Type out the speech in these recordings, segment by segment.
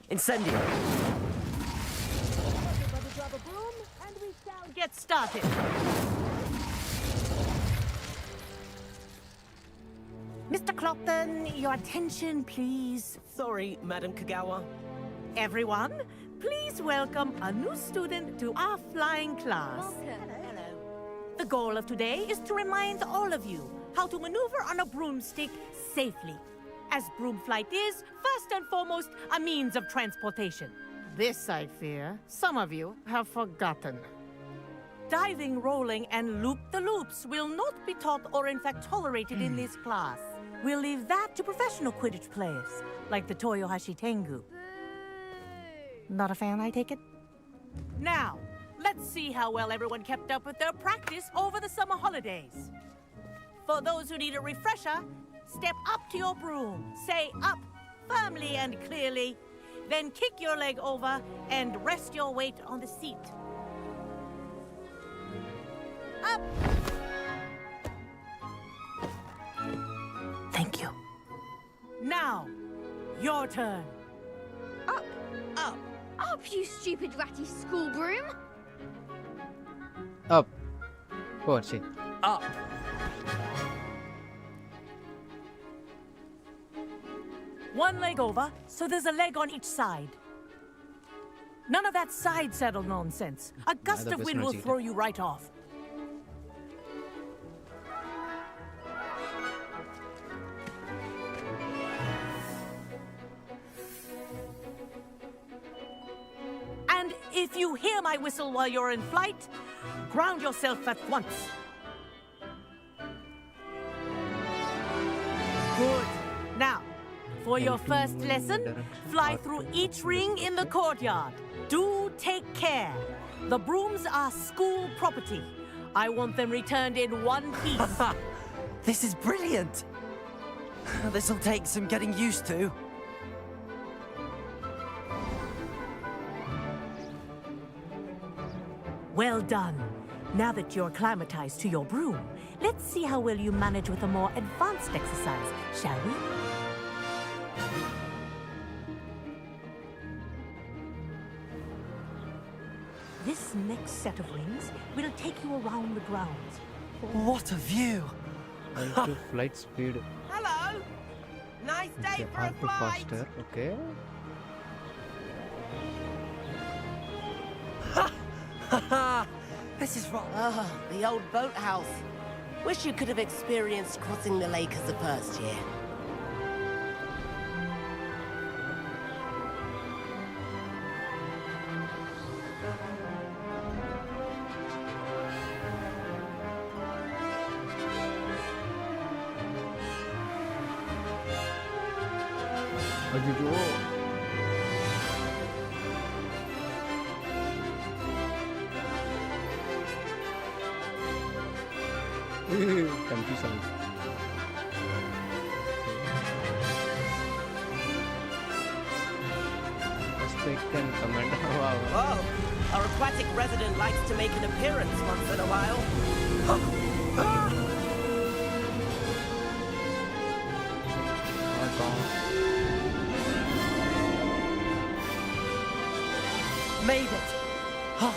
Incendio. And we shall get started. Mr. Clopton, your attention, please. Sorry, Madam Kagawa. Everyone, please welcome a new student to our flying class. Welcome. Hello. The goal of today is to remind all of you how to maneuver on a broomstick safely, as broom flight is, first and foremost, a means of transportation. This, I fear, some of you have forgotten. Diving, rolling, and loop-the-loops will not be taught or in fact tolerated in this class. We'll leave that to professional Quidditch players, like the Toyohashi Tengu. Not a fan, I take it? Now, let's see how well everyone kept up with their practice over the summer holidays. For those who need a refresher, step up to your broom, say up firmly and clearly, then kick your leg over and rest your weight on the seat. Up! Thank you. Now, your turn. Up, Up. up, you stupid ratty school broom. Up. Oh, shit. Up. One leg over, so there's a leg on each side. None of that side saddle nonsense. A gust of wind will throw you right off. And if you hear my whistle while you're in flight, ground yourself at once. Good. Now, for your first lesson, fly through each ring in the courtyard. Do take care. The brooms are school property. I want them returned in one piece. This is brilliant. This'll take some getting used to. Well done. Now that you're acclimatized to your broom, let's see how well you manage with a more advanced exercise, shall we? This next set of rings will take you around the grounds. What a view. To flight speed. Hello. Nice day for a Hard to flight. faster. Okay. This is wrong. The old boathouse. Wish you could have experienced crossing the lake as a first year. Aduh. Confusion. Mistaken command. Wow. Whoa! Our aquatic resident likes to make an appearance once in a while. Made it! Oh,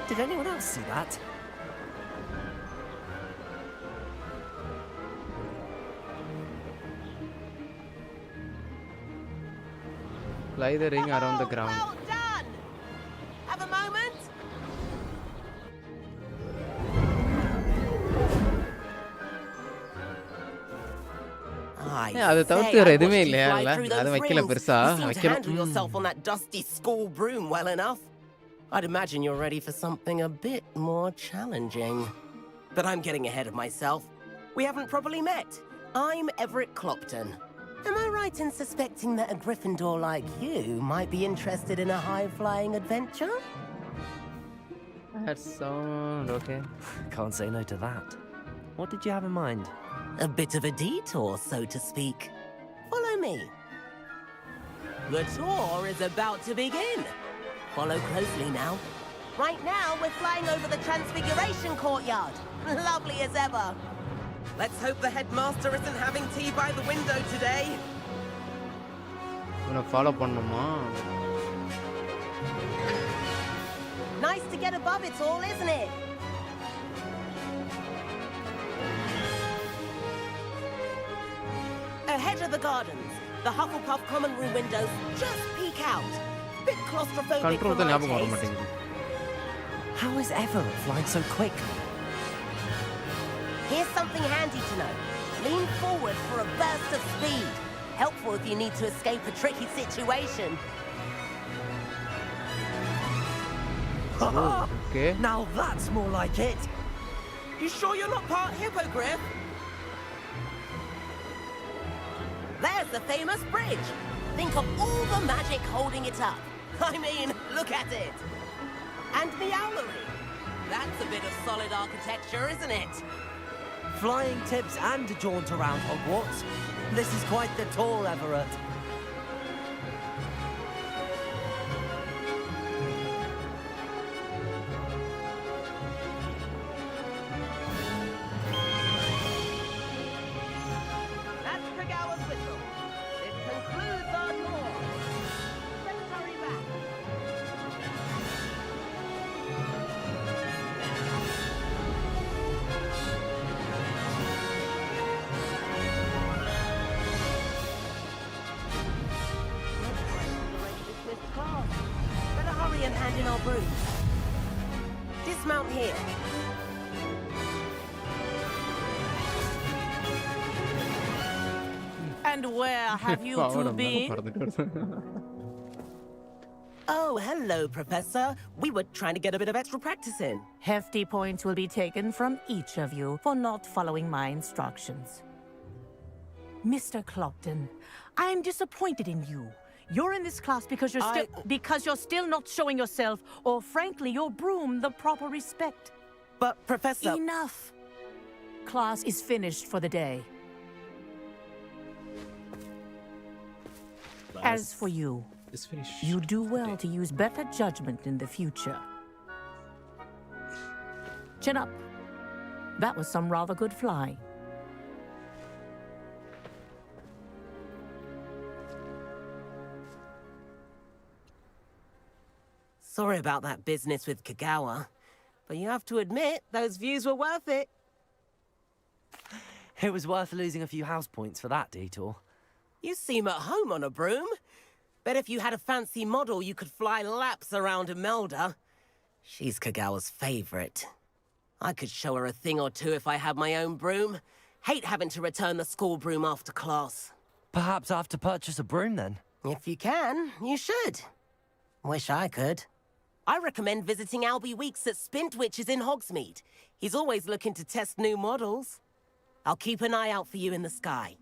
did anyone else see that? Fly the ring around the ground. Well done! Have a moment? Yeah, அது say, தவிர்த்து I வேற எதுவுமே watched you இல்லையா? fly இல்ல through அது those வைக்கல rings. பெருசா You seem to வைக்கணும். handle yourself on that dusty school broom well enough. I'd imagine you're ready for something a bit more challenging. But I'm getting ahead of myself. We haven't properly met. I'm Everett Clopton. Am I right in suspecting that a Gryffindor like you might be interested in a high-flying adventure? That sound okay. Can't say no to that. What did you have in mind? A bit of a detour, so to speak. Follow me. The tour is about to begin. Follow closely now. Right now, we're flying over the Transfiguration Courtyard. Lovely as ever. Let's hope the headmaster isn't having tea by the window today. உன்னை follow பண்ணணுமா? Nice to get above it all, isn't it? Ahead of the gardens, the Hufflepuff common room windows just peek out. Bit claustrophobic for control தான் my ஞாபகம் வர taste. மாட்டேங்குது. How is Everett flying so quickly? Here's something handy to know. Lean forward for a burst of speed. Helpful if you need to escape a tricky situation. Okay. Now that's more like it. You sure you're not part hippogriff? There's the famous bridge. Think of all the magic holding it up. I mean, look at it. And the owlery. That's a bit of solid architecture, isn't it? Flying tips and a jaunt around Hogwarts. This is quite the tour, Everett. That's Kagawa's whistle. This concludes our tour. Let's hurry back. Better hurry and hand in our brooms. Dismount here. And where have you two been? Oh, hello, Professor. We were trying to get a bit of extra practice in. Hefty points will be taken from each of you for not following my instructions. Mr. Clopton, I am disappointed in you. You're in this class because you're still not showing yourself, or frankly, your broom the proper respect. But, Professor... Enough. Class is finished for the day. As for you, It's finished. you do well to use better judgment in the future. Chin up. That was some rather good flying. Sorry about that business with Kagawa, but you have to admit, those views were worth it. It was worth losing a few house points for that detour. You seem at home on a broom. Bet if you had a fancy model, you could fly laps around Imelda. She's Kagawa's favorite. I could show her a thing or two if I had my own broom. Hate having to return the school broom after class. Perhaps I have to purchase a broom then. If you can, you should. Wish I could. I recommend visiting Albie Weeks at Spintwitches in Hogsmeade. He's always looking to test new models. I'll keep an eye out for you in the sky.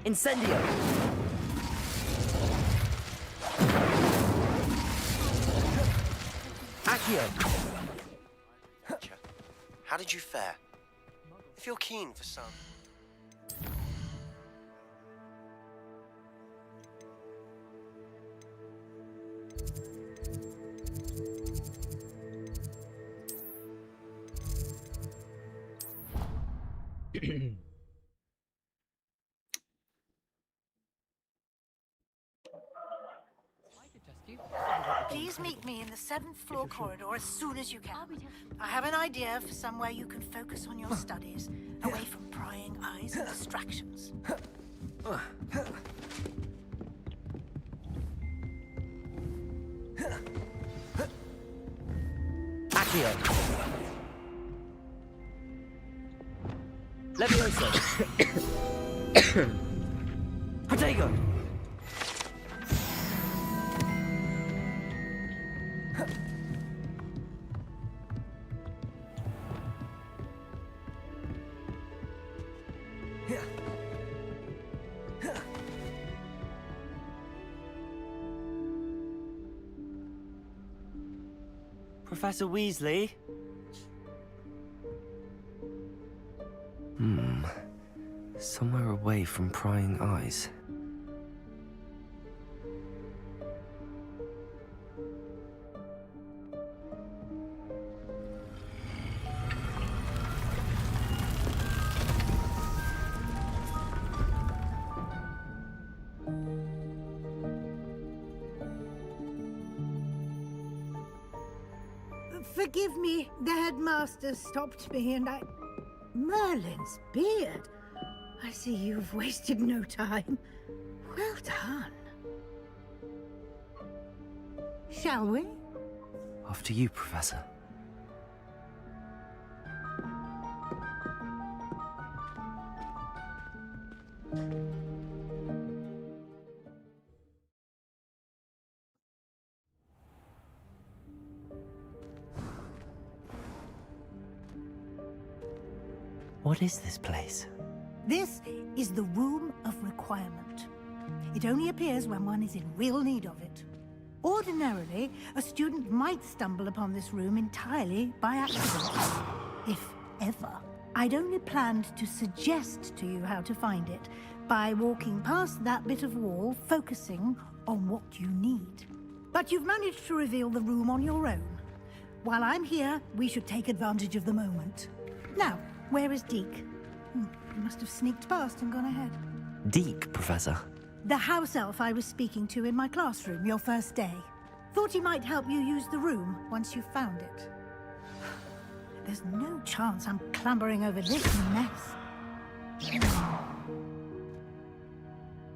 Incendio! Accio! How did you fare? If you're keen for some... Please meet me in the 7th floor corridor as soon as you can. I have an idea for somewhere you can focus on your studies, away from prying eyes and distractions. Accio. Levioso. Protego. Professor Weasley? Somewhere away from prying eyes. Forgive me, the headmaster stopped me and I... Merlin's beard. I see you've wasted no time. Well done. Shall we? After you, Professor. What is this place? This is the Room of Requirement. It only appears when one is in real need of it. Ordinarily, a student might stumble upon this room entirely by accident. If ever. I'd only planned to suggest to you how to find it by walking past that bit of wall, focusing on what you need. But you've managed to reveal the room on your own. While I'm here, we should take advantage of the moment. Now, where is Deke? He must have sneaked past and gone ahead. Deke, Professor. The house elf I was speaking to in my classroom your first day. Thought he might help you use the room once you found it. There's no chance I'm clambering over this mess.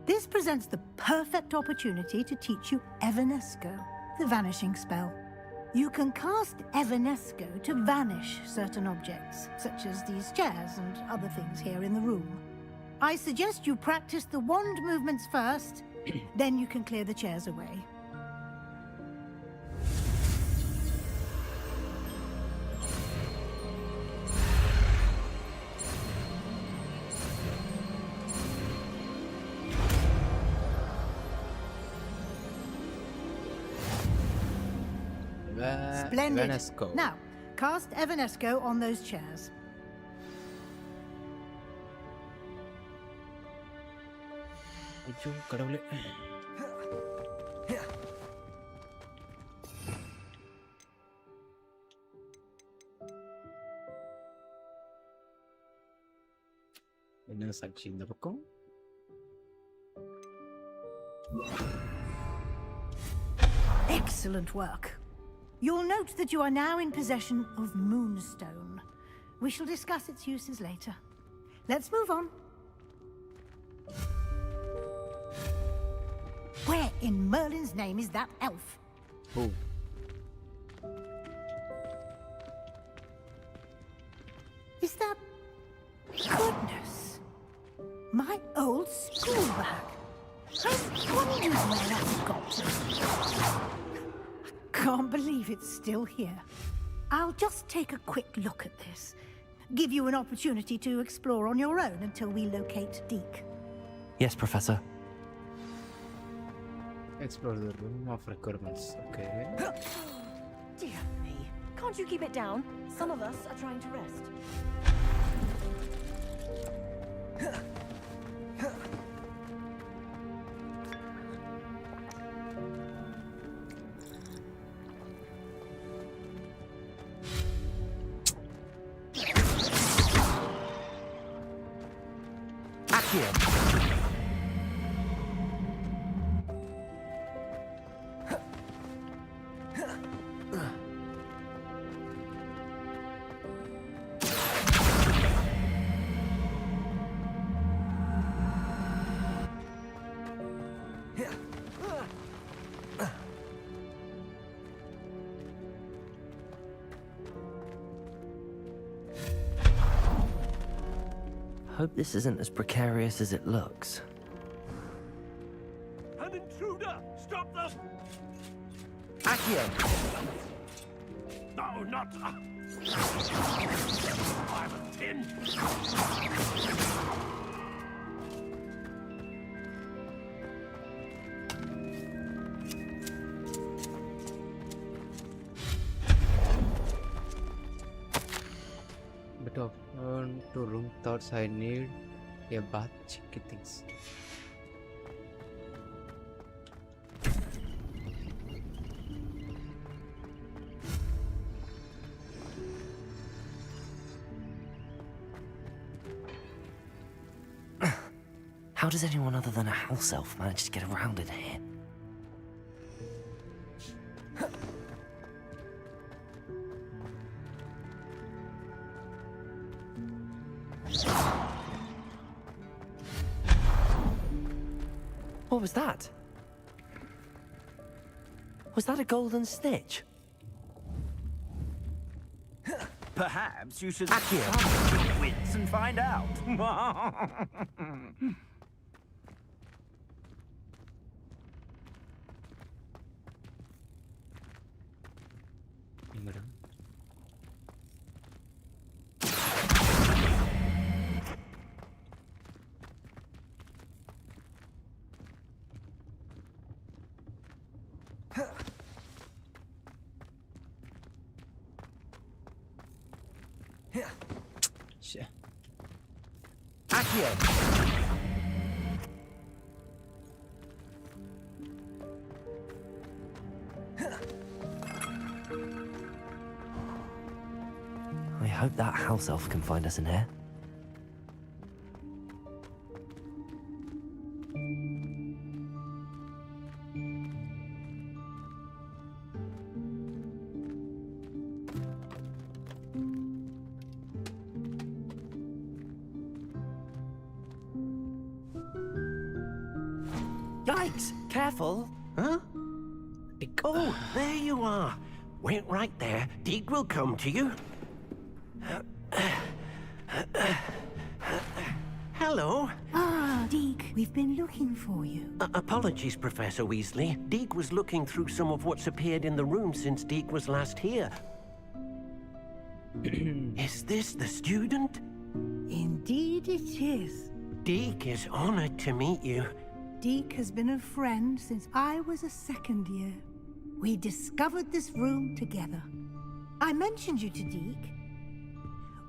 This presents the perfect opportunity to teach you Evanesco, the vanishing spell. You can cast Evanesco to vanish certain objects, such as these chairs and other things here in the room. I suggest you practice the wand movements first, then you can clear the chairs away. Splendid. Evanesco. Now, cast Evanesco on those chairs. Ayyo, கடவுளே. என்ன சாட்சி இந்த பக்கம்? Excellent work. You'll note that you are now in possession of Moonstone. We shall discuss its uses later. Let's move on. Where in Merlin's name is that elf? Oh. Is that... Goodness! My old school bag. I wonder where that's got to. Can't believe it's still here. I'll just take a quick look at this. Give you an opportunity to explore on your own until we locate Deke. Yes, Professor. Explore the room of requirements. Okay. Dear me. Can't you keep it down? Some of us are trying to rest. Hope this isn't as precarious as it looks. An intruder! Stop them! Accio! No, not... I'm a tin! But on to room thoughts I need a bath cheeky things. How does anyone other than a house elf manage to get around in here? What was that? Was that a golden stitch? Perhaps you should Accio! start your wits and find out. Madam. Shit. Accio! I hope that house elf can find us in here. Yikes! Careful! Huh? Oh, there you are. Wait right there. Deke will come to you. Hello. Ah, Deke, we've been looking for you. Apologies, Professor Weasley. Deke was looking through some of what's appeared in the room since Deke was last here. Is this the student? Indeed it is. Deke is honored to meet you. Deke has been a friend since I was a second year. We discovered this room together. I mentioned you to Deke.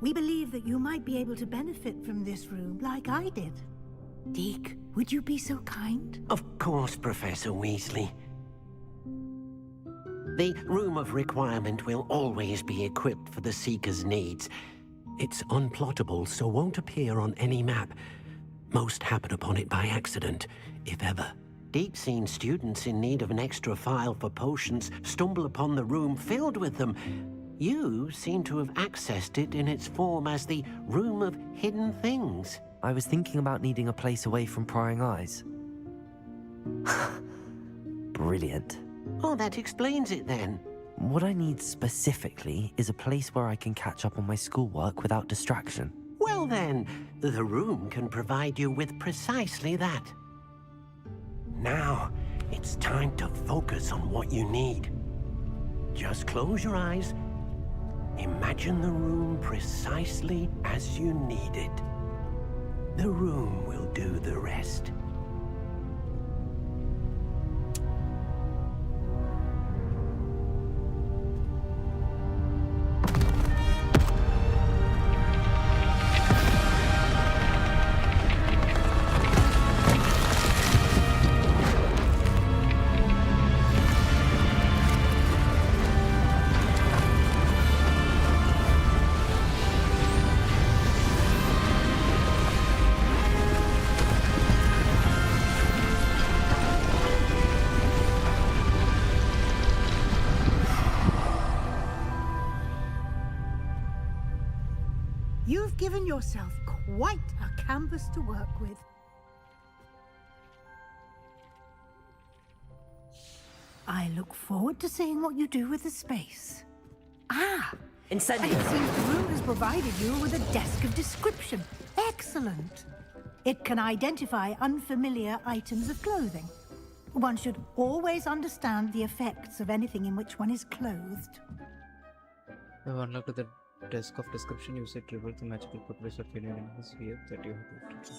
We believe that you might be able to benefit from this room like I did. Deke, would you be so kind? Of course, Professor Weasley. The Room of Requirement will always be equipped for the Seeker's needs. It's unplottable, so won't appear on any map. Most happen upon it by accident, if ever. Deep-seen students in need of an extra file for potions stumble upon the room filled with them. You seem to have accessed it in its form as the Room of Hidden Things. I was thinking about needing a place away from prying eyes. Brilliant. Oh, that explains it then. What I need specifically is a place where I can catch up on my schoolwork without distraction. Well then, the room can provide you with precisely that. Now, it's time to focus on what you need. Just close your eyes. Imagine the room precisely as you need it. The room will do the rest. You've given yourself quite a canvas to work with. I look forward to seeing what you do with the space. Ah! Incendio! It seems the room has provided you with a desk of description. Excellent. It can identify unfamiliar items of clothing. One should always understand the effects of anything in which one is clothed. I've unlocked the desk of description. Use it to reveal the magical properties of alien animals here that you have to.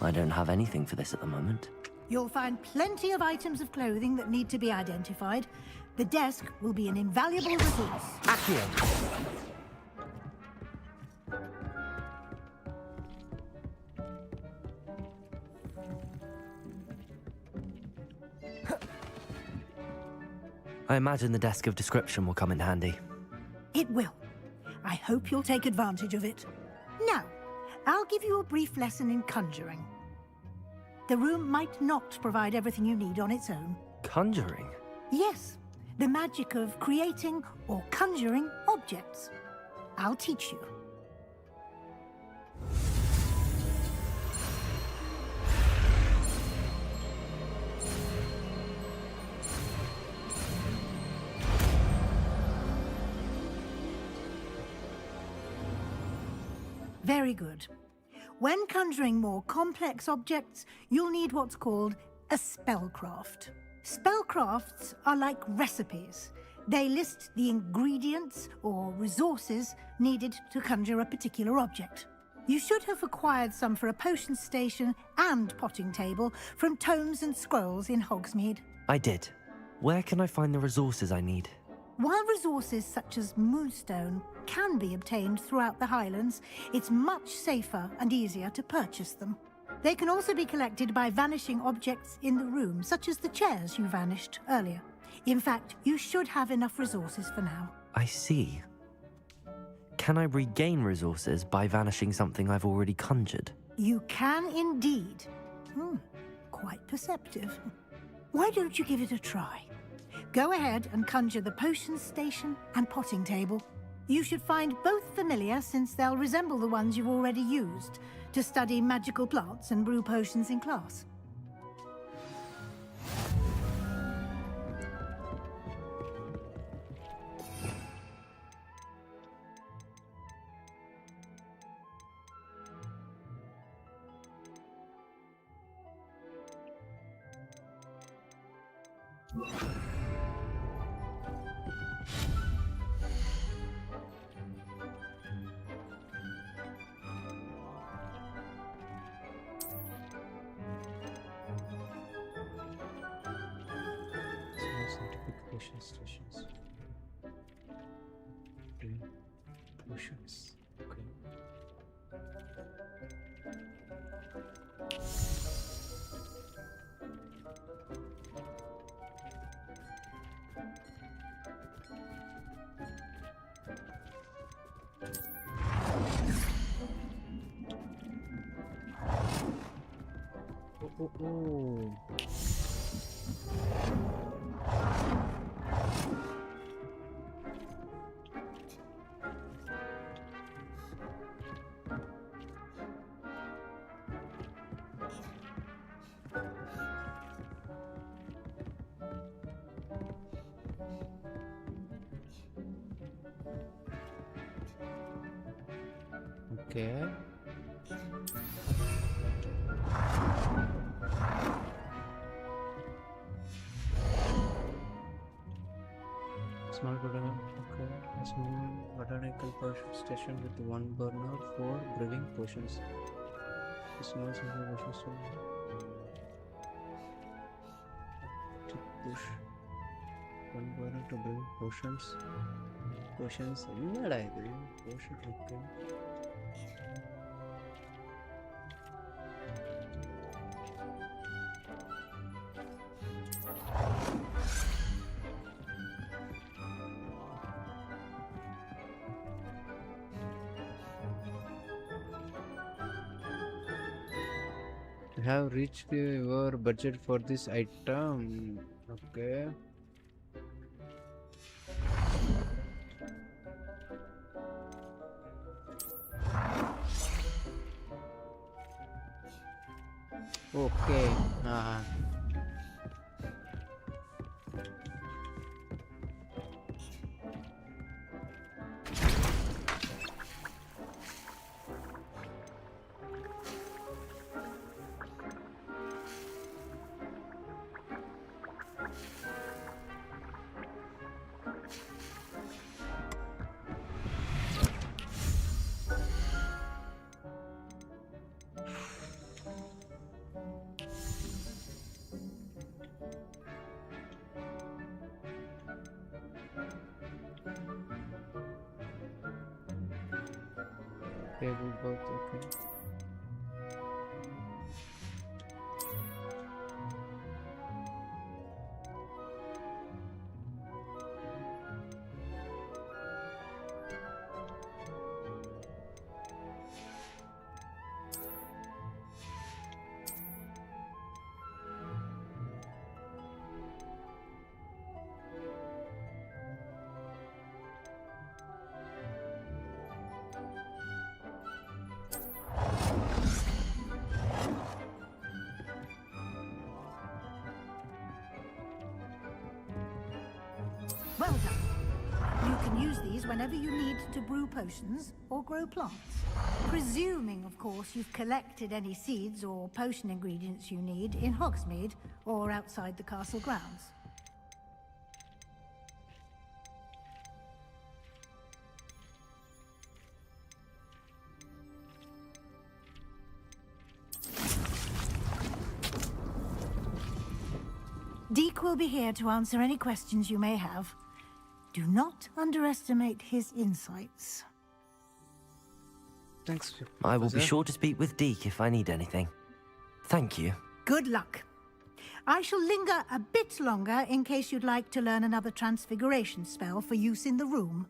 I don't have anything for this at the moment. You'll find plenty of items of clothing that need to be identified. The desk will be an invaluable resource. Accio. I imagine the desk of description will come in handy. It will. I hope you'll take advantage of it. Now, I'll give you a brief lesson in conjuring. The room might not provide everything you need on its own. Conjuring? Yes, the magic of creating or conjuring objects. I'll teach you. Very good. When conjuring more complex objects, you'll need what's called a spellcraft. Spellcrafts are like recipes. They list the ingredients or resources needed to conjure a particular object. You should have acquired some for a potion station and potting table from tomes and scrolls in Hogsmeade. I did. Where can I find the resources I need? While resources such as moonstone can be obtained throughout the Highlands, it's much safer and easier to purchase them. They can also be collected by vanishing objects in the room, such as the chairs you vanished earlier. In fact, you should have enough resources for now. I see. Can I regain resources by vanishing something I've already conjured? You can indeed. Quite perceptive. Why don't you give it a try? Go ahead and conjure the potion station and potting table. You should find both familiar, since they'll resemble the ones you've already used to study magical plants and brew potions in class. Scientification stations. Potions. Okay. Oh. Okay. Small botanical, okay. A small botanical potion station with one burner for brewing potions. A small simple potion station. To push one burner to brew potions. Potions. What I do? Potion. Okay. Have reached your budget for this item. Okay. Okay. Cable both, okay. Well done. You can use these whenever you need to brew potions or grow plants. Presuming, of course, you've collected any seeds or potion ingredients you need in Hogsmeade or outside the castle grounds. Deke will be here to answer any questions you may have. Do not underestimate his insights. Thanks. I will be sure to speak with Deke if I need anything. Thank you. Good luck. I shall linger a bit longer in case you'd like to learn another transfiguration spell for use in the room.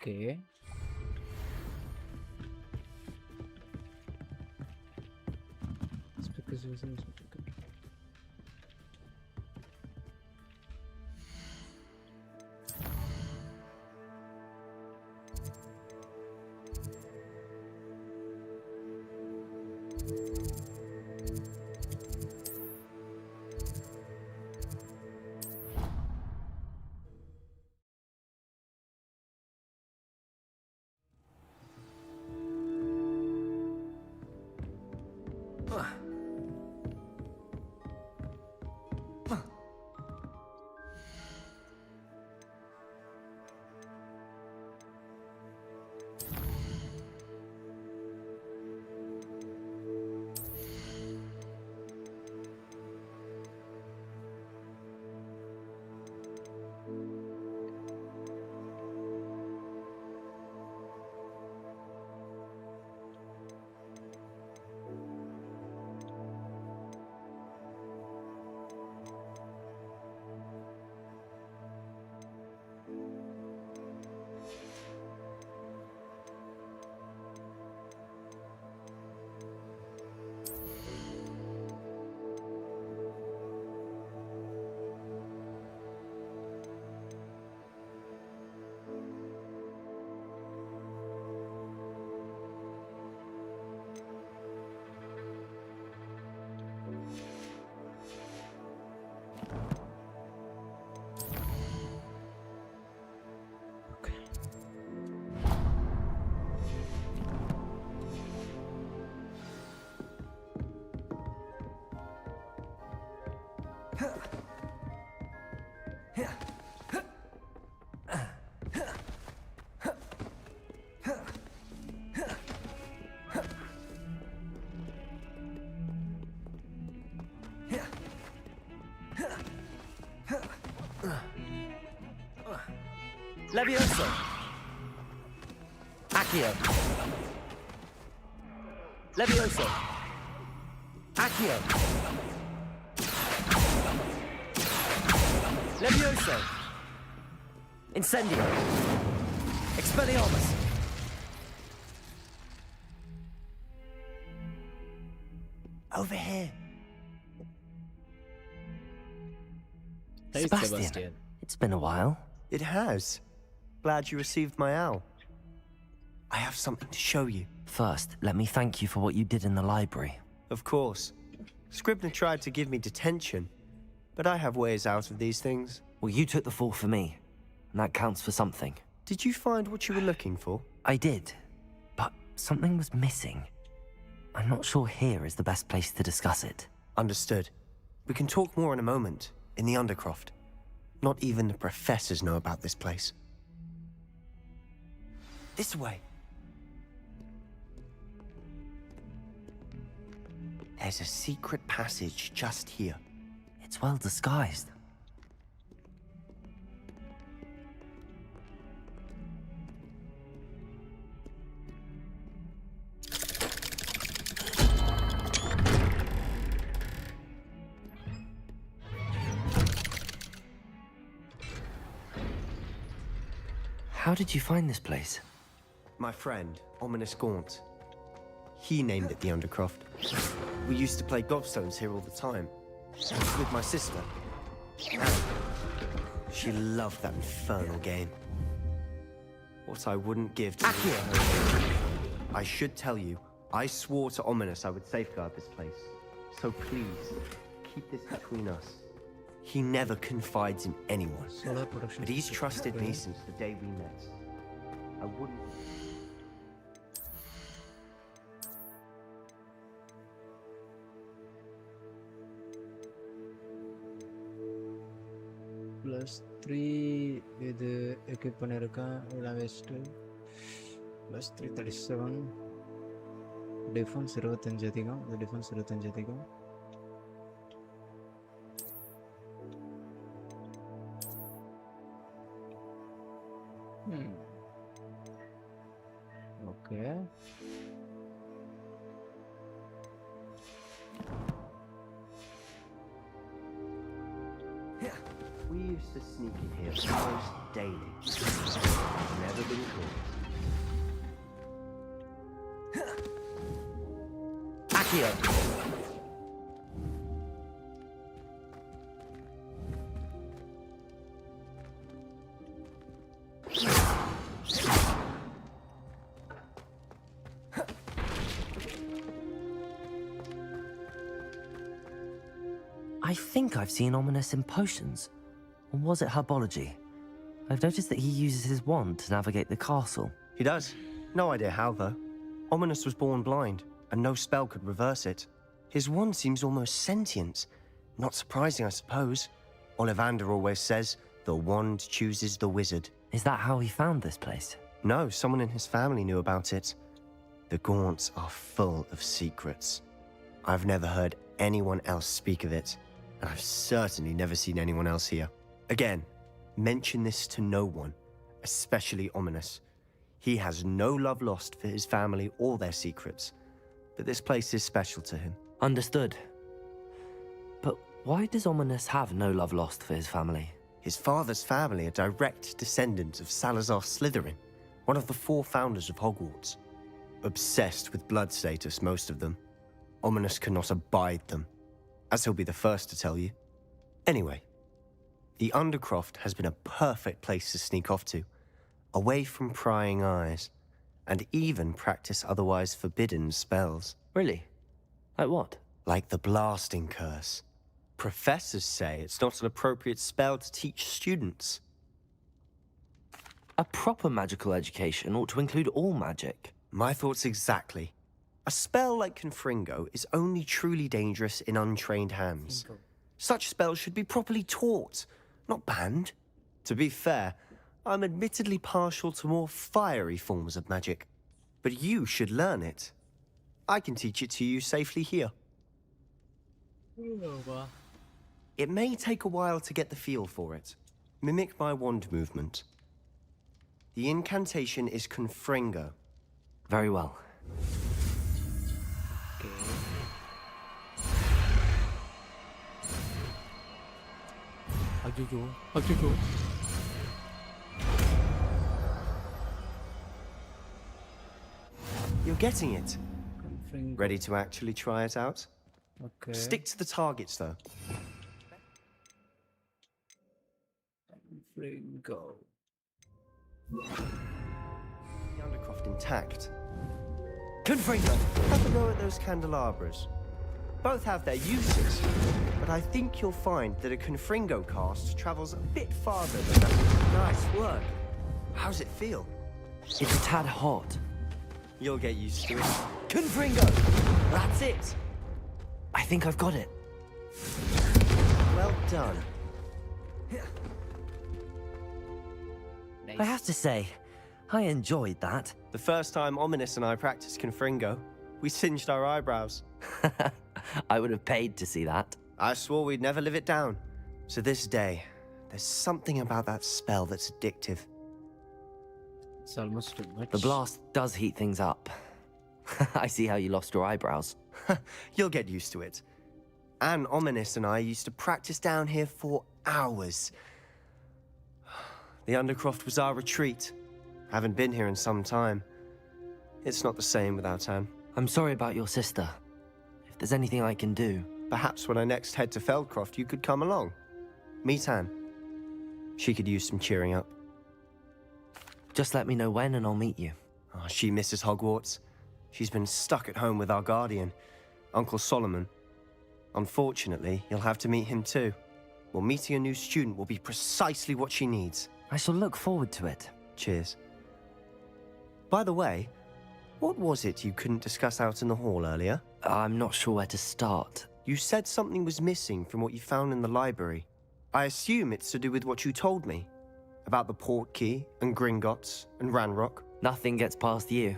Okay. Specification. Levioso. Accio. Levioso. Accio. Levioso. Incendio. Expelliarmus. Over here. Hey, Sebastian, it's been a while. It has. Glad you received my owl. I have something to show you. First, let me thank you for what you did in the library. Of course. Scribner tried to give me detention, but I have ways out of these things. Well, you took the fall for me, and that counts for something. Did you find what you were looking for? I did, but something was missing. I'm not sure here is the best place to discuss it. Understood. We can talk more in a moment, in the Undercroft. Not even the professors know about this place. This way. There's a secret passage just here. It's well disguised. How did you find this place? My friend, Ominous Gaunt. He named it the Undercroft. We used to play gobstones here all the time. With my sister. Anne. She loved that infernal game. What I wouldn't give to I should tell you, I swore to Ominous I would safeguard this place. So please, keep this between us. He never confides in anyone. But he's trusted me since the day we met. I wouldn't... +3 இது equip பண்ணியிருக்கேன் இதெல்லாம் waste +3 37 defence 25 அதிகம் இது defence 25 அதிகம் okay We used to sneak in here almost daily. Never been caught. Accio! I think I've seen Ominous in potions. Or was it herbology? I've noticed that he uses his wand to navigate the castle. He does. No idea how, though. Ominous was born blind, and no spell could reverse it. His wand seems almost sentient. Not surprising, I suppose. Ollivander always says, the wand chooses the wizard. Is that how he found this place? No, someone in his family knew about it. The Gaunts are full of secrets. I've never heard anyone else speak of it, and I've certainly never seen anyone else here. Again, mention this to no one, especially Ominous. He has no love lost for his family or their secrets, but this place is special to him. Understood. But why does Ominous have no love lost for his family? His father's family are direct descendants of Salazar Slytherin, one of the 4 founders of Hogwarts. Obsessed with blood status, most of them. Ominous cannot abide them, as he'll be the first to tell you. Anyway, the Undercroft has been a perfect place to sneak off to, away from prying eyes, and even practice otherwise forbidden spells. Really? Like what? Like the blasting curse. Professors say it's not an appropriate spell to teach students. A proper magical education ought to include all magic. My thoughts exactly. A spell like Confringo is only truly dangerous in untrained hands. Such spells should be properly taught, not banned. To be fair, I'm admittedly partial to more fiery forms of magic. But you should learn it. I can teach it to you safely here. It may take a while to get the feel for it. Mimic my wand movement. The incantation is Confringo. Very well. You're getting it. Ready to actually try it out? Okay. Stick to the targets, though. Go. The Undercroft intact. Confringo! Have a go at those candelabras. Both have their uses, but I think you'll find that a Confringo cast travels a bit farther than that. Nice work. How's it feel? It's a tad hot. You'll get used to it. Confringo! That's it! I think I've got it. Well done. I have to say, I enjoyed that. The first time Ominous and I practiced Confringo, we singed our eyebrows. I would have paid to see that. I swore we'd never live it down. To this day, there's something about that spell that's addictive. It's almost too much. The blast does heat things up. I see how you lost your eyebrows. You'll get used to it. Anne, Ominous and I used to practice down here for hours. The Undercroft was our retreat. Haven't been here in some time. It's not the same without Anne. I'm sorry about your sister. If there's anything I can do... Perhaps when I next head to Feldcroft, you could come along. Meet Anne. She could use some cheering up. Just let me know when and I'll meet you. Oh, she misses Hogwarts. She's been stuck at home with our guardian, Uncle Solomon. Unfortunately, you'll have to meet him too. Well, meeting a new student will be precisely what she needs. I shall look forward to it. Cheers. By the way, what was it you couldn't discuss out in the hall earlier? I'm not sure where to start. You said something was missing from what you found in the library. I assume it's to do with what you told me. About the Portkey, and Gringotts, and Ranrock. Nothing gets past you.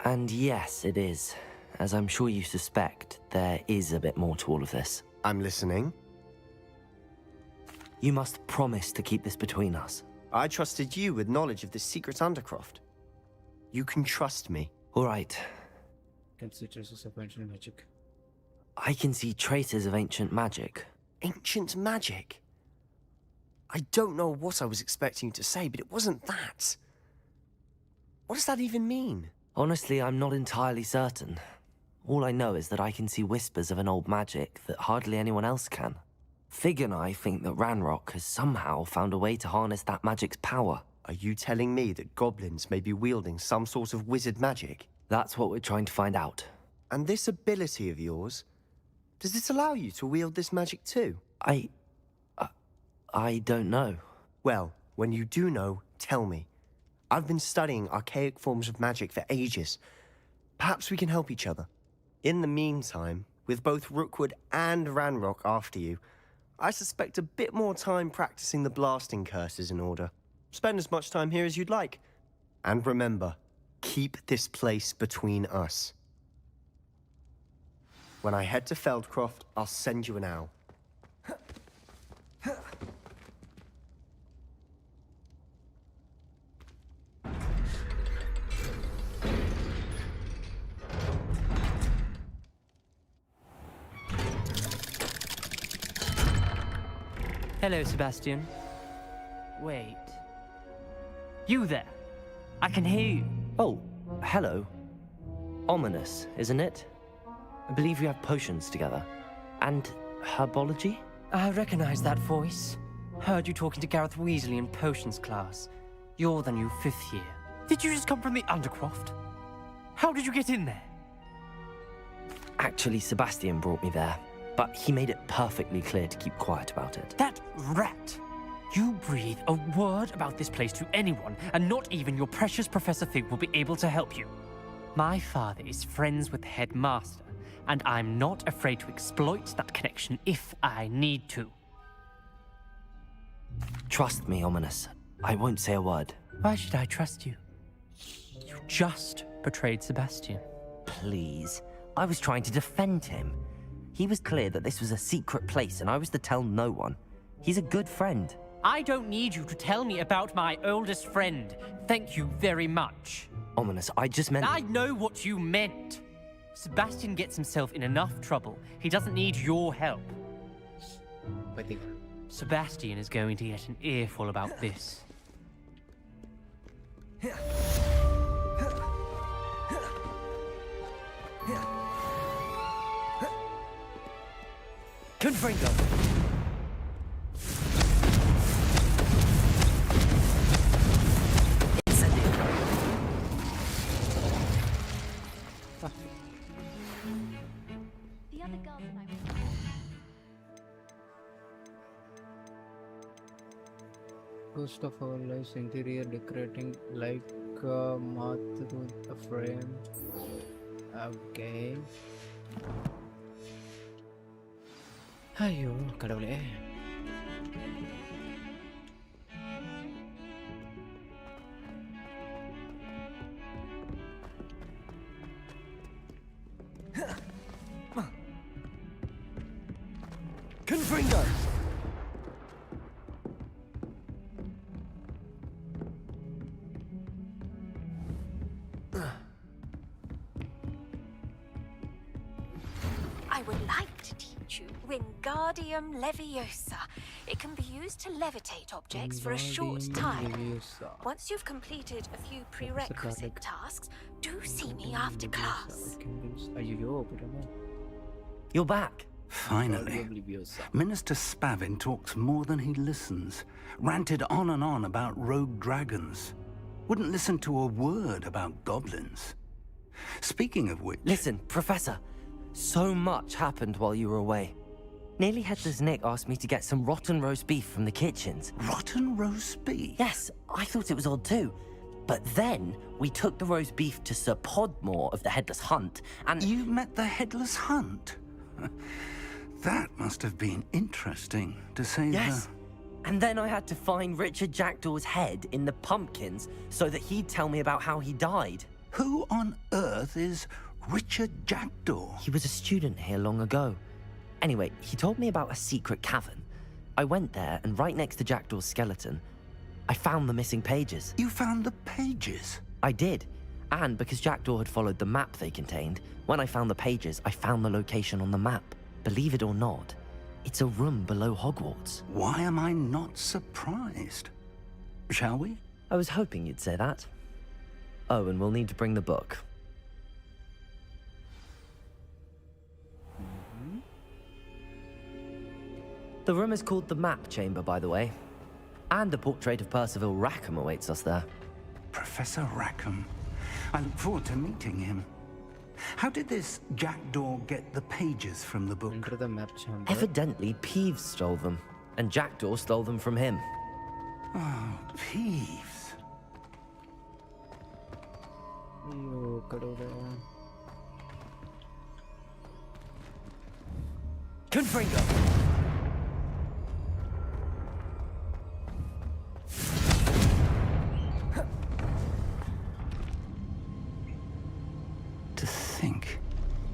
And yes, it is. As I'm sure you suspect, there is a bit more to all of this. I'm listening. You must promise to keep this between us. I trusted you with knowledge of the secret Undercroft. You can trust me. All right. Considerations of ancient magic. I can see traces of ancient magic. Ancient magic? I don't know what I was expecting you to say, but it wasn't that. What does that even mean? Honestly, I'm not entirely certain. All I know is that I can see whispers of an old magic that hardly anyone else can. Fig and I think that Ranrock has somehow found a way to harness that magic's power. Are you telling me that goblins may be wielding some sort of wizard magic? That's what we're trying to find out. And this ability of yours, does it allow you to wield this magic too? I don't know. Well, when you do know, tell me. I've been studying archaic forms of magic for ages. Perhaps we can help each other. In the meantime, with both Rookwood and Ranrock after you, I suspect a bit more time practicing the blasting curse is in order. Spend as much time here as you'd like. And remember, keep this place between us. When I head to Feldcroft, I'll send you an owl. Hello, Sebastian. Wait. You there? I can hear you. Oh, hello. Ominous, isn't it? I believe we have potions together. And herbology? I recognize that voice. Heard you talking to Gareth Weasley in potions class. You're the new 5th year. Did you just come from the Undercroft? How did you get in there? Actually, Sebastian brought me there. But he made it perfectly clear to keep quiet about it. That rat! You breathe a word about this place to anyone, and not even your precious Professor Fig will be able to help you. My father is friends with the headmaster, and I'm not afraid to exploit that connection if I need to. Trust me, Ominous. I won't say a word. Why should I trust you? You just betrayed Sebastian. Please. I was trying to defend him. He was clear that this was a secret place and I was to tell no one. He's a good friend. I don't need you to tell me about my oldest friend. Thank you very much. Ominous, I just meant... I know what you meant. Sebastian gets himself in enough trouble. He doesn't need your help. Sebastian is going to get an earful about this. Confringo! The other girls and I. Ghost of our lives, interior decorating like moth through the frame. Okay. Ayyo, கடவுளே. Confringo! I would like to teach you Wingardium Leviosa. It can be used to levitate objects for a short time. Once you've completed a few prerequisite tasks, do see me after class. Ayyo, Pirama. You're back. Finally. Minister Spavin talks more than he listens. Ranted on and on about rogue dragons. Wouldn't listen to a word about goblins. Speaking of which... Listen, Professor. So much happened while you were away. Nearly Headless Nick asked me to get some rotten roast beef from the kitchens. Rotten roast beef? Yes, I thought it was odd too. But then we took the roast beef to Sir Podmore of the Headless Hunt, and... You met the Headless Hunt? That must have been interesting, to say the... Yes. And then I had to find Richard Jackdaw's head in the pumpkins so that he'd tell me about how he died. Who on earth is Richard Jackdaw? He was a student here long ago. Anyway, he told me about a secret cavern. I went there, and right next to Jackdaw's skeleton, I found the missing pages. You found the pages? I did. And because Jackdaw had followed the map they contained, when I found the pages, I found the location on the map. Believe it or not, it's a room below Hogwarts. Why am I not surprised? Shall we? I was hoping you'd say that. Oh, and we'll need to bring the book. The room is called the Map Chamber, by the way. And a portrait of Percival Rackham awaits us there. Professor Rackham. I look forward to meeting him. How did this Jackdaw get the pages from the book? Enter the map chamber. Evidently, Peeves stole them, and Jackdaw stole them from him. Oh, Peeves. Ayyo, kadavule. Confringo! To think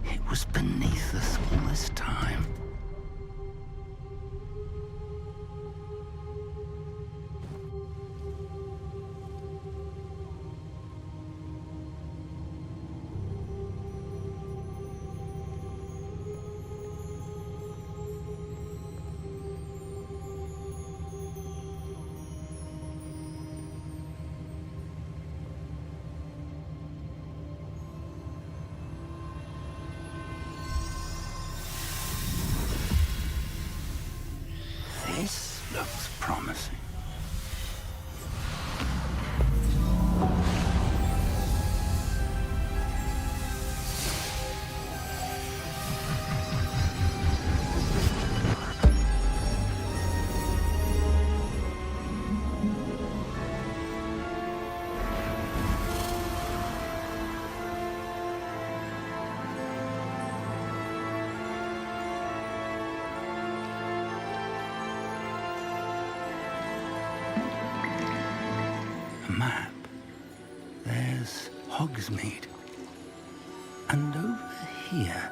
it was beneath us all this time. This looks promising. Map. There's Hogsmeade. And over here,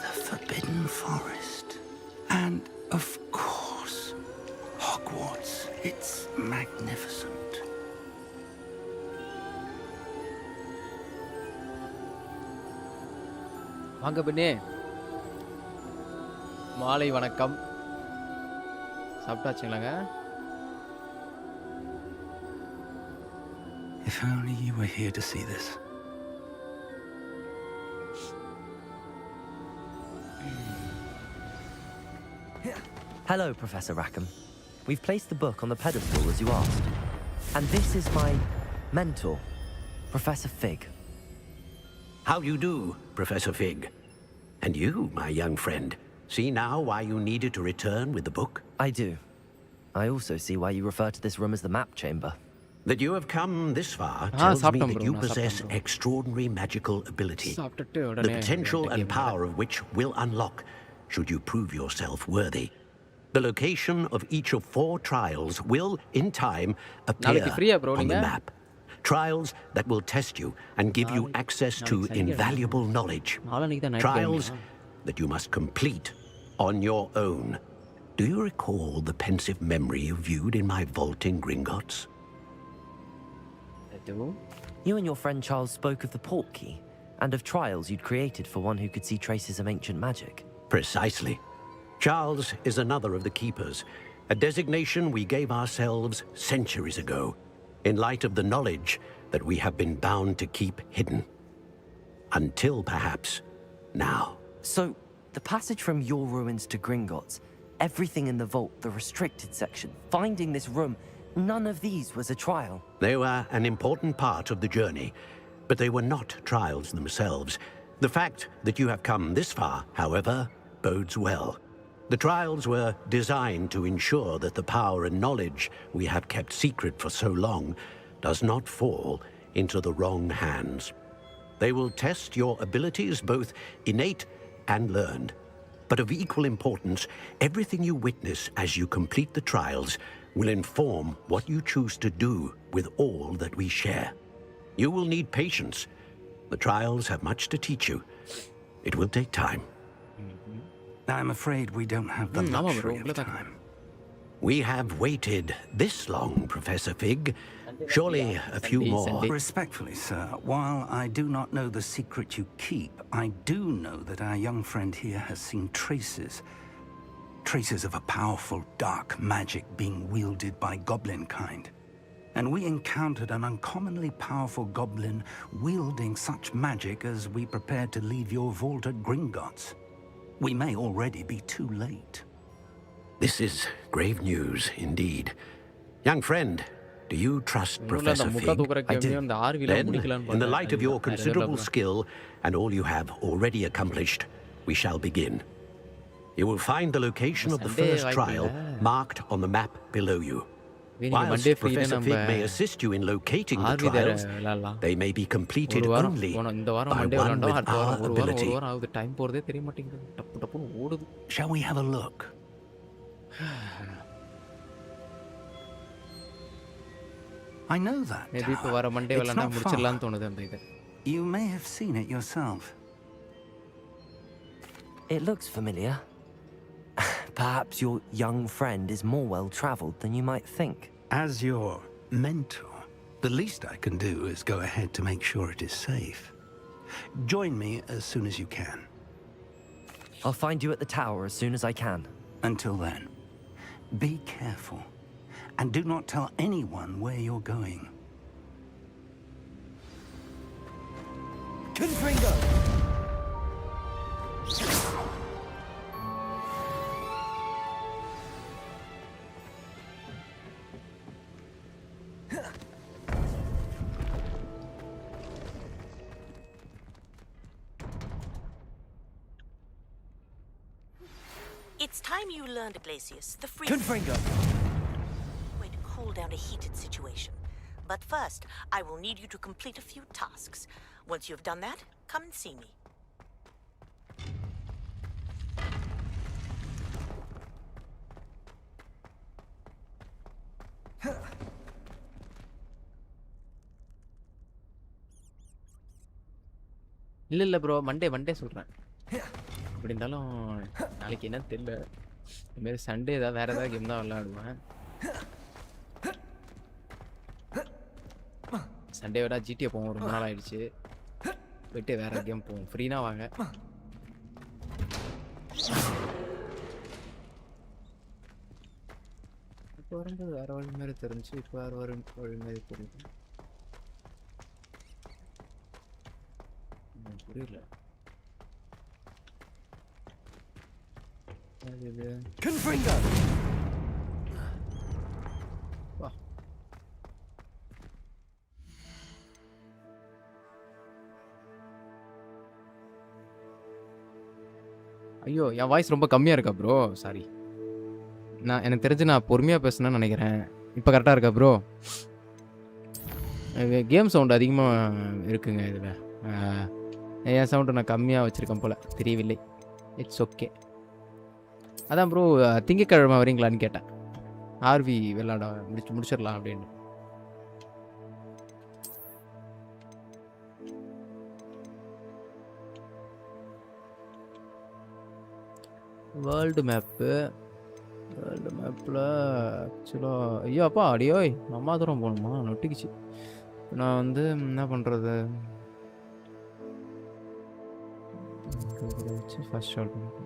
the Forbidden Forest. And, of course, Hogwarts. It's magnificent. வாங்க பண்ணே. மாலை வணக்கம். சாப்பிட்டாச்சுங்களாங்க? If only you were here to see this. Hello, Professor Rackham. We've placed the book on the pedestal as you asked. And this is my mentor, Professor Fig. How you do, Professor Fig? And you, my young friend, see now why you needed to return with the book? I do. I also see why you refer to this room as the map chamber. That you have come this far tells me that you possess extraordinary magical ability, the potential and power of which will unlock, should you prove yourself worthy. The location of each of 4 trials will, in time, appear on the map. Trials that will test you and give you access to invaluable knowledge. Trials that you must complete on your own. Do you recall the pensive memory you viewed in my vault in Gringotts? I do. You and your friend Charles spoke of the port key, and of trials you'd created for one who could see traces of ancient magic. Precisely. Charles is another of the keepers, a designation we gave ourselves centuries ago, in light of the knowledge that we have been bound to keep hidden. Until, perhaps, now. So, the passage from your ruins to Gringotts, everything in the vault, the restricted section, finding this room, none of these was a trial. They were an important part of the journey, but they were not trials themselves. The fact that you have come this far, however, bodes well. The trials were designed to ensure that the power and knowledge we have kept secret for so long does not fall into the wrong hands. They will test your abilities, both innate and learned. But of equal importance, everything you witness as you complete the trials will inform what you choose to do with all that we share. You will need patience. The trials have much to teach you. It will take time. I'm afraid we don't have the luxury of time. We have waited this long, Professor Fig. Surely a few more. Respectfully, sir, while I do not know the secret you keep, I do know that our young friend here has seen traces of a powerful dark magic being wielded by goblin kind. And we encountered an uncommonly powerful goblin wielding such magic as we prepared to leave your vault at Gringotts. We may already be too late. This is grave news indeed. Young friend, do you trust Professor Fig? I do. Then, in the light of your considerable skill and all you have already accomplished, we shall begin. You will find the location of the first trial marked on the map below you. Whilst Professor Fig may assist you in locating the trials, they may be completed only by one with our ability. Shall we have a look? I know that tower. It's not far. You may have seen it yourself. It looks familiar. Perhaps your young friend is more well-traveled than you might think. As your mentor, the least I can do is go ahead to make sure it is safe. Join me as soon as you can. I'll find you at the tower as soon as I can. Until then, be careful, and do not tell anyone where you're going. Confringo! It's time you learned, Glacius, the free... Confringo! Way to cool down a heated situation. But first, I will need you to complete a few tasks. Once you've done that, come and see me. இல்ல bro Monday சொல்றேன். அப்படி இருந்தாலும் நாளைக்கு என்ன தெரியல. இந்த மாதிரி Sunday ஏதாவது வேற ஏதாவது கேம் தான் விளையாடுவேன். சண்டே விட ஜிடிஏ போவோம், ரொம்ப நாள் ஆயிடுச்சு. போயிட்டு வேற கேம் போவோம். ஃப்ரீனா வாங்க. இப்போ வரும்போது வேற வழி மாதிரி தெரிஞ்சு, இப்போ வேற வழி மாதிரி தெரிஞ்சு. புரியல. Confringo. வா. ஐயோ என் வாய்ஸ் ரொம்ப கம்மியாக இருக்கா ப்ரோ? சாரி. எனக்கு தெரிஞ்சு நான் பொறுமையாக பேசணும்னு நினைக்கிறேன். இப்போ கரெக்டாக இருக்கா ப்ரோ? கேம் சவுண்ட் அதிகமாக இருக்குங்க இதில். என் சவுண்டை நான் கம்மியாக வச்சுருக்கேன் போல், தெரியவில்லை. It's okay. அதான் ப்ரோ திங்கக்கிழமை வரீங்களான்னு கேட்டேன். ஆர்வி விளாட முடிச்சிடலாம் அப்படின்னு. வேர்ல்டு மேப்பில் ஆக்சுவலாக ஐயோ அப்பா அடியோய் அம்மா தூரம் போகணுமா? நொட்டிக்குச்சு. நான் வந்து என்ன பண்ணுறது? வச்சு ஃபர்ஸ்ட் ஷாட் பண்ணிப்பேன்.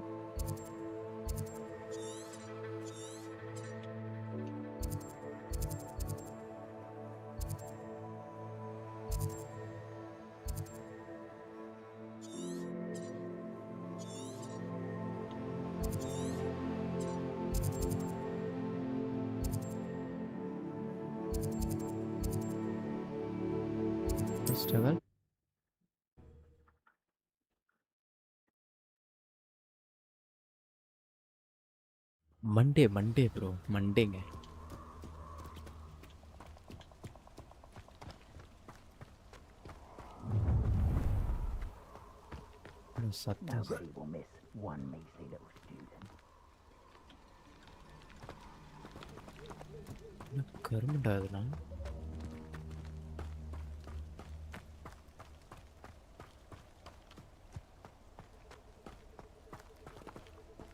Struggle. மண்டே ப்ரோ, மண்டேங்க. கருமண்டா அதெல்லாம்.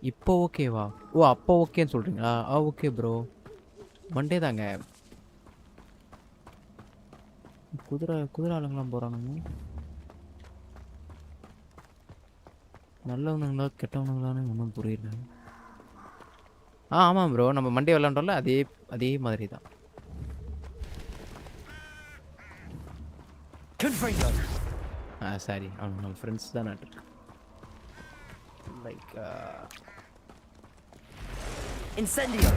இப்போ ஓகேவா? ஓ அப்போ ஓகேன்னு சொல்கிறீங்களா? ஓகே ப்ரோ, மண்டே தாங்க. குதிரை ஆளுங்களாம் போகிறானுங்க. நல்லவனுங்களா கெட்டவனுங்களான்னு ஒன்றும் புரியல. ஆமாம் ப்ரோ, நம்ம மண்டே விளாண்டோம்ல அதே மாதிரி தான். சாரி, அவனுங்க நம்ம ஃப்ரெண்ட்ஸ் தான் நாட்டு. Like Incendio.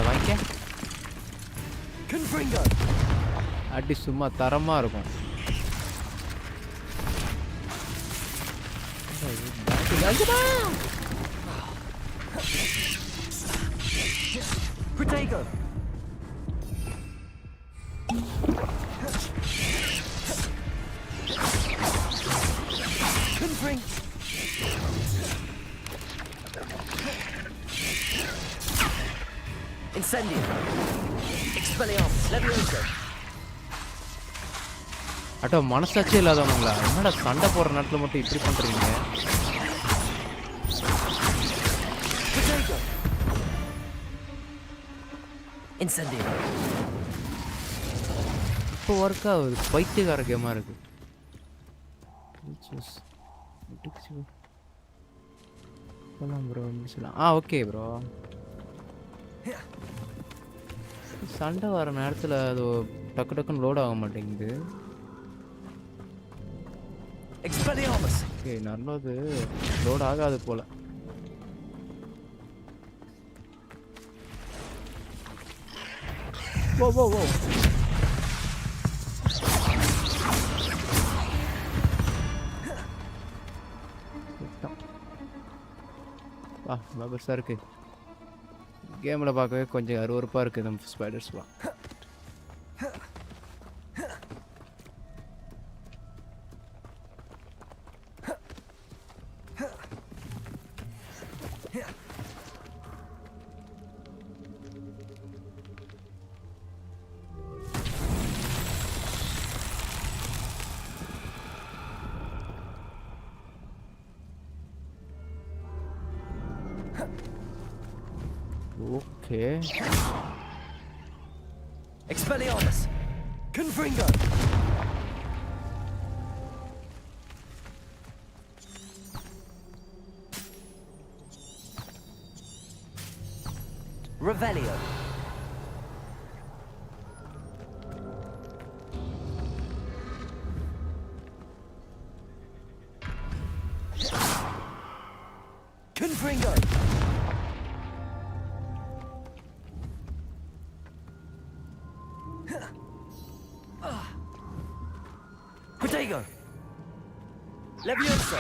வாங்கிக்க. Confringo. அடி சும்மா தரமா இருக்கும். Protego. Confring. Incendio. Expelliarmus. Leviosa. Atto மனசாட்சி இல்லாதவங்களா? என்னடா சண்டை போடுற நேரத்தில் மட்டும் இப்படி பண்றீங்க? Incendio. இப்போ ஒர்க் ஆகுது. பைத்தியக்கார கேமா இருக்கு. Bro okay bro. சண்டை வர நேரத்தில் அது டக்குன்னு லோட் ஆக மாட்டேங்குது. ஓகே நல்லது, லோட் ஆகாது போல. ஓ பெருசாக இருக்கு. கேமில் பார்க்கவே கொஞ்சம் அருவருப்பாக இருக்குது நம்ம ஸ்பைடர்ஸ்லாம். Okay. Expelliarmus. Confringo. Revelio. Potato! Levioso!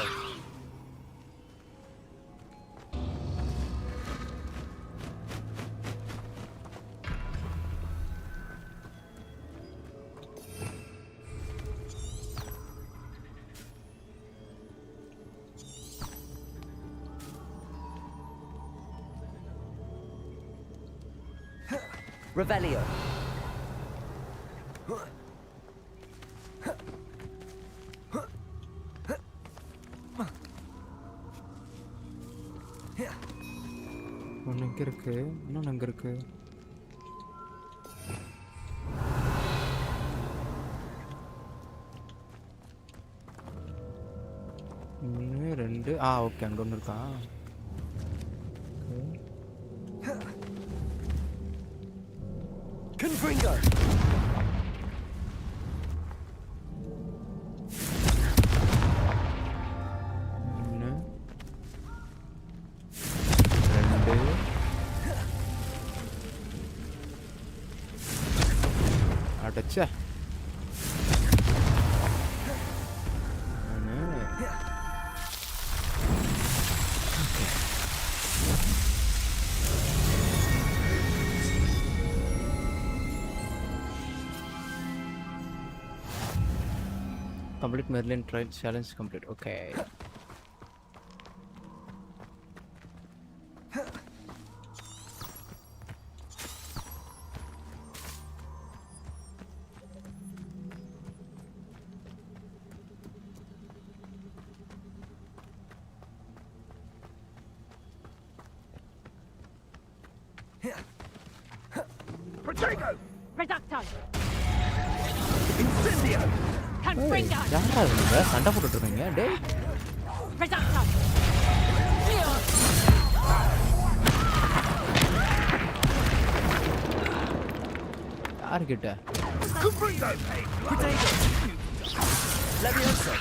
Revelio. ஒன்று எங்கே இருக்கு? இன்னொன்று எங்கே இருக்கு? ஒன்று ரெண்டு ஓகே அங்கே ஒன்று இருக்கா? Confringo! அடச்சே Complete Merlin trial challenge complete. Okay. Protego! Reducto! Incendio! Confringo! யாரா இவங்க சண்டை போட்டுட்டு இருக்கீங்க டேய் Reducto! யார்கிட்ட Confringo! Potato! Levioso!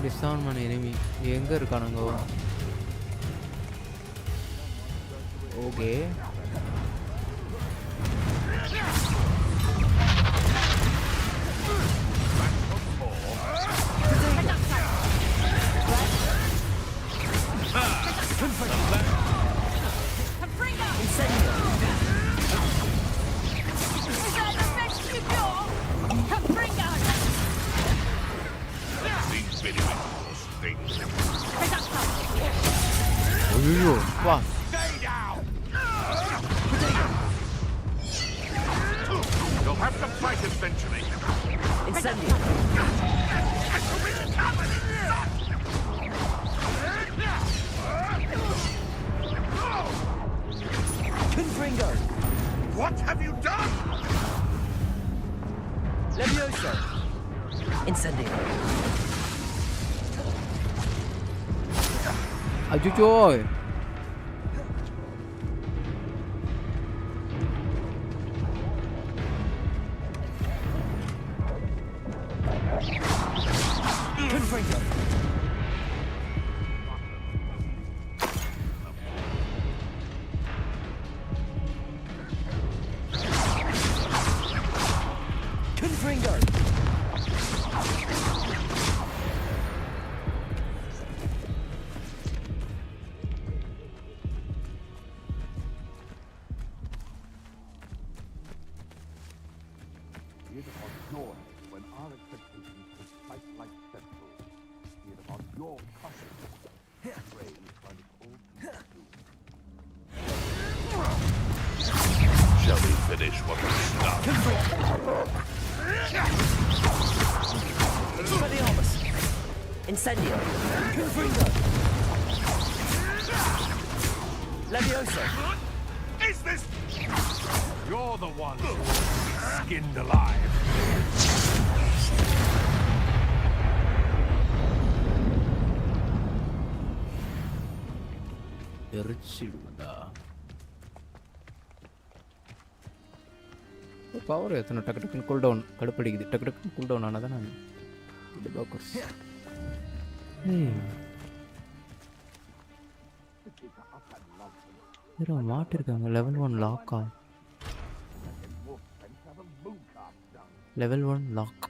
டிஸ்ஆன் பண்ண எனிமி எங்கே இருக்கானுங்க ஓகே ஐயோ வா You'll have to fight eventually. Incendio! Confringo! What have you done? Levioso! Incendio! அஜுஜோ Confringo! Confringo! When our expectations will fight like central, be it upon your caution, raised by the cold Shall we finish what we started? Expelliarmus! Incendio! Confringo! Levioso! Is this? You're the one who will be skinned alive. எரிச்சிடுவதா power எத்தனை டக்கு டக்குன்னு cool down கடுப்படிக்குது. டக்கு டக்குன்னு cool down ஆனால் தான் நான் இது ப்ளோக்கர்ஸ். மாட்டு இருக்காங்க. லெவல் 1 லாக்கா? Level 1 lock.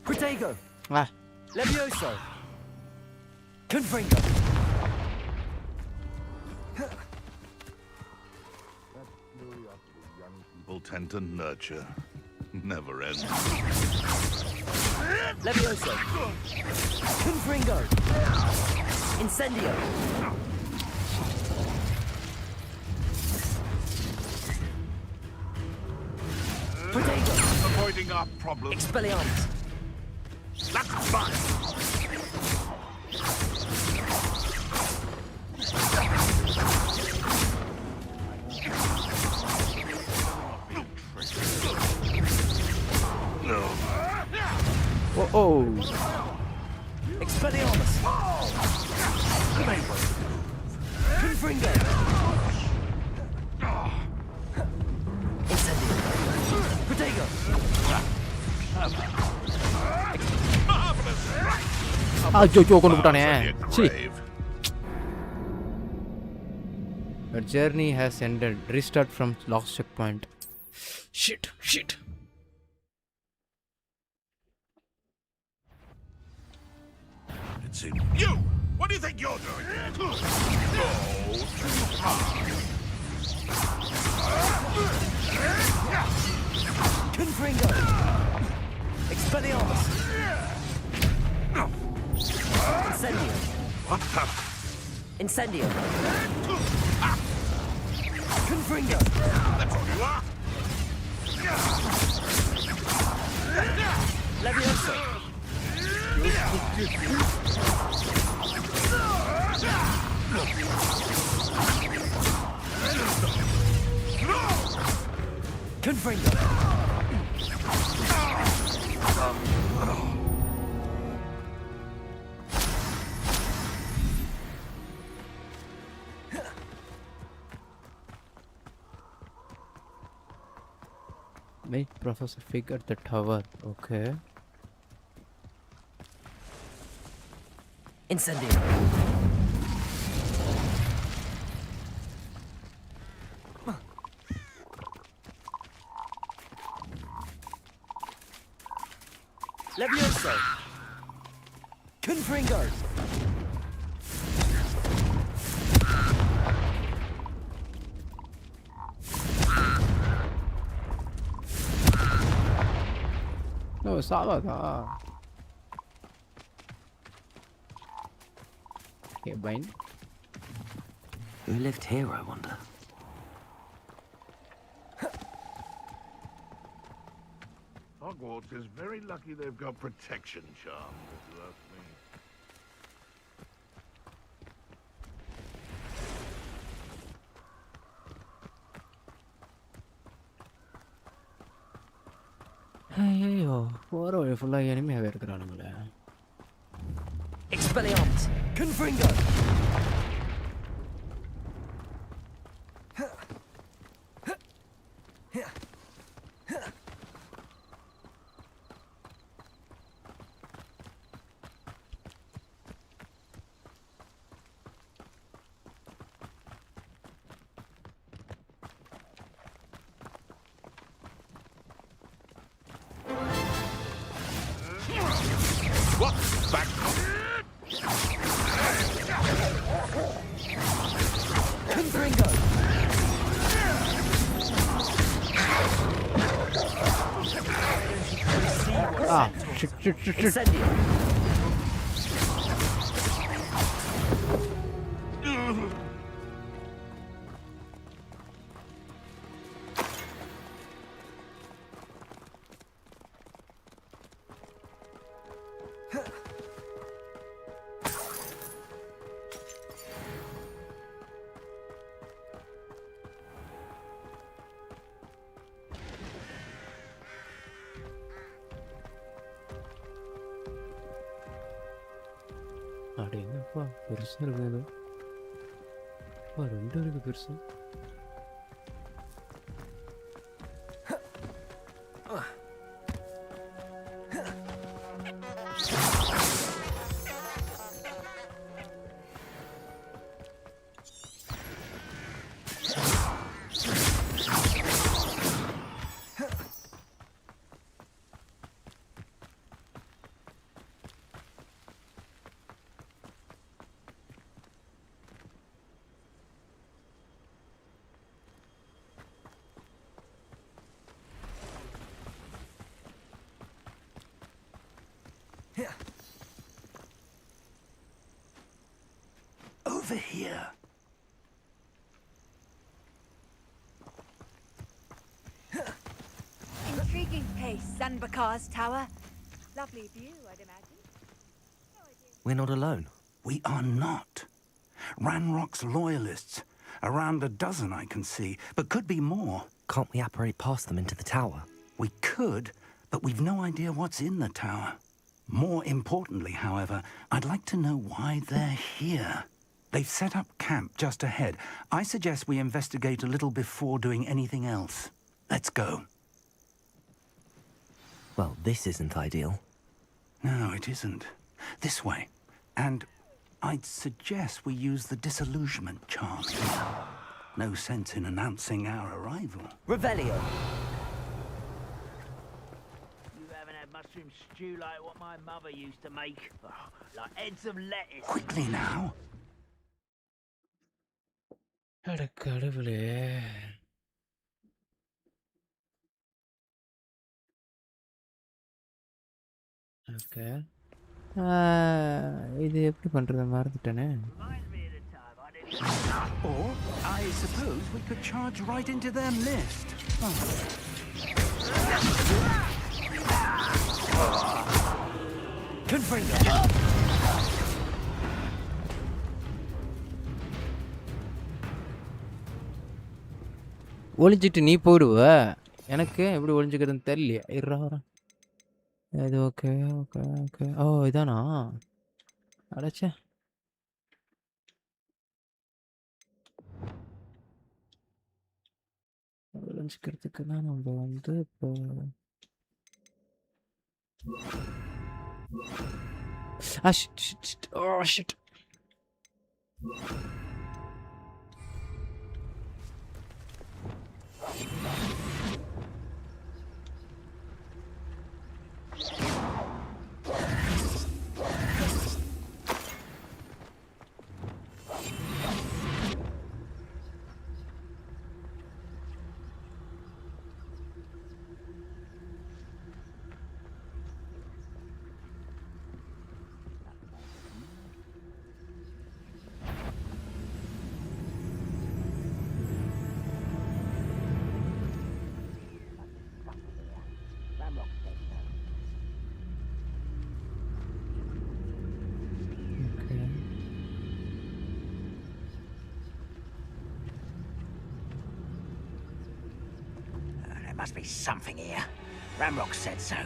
Protego. Ah. Levioso. Confringo. People tend to nurture. Never ends. Levioso. Confringo. Incendio. Protego. Avoiding our problems. Expelliarmus. That's fine. Oh. Expelliarmus. Confringo. Incendio. Protego. ஐயோ கொண்டு விட்டானே. C. Your journey has ended. Restart from lost checkpoint. Shit. It's in you. What do you think you're doing? Go too hard. Confringo. Expelliarmus. Incendio. Incendio. Confringo. That's all you are. Levioso. Confringo. Make Professor Fig at the tower. Okay. Incendio. Levioso. Confringo. No, சாவாதா? Okay, bind. Who lived here, I wonder? Hogwarts is very lucky they've got protection charms, if you ask me. ஐயோ போற வழி ஃபுல்லா எனிமையாவே இருக்கிறானுங்களே. Expelliarmus. Confringo. What? Back. Confringo. Ah, shit. Incendio. அட என்னப்பா பெருசா இருக்குது. ரெண்டு இருக்கு பெருசா. over here. Intriguing place, Zanbakar's tower. Lovely view, I'd imagine. We're not alone. We are not. Ranrock's loyalists. Around a dozen I can see, but could be more. Can't we apparate past them into the tower? We could, but we've no idea what's in the tower. More importantly, however, I'd like to know why they're here. They've set up camp just ahead. I suggest we investigate a little before doing anything else. Let's go. Well, this isn't ideal. No, it isn't. This way. And I'd suggest we use the disillusionment charm. No sense in announcing our arrival. Revelio. You haven't had mushroom stew like what my mother used to make. Oh, like heads of lettuce. Quickly now. அட கடவுளே. Okay. இது எப்படி பண்றது மறந்துட்டேனே. Or, I suppose we could charge right into their mist. Confringo. ஒளிஞ்சிட்டு நீ போடுவ. எனக்கு எப்படி ஒளிஞ்சுக்கிறதுன்னு தெரியலையே. இருடா வரேன். இது ஓகே ஓகே ஓகே. ஓ இதானா? அடச்சே. ஒளிஞ்சிக்கிறதுக்கு தான் நம்ம வந்து இப்போ oh shit. There must be something here. Ramrock said so.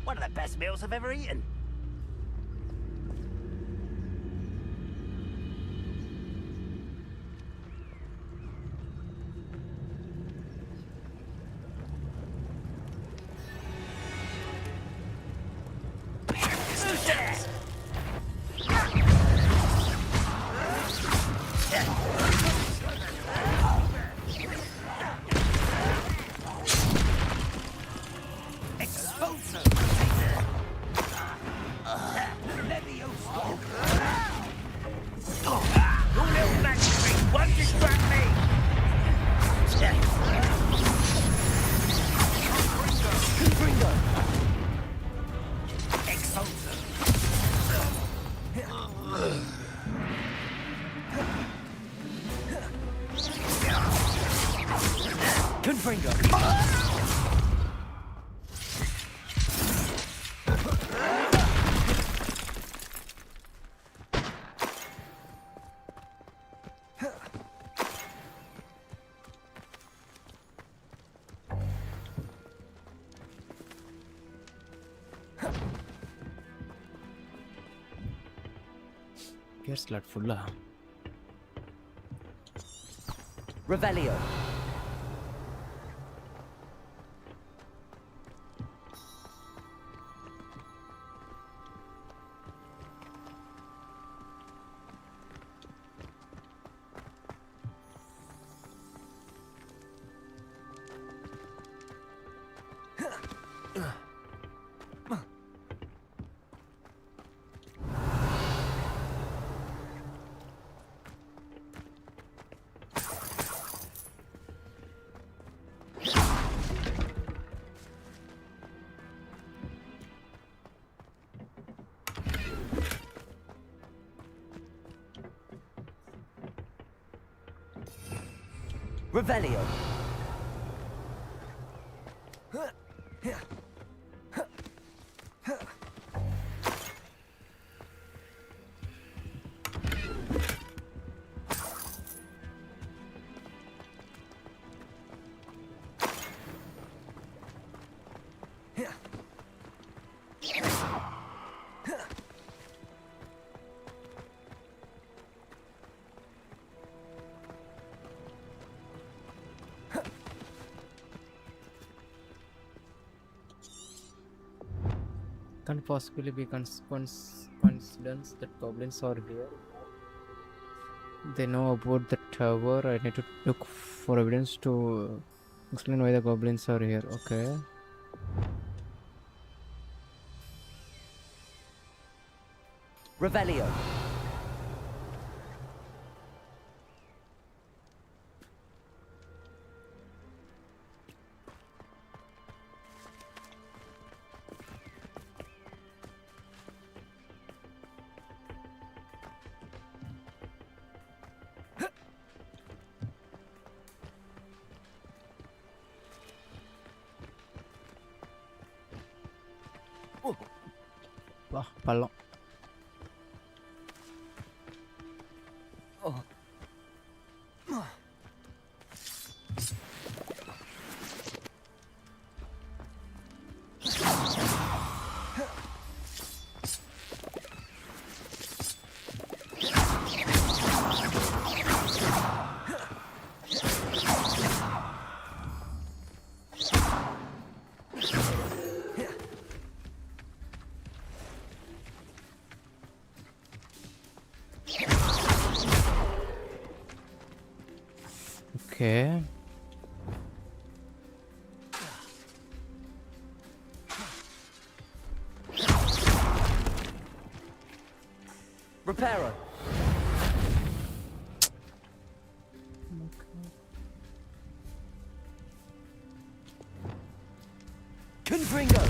One of the best meals I've ever eaten. Gear slot full. Revelio. Revelio. Can't possibly be coincidence that goblins are here. They know about the tower. I need to look for evidence to explain why the goblins are here. Okay. Revelio. Wah, பள்ளம். Okay. Reparo. Confringo.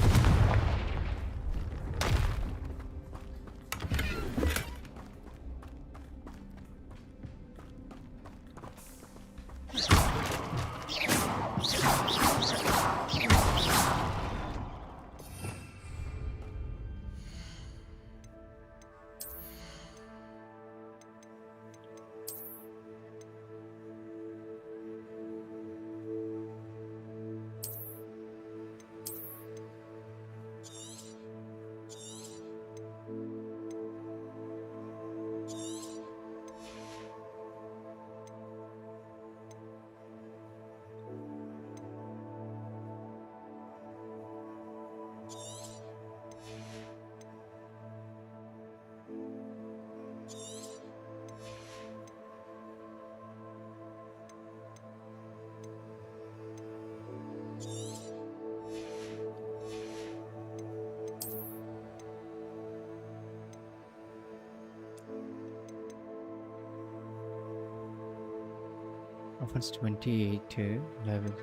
Offense 28 to 11.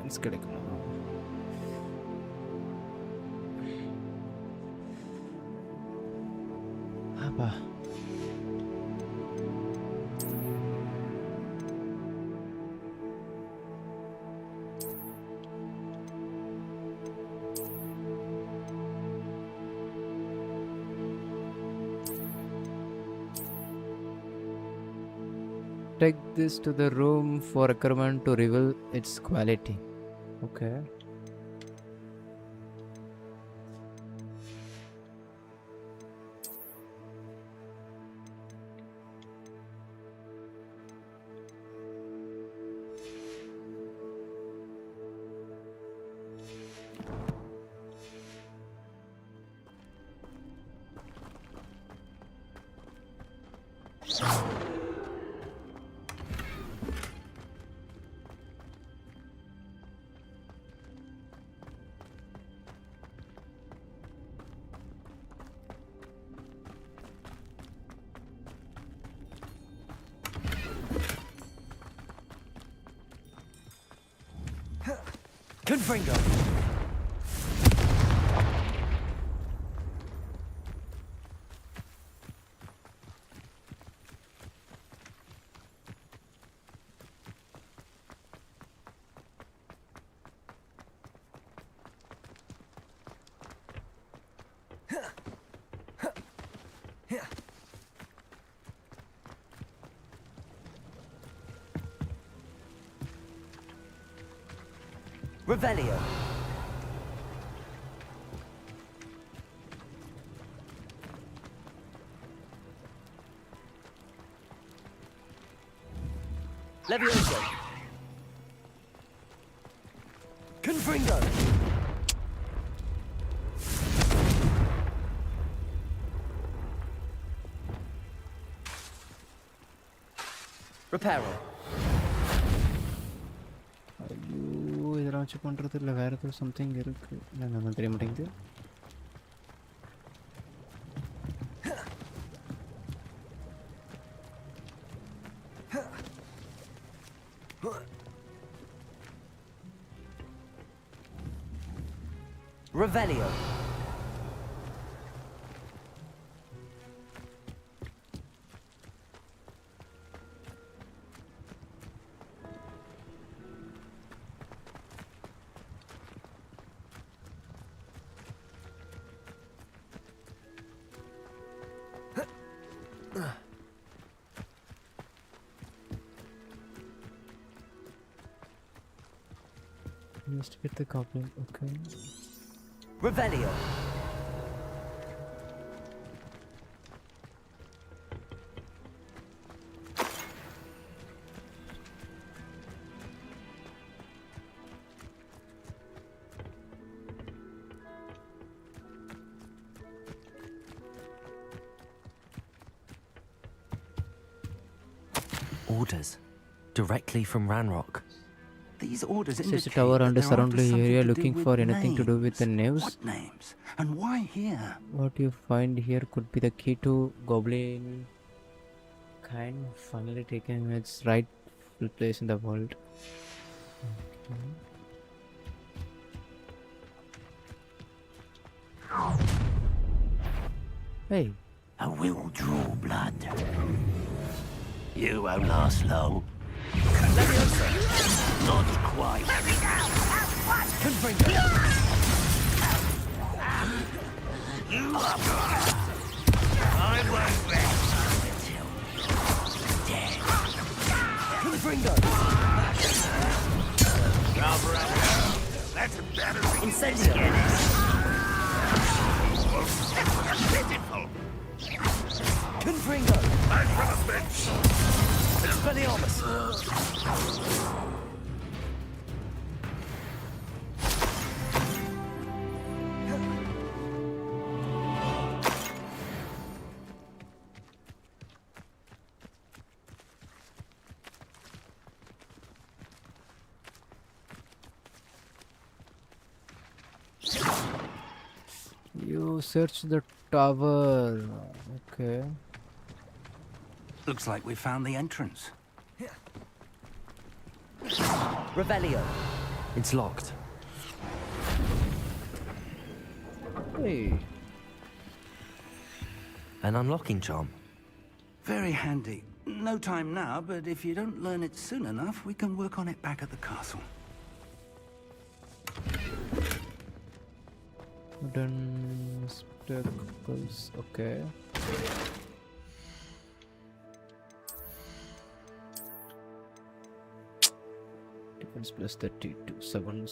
It's gonna come on. Apa? Take this to the room for requirement to reveal its quality. Okay. Confringo. Revelio. Levioso. Confringo. Reparo. ஐயோ இதெல்லாம் வச்சு பண்ணுறது இல்லை வேறு ஏதோ something இருக்குது இல்லை நான் தெரிய மாட்டேங்குது Revelio. Investigate the goblin, okay. Revelio. Orders. Directly from Ranrock. These orders Says indicate the tower that and the they're after surrounding something area to do looking with for anything to do with the names. names. What names? And why here? What you find here could be the key to goblin kind finally taking its rightful place in the world. Okay. Hey. I will draw blood. You won't last long. Not quite. Confringo. I won't rest until you're dead. Confringo. That's a battery. Incendio. Pitiful. Confringo. I'm from a bench. Expelliarmus. You search the tower. Okay. Looks like we found the entrance. Revelio. It's locked. Hey. An unlocking charm. Very handy. No time now, but if you don't learn it soon enough, we can work on it back at the castle. Wooden spectacles. Okay. Defense plus 32. 7.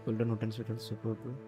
Golden utensil super good.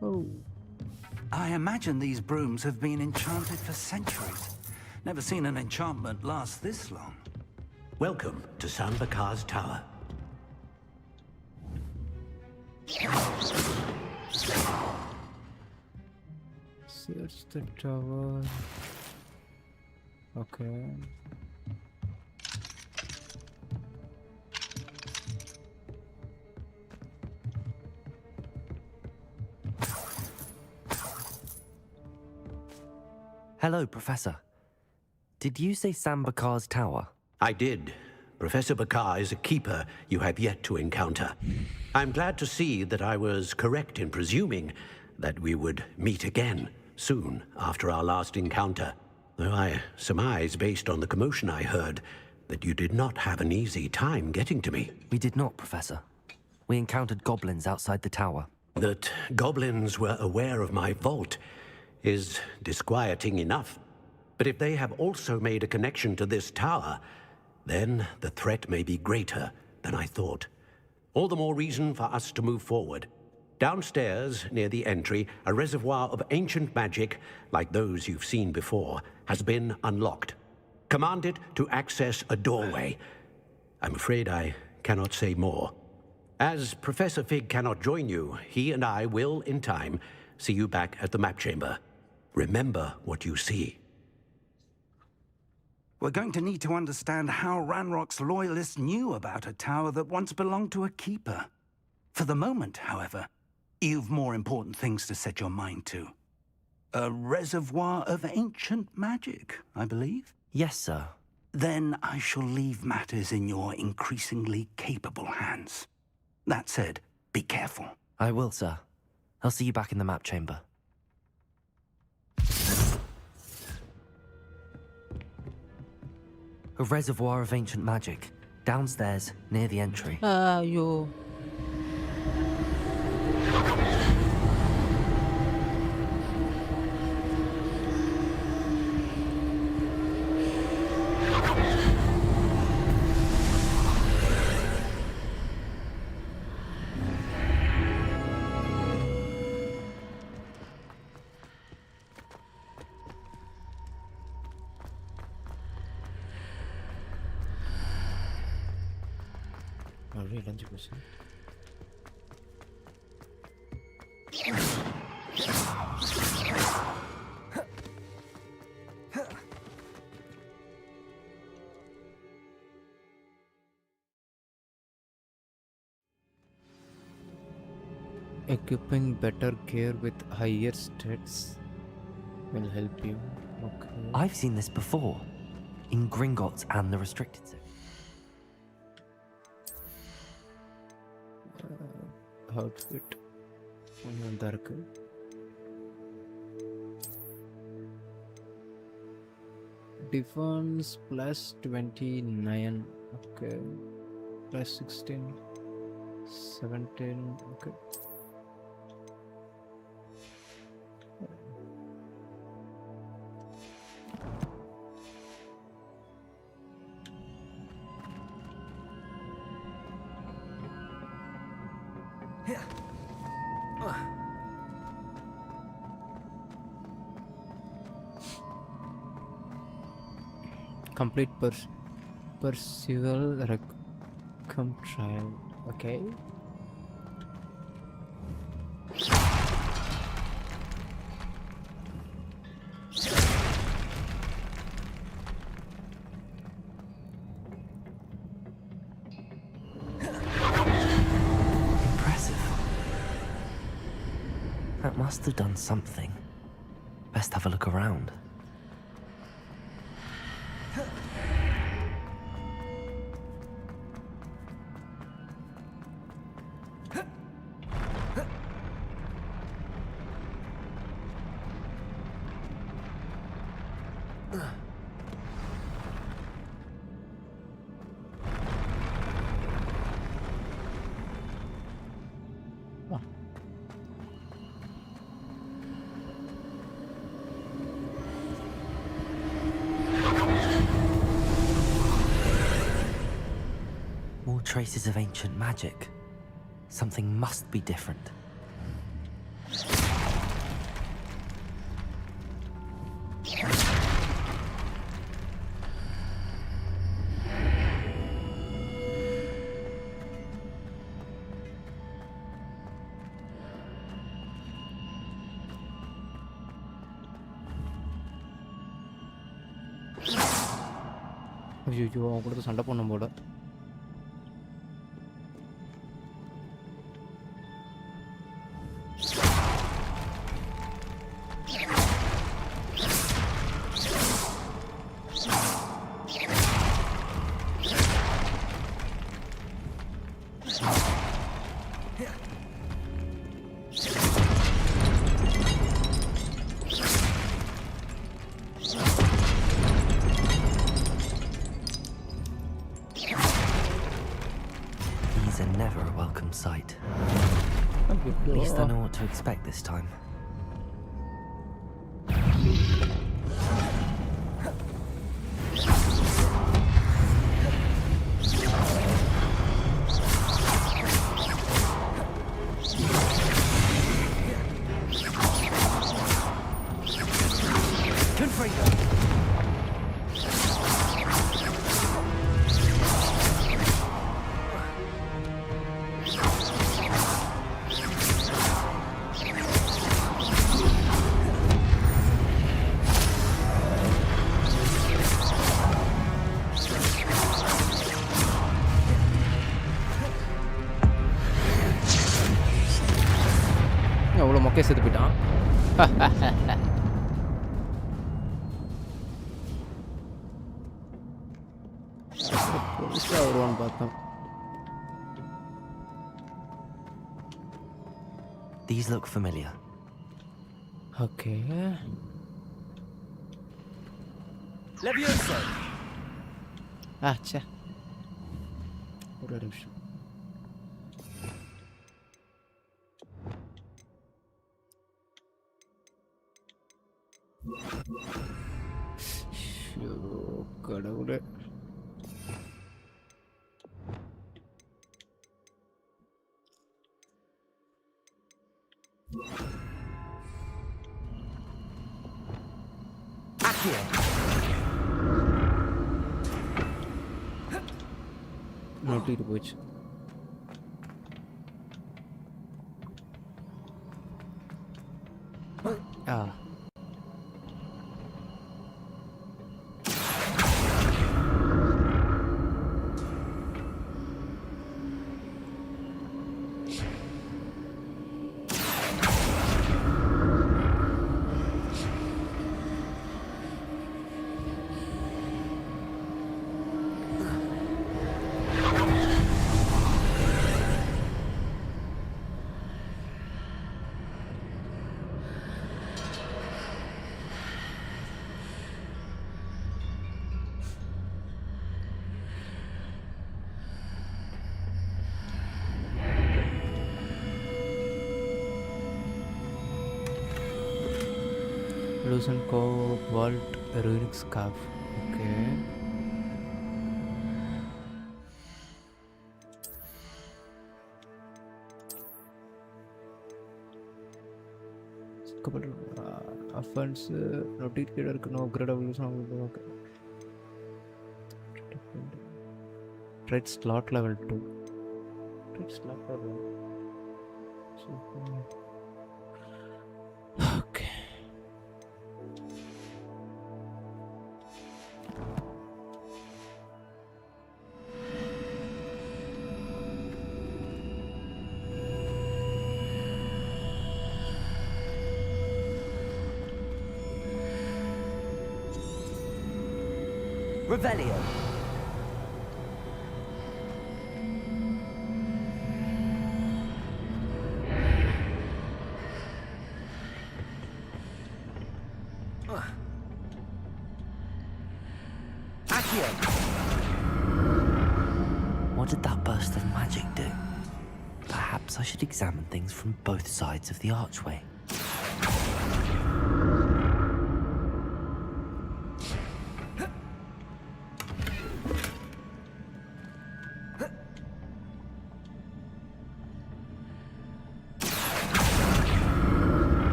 Oh. I imagine these brooms have been enchanted for centuries. Never seen an enchantment last this long. Welcome to Sanbakar's Tower. Search the tower. Okay. Hello, Professor. Did you say Sambakar's tower? I did. Professor Bakar is a keeper you have yet to encounter. I'm glad to see that I was correct in presuming that we would meet again soon after our last encounter. Though I surmise, based on the commotion I heard, that you did not have an easy time getting to me. We did not, Professor. We encountered goblins outside the tower. That goblins were aware of my vault is disquieting enough. But if they have also made a connection to this tower, then the threat may be greater than I thought. All the more reason for us to move forward. Downstairs, near the entry, a reservoir of ancient magic, like those you've seen before, has been unlocked. Command it to access a doorway. I'm afraid I cannot say more. As Professor Fig cannot join you, he and I will, in time, see you back at the map chamber. Remember what you see. We're going to need to understand how Ranrock's loyalists knew about a tower that once belonged to a keeper. For the moment, however, you've more important things to set your mind to. A reservoir of ancient magic, I believe? Yes, sir. Then I shall leave matters in your increasingly capable hands. That said, be careful. I will, sir. I'll see you back in the map chamber. A reservoir of ancient magic, downstairs, near the entry. Yo. Equipping better gear with higher stats will help you. Okay. I've seen this before, in Gringotts and the restricted section. Outfit. Dark. Defense plus 29. Okay. Plus 16. 17. Okay. Complete Percival Recom trial. Okay. Impressive. That must have done something. Best have a look around. More traces of ancient magic. Something must be different. ஐயோ அவன் கூட சண்டை பண்ணும் போல. Never a welcome sight. At least I know what to expect this time. அவ்வளோ மொக்கையை செத்து போயிட்டான். புதுசாக வருவான்னு பார்த்தோம். These look familiar. Okay. Levioso. ச்சே ஒரு நிமிஷம். கடவுளே. நோட்டிட்டு போச்சு. Loosen cobalt runic scarf. Okay. Offense notified no upgradable sound. Threat slot level 2. Threat slot level. Okay. Revelio. What did that burst of magic do? Perhaps I should examine things from both sides of the archway.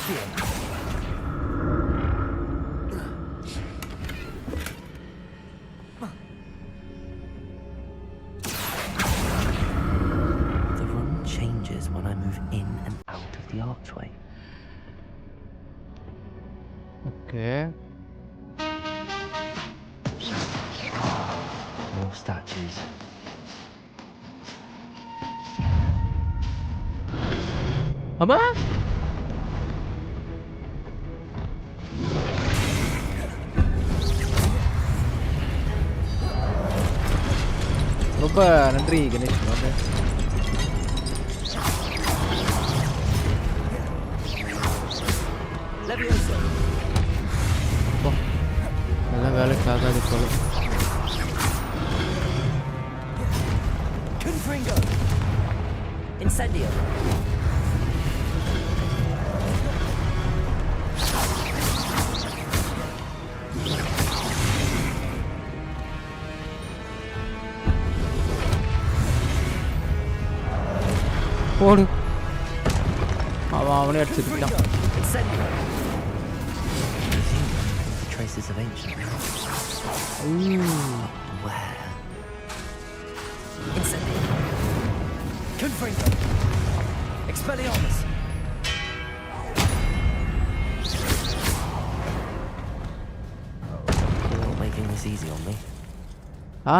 Accio. The room changes when I move in and out of the archway. Okay. More statues. Amma? ரொம்ப நன்றி கணேஷ் வந்து எல்லாம் வேலைக்கு ஆகாது போல Confringo. Incendio. போடு அவனே அடிச்சுட்டான் Incendio. The traces of ancient house. Where? Incendio. Confringo. Expelliarmus. You're not making this easy on me.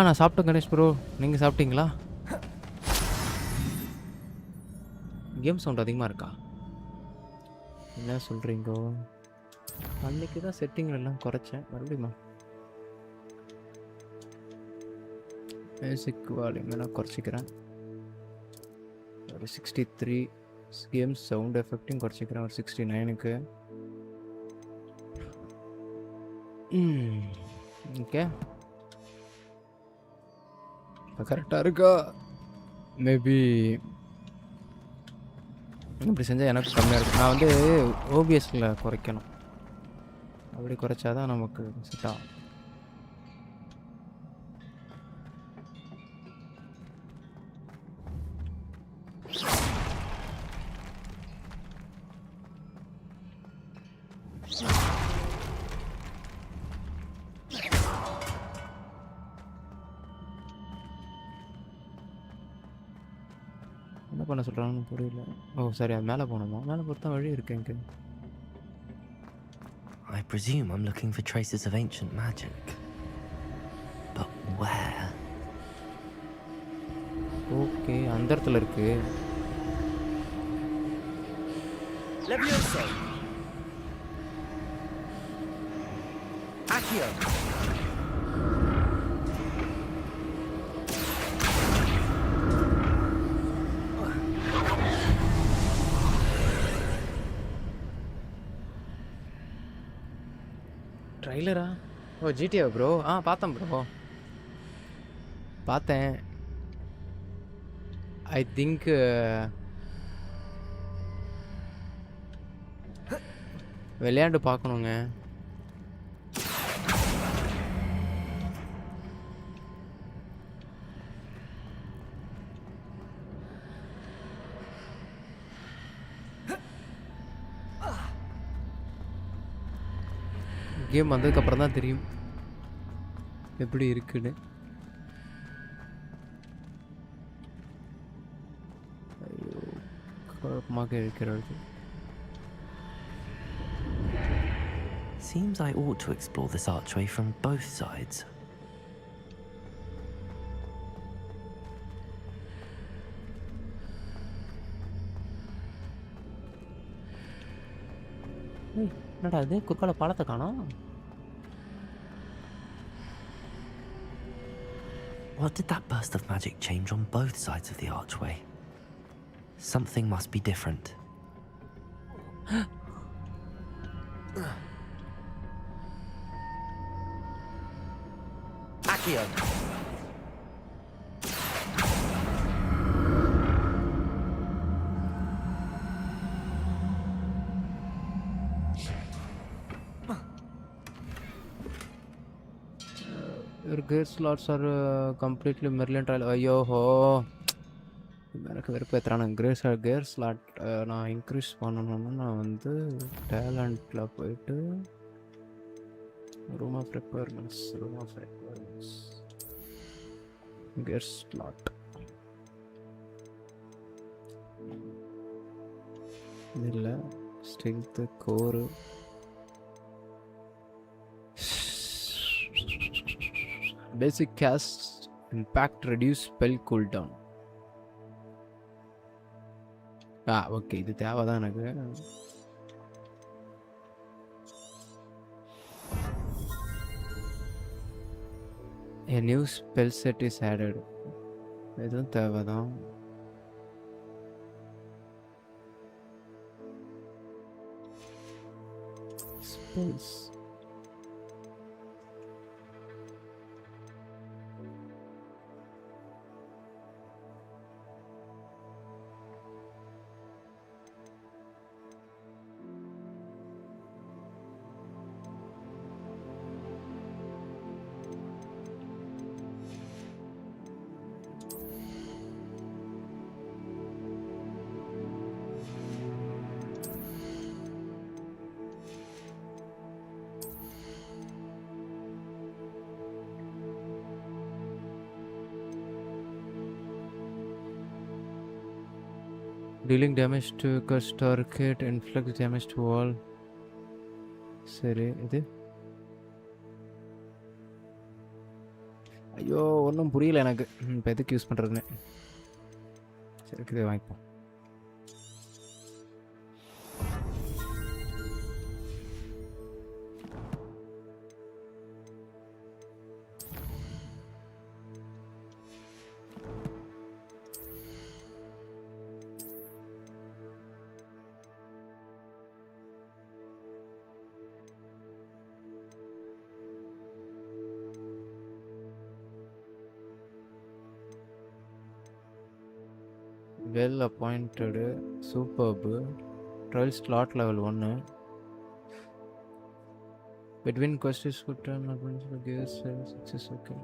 நான் சாப்பிட்டேன் கணேஷ் ப்ரோ நீங்கள் சாப்பிட்டீங்களா கேம் சவுண்ட் அதிகமாக இருக்கா என்ன சொல்கிறீங்கோ அன்றைக்கி தான் செட்டிங்கில் எல்லாம் குறைச்சேன் மறுபடியுமா மியூசிக் வால்யூம் நான் குறைச்சிக்கிறேன் ஒரு 63 கேம் சவுண்ட் எஃபெக்டையும் குறைச்சிக்கிறேன் ஒரு 69க்கு ஓகே இப்போ கரெக்டாக இருக்கா மேபி இப்படி செஞ்சால் எனக்கு கம்மியாக இருக்கும் நான் வந்து ஓபிஎஸ்ல குறைக்கணும் அப்படி குறைச்சாதான் நமக்கு செட் ஆகும் என்ன பண்ண சொல்கிறாங்கன்னு புரியல ஓ சரி அது மேலே போகணுமா மேலே பொறுத்தா வழி இருக்கு எனக்கு I presume I'm looking for traces of ancient magic. But where? Okay அந்த இடத்துல இருக்கு Levioso. Accio. ட்ரைலரா ஓ ஜிடிஏ ப்ரோ பார்த்தேன் ப்ரோ பார்த்தேன் ஐ திங்க் விளையாண்டு பார்க்கணுங்க கேம் வந்ததுக்கப்புறம் தான் தெரியும் எப்படி இருக்குன்னு ஐயோ குழப்பமாக இருக்கிறது Seems I ought to explore this archway from both sides. என்னடா இது குறுக்கால பாலத்தை காணோம் What did that burst of magic change on both sides of the archway? Something must be different. Accio. Your gate slots are completely Merlin trial. Ayyo ho. எனக்கு வெறுப்பேற்றுறான gear slot நான் increase பண்ணணும்னா நான் வந்து டேலண்ட்டில் போயிட்டு room of requirements gear slot இல்லை strength கோரு basic cast impact reduce spell cooldown. Okay இது தேவைதான் எனக்கு. A new spell set is added. இதுவும் தேவைதான். Spells. Dealing damage to cursed target, inflicts damage to all. சரி இது ஐயோ ஒன்றும் புரியல எனக்கு. இப்போ எதுக்கு யூஸ் பண்ணுறதுன்னு. சரி இது வாங்கிப்போம். Well appointed, superb. Trial slot level 1. Between questions could turn gears success. Okay.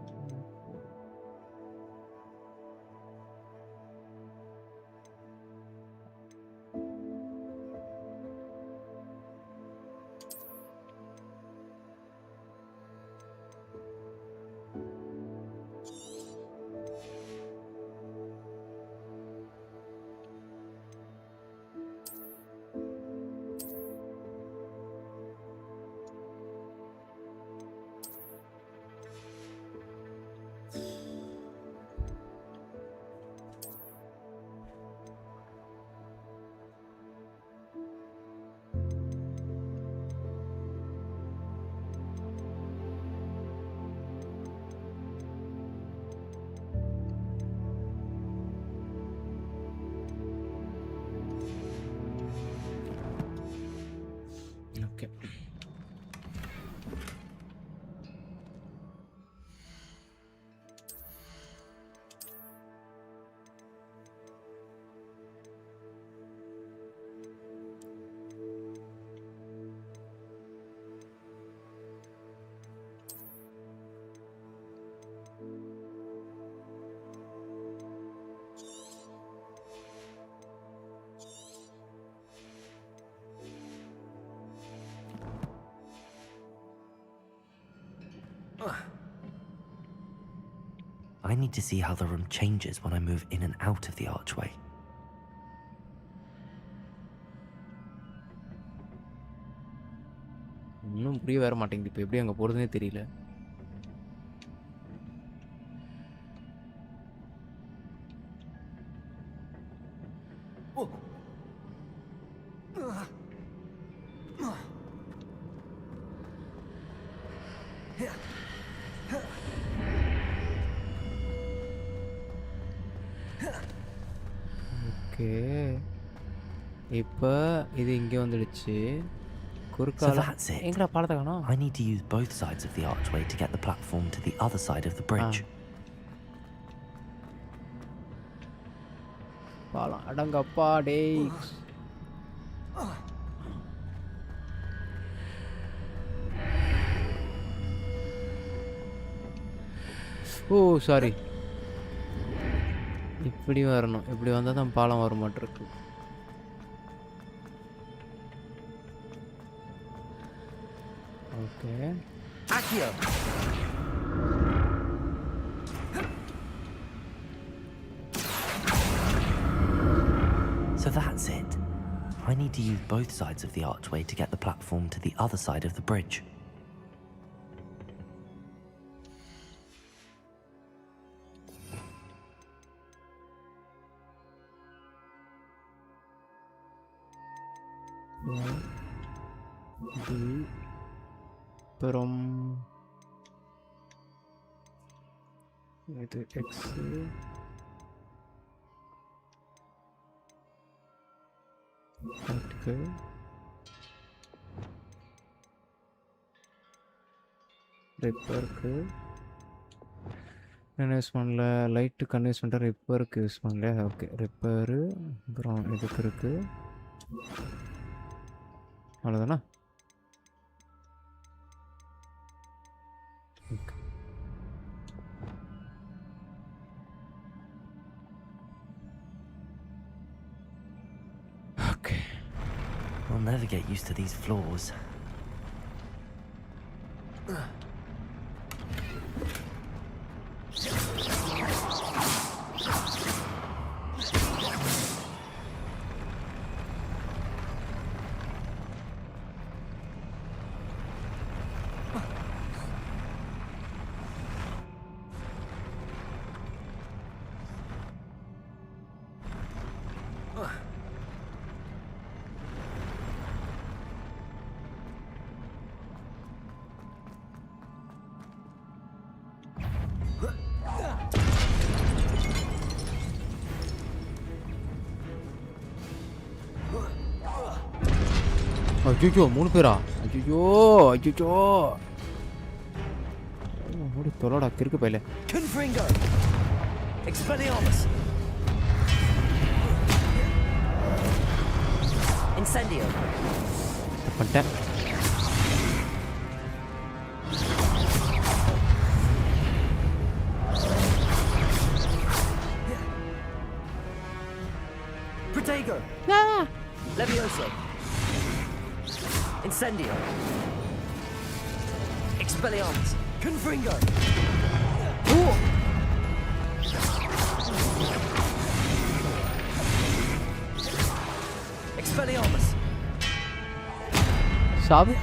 I need to see how the room changes when I move in and out of the archway. இன்னும் புரிய வர மாட்டேங்குது. இப்போ எப்படி அங்கே போகிறதுனே தெரியல. இப்போ இது இங்கே வந்துடுச்சு. So that's it. I need to use both sides of the archway to get the platform to the other side of the bridge. பாலம் அடங்கப்பா டேய். ஓ சாரி. இப்போ இப்படி வரணும். இப்படி வந்தா தான் பாலம் வர மாட்டிருக்கு. Okay. Accio. So that's it. I need to use both sides of the archway to get the platform to the other side of the bridge. அப்புறம் இது X ரைட்டுக்கு ரிப்பேருக்கு என்ன யூஸ் பண்ணல, லைட்டு கன் யூஸ் பண்ணுற, ரிப்பேருக்கு யூஸ் பண்ணல. ஓகே ரிப்பேரு அப்புறம் இதுக்கு இருக்கு. அவ்வளோதானா? Okay. Okay. I'll never get used to these floors. ஐயோ 3 பேரா? ஐயோ ஐயோ ஓடி தொலடா கிறுக்கு பையலே. Confringo. Expelliarmus. Incendio. பண்ணிட்டேன். Protego. Levioso. Incendio. Expelliarmus. Confringo. Expelliarmus. சாவு.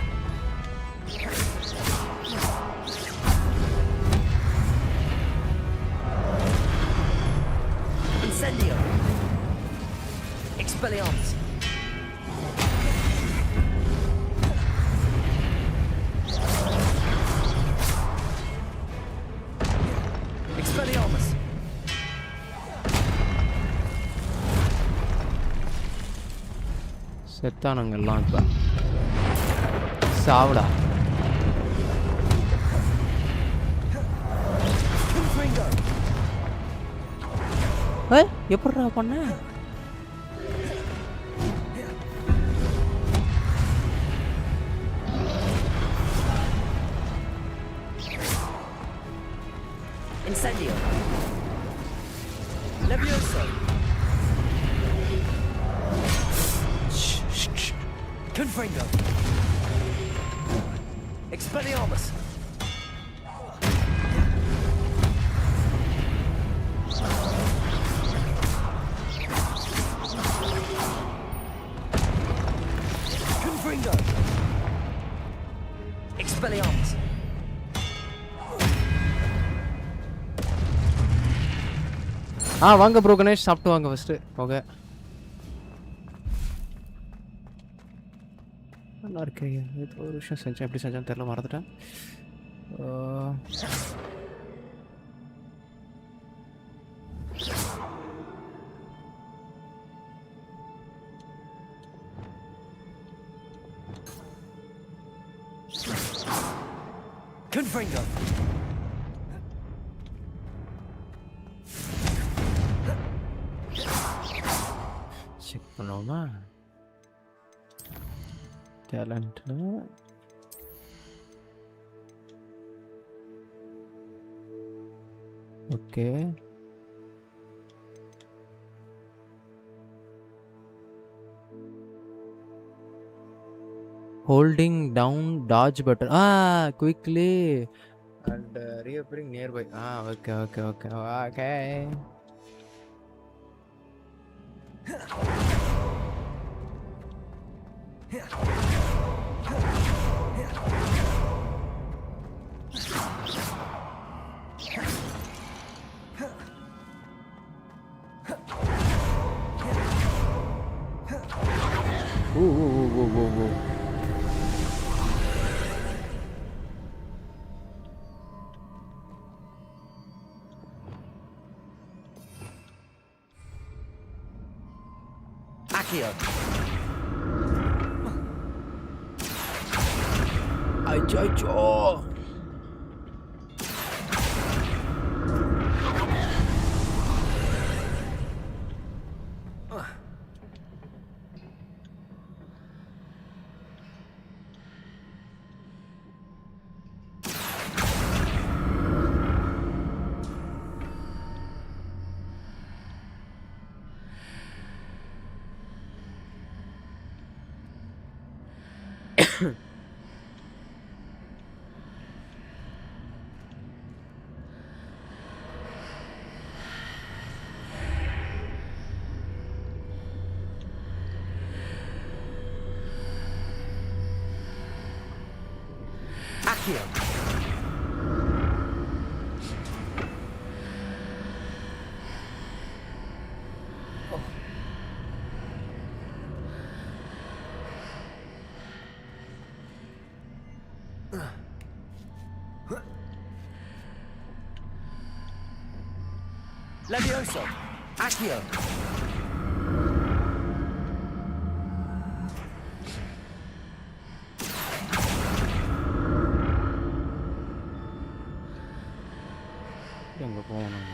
Incendio. Expelliarmus. Expelliarmus. செத்தானுங்க எல்லாம் இப்ப. சாவுடா. Confringo. எப்படிடா பண்ண? Incendio. Levioso. Confringo. Expelliarmus. Confringo. Expelliarmus. வாங்க ப்ரோ கணேஷ், சாப்பிட்டு வாங்க ஃபர்ஸ்ட். ஓகே நல்லா இருக்கு. இது ஒரு விஷயம் செஞ்சேன், எப்படி செஞ்சேன்னு தெரியல, மறந்துட்டேன். Confringo. செக் பண்ணுவோமா? Talent okay. Holding down dodge button. Quickly. And reappearing nearby. Okay. Whoa. Accio. Acho. Accio. Levioso. Accio. எங்க போகணும்?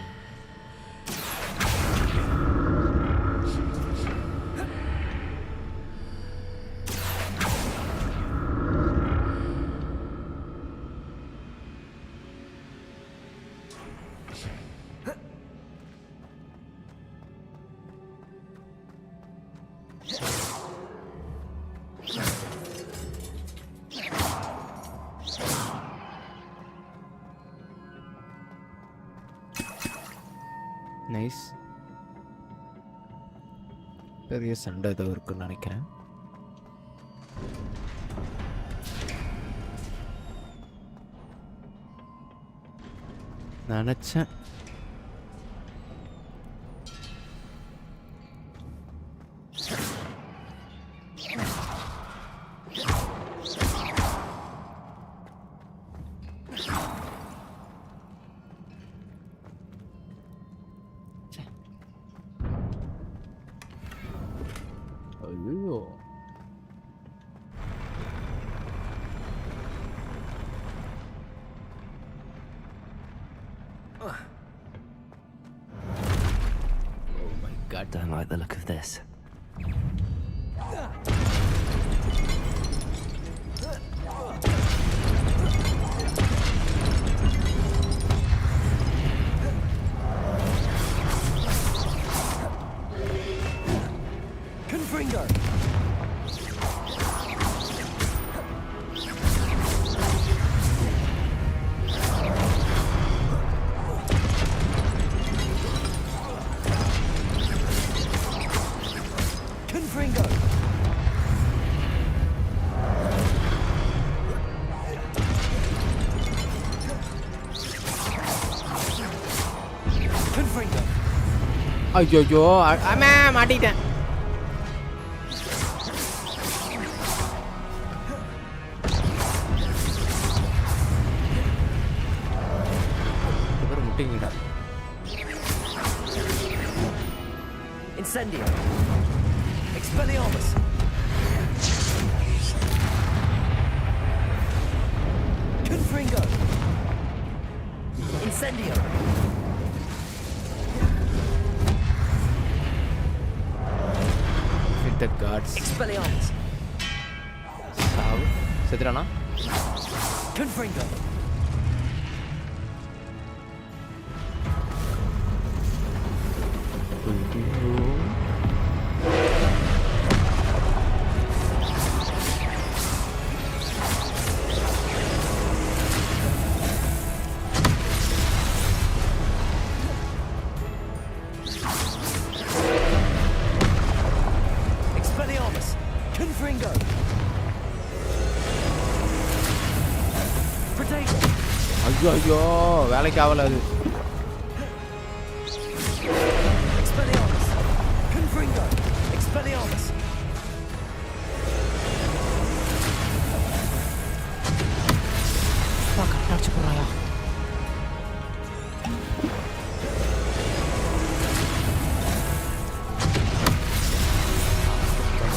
நைஸ். பெரிய சண்டை ஏதோ இருக்குன்னு நினைக்கிறேன். நினச்சேன். ஐயோ, I don't like the look of this. Confringo. Confringo. Confringo. ஐயோ, அம்மா மாட்டிட்டேன். முட்டிங்கடா. Incendio. Expelliarmus. Confringo. Incendio. Hit the guards. Expelliarmus. சாவு. செத்துறானா? Confringo. ஐயோ வேலைக்கு ஆகல அது. Expelliarmus. Confringo. Expelliarmus. கரெக்டாக அடிச்சு போடுறாயா?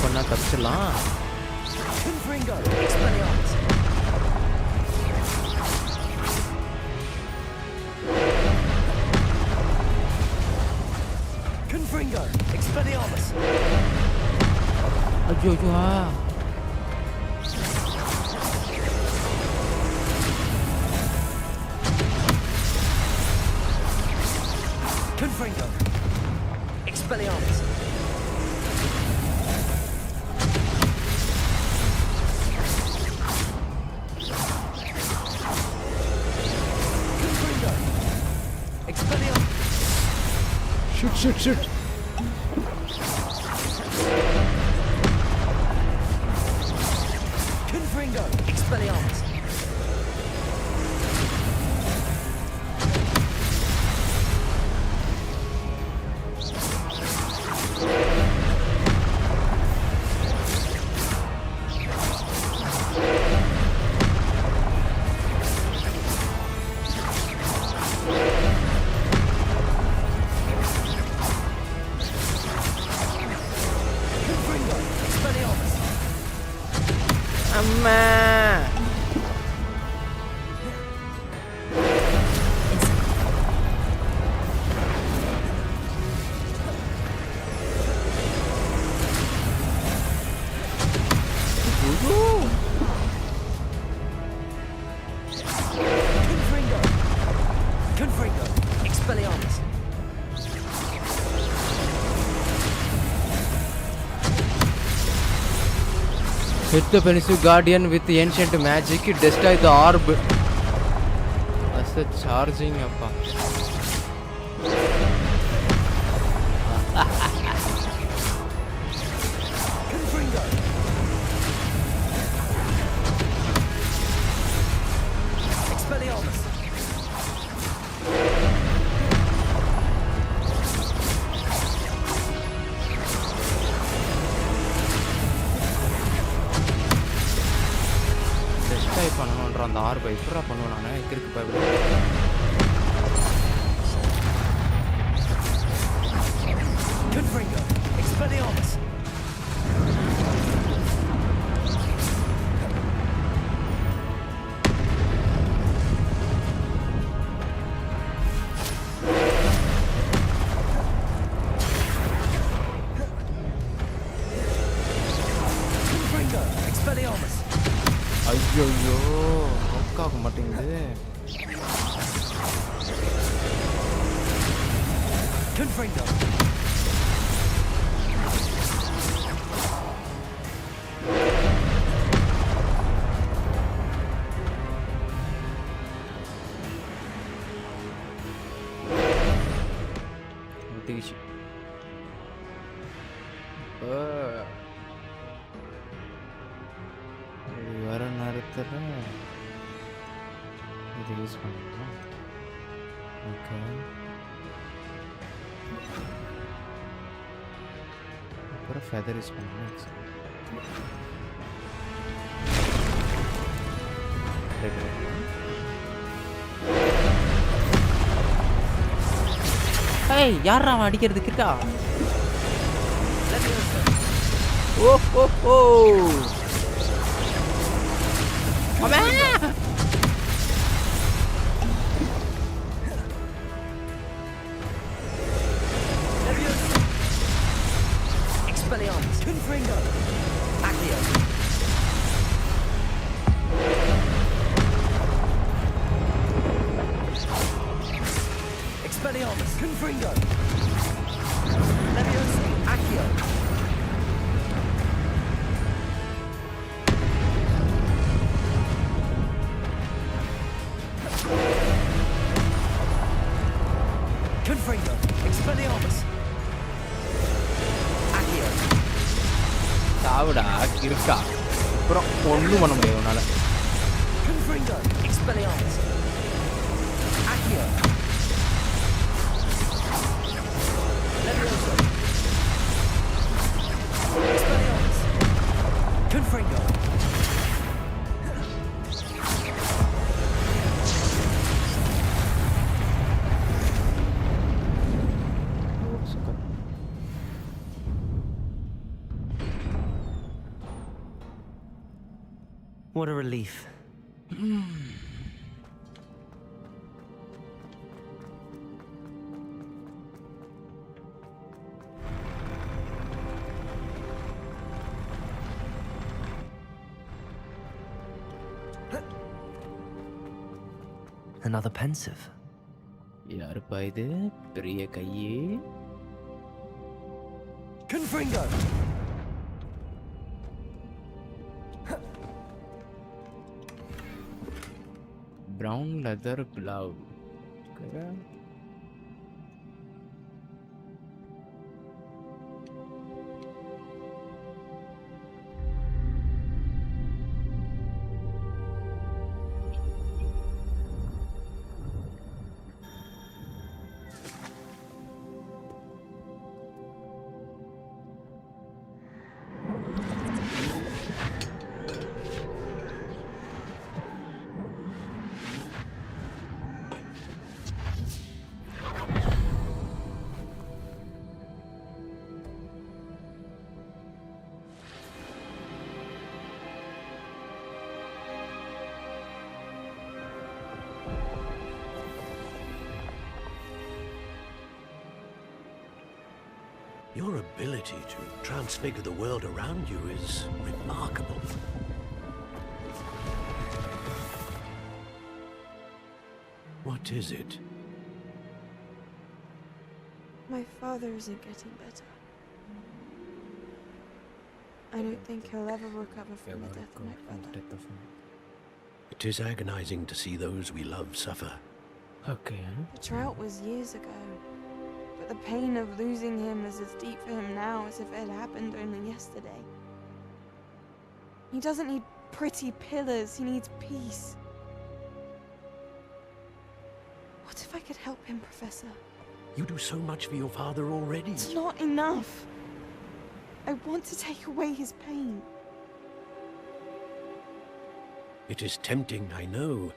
பண்ணா தப்பிச்சிடலாம். Confringo. Expelliarmus. Confringo. Expelliarmus. ஐயோ Confringo. Expelliarmus. Confringo. Expelliarmus. Shoot. Confringo. Expelliarmus. Confringo. Expelliarmus. அம்மா Confringo. Expelliarmus. Hit the Pensive Guardian with the ancient magic, destroy the orb. That's a charging appa. Confringo. Expelliarmus. Destroy பண்ணணும்ன்ற அந்த ஆர்பை எப்படா பண்ணுவேன் நானே கிறுக்கு பயப்பட. Confringo. Expelliarmus. Confringo. Expelliarmus. ஐயோ work ஆக மாட்டேங்குது. Confringo. ஒட்டிக்கிச்சு. இது வர நேரத்தில் இது யூஸ் பண்ணிக்கலாம். ஓகே அப்புறம் ஃபெதர் யூஸ் பண்ணலாம். ஏய் யாரா அவன் அடிக்கிறதுக்கு இருக்கா? ஓ Expelliarmus. Confringo. Accio. Expelliarmus. Confringo. Leviosa. Accio. Confringo. Expelliarmus. Accio. சாவுடா இருக்கா. அப்புறம் ஒன்றும் பண்ண முடியாது உன்னால. Confringo! Expelliarmus! Accio! Levioso! Expelliarmus! Confringo! What a relief. Another pensive. யாருப்பா இது பெரிய கையே Confringo! brown leather glove. Okay. Your ability to transfigure the world around you is remarkable. What is it? My father isn't getting better. I don't think he'll ever recover from the death of my brother. It is agonizing to see those we love suffer. Okay. The drought was years ago, but the pain of losing him is as deep for him now as if it had happened only yesterday. He doesn't need pretty pillars, he needs peace. What if I could help him, Professor? You do so much for your father already. It's not enough. I want to take away his pain. It is tempting, I know,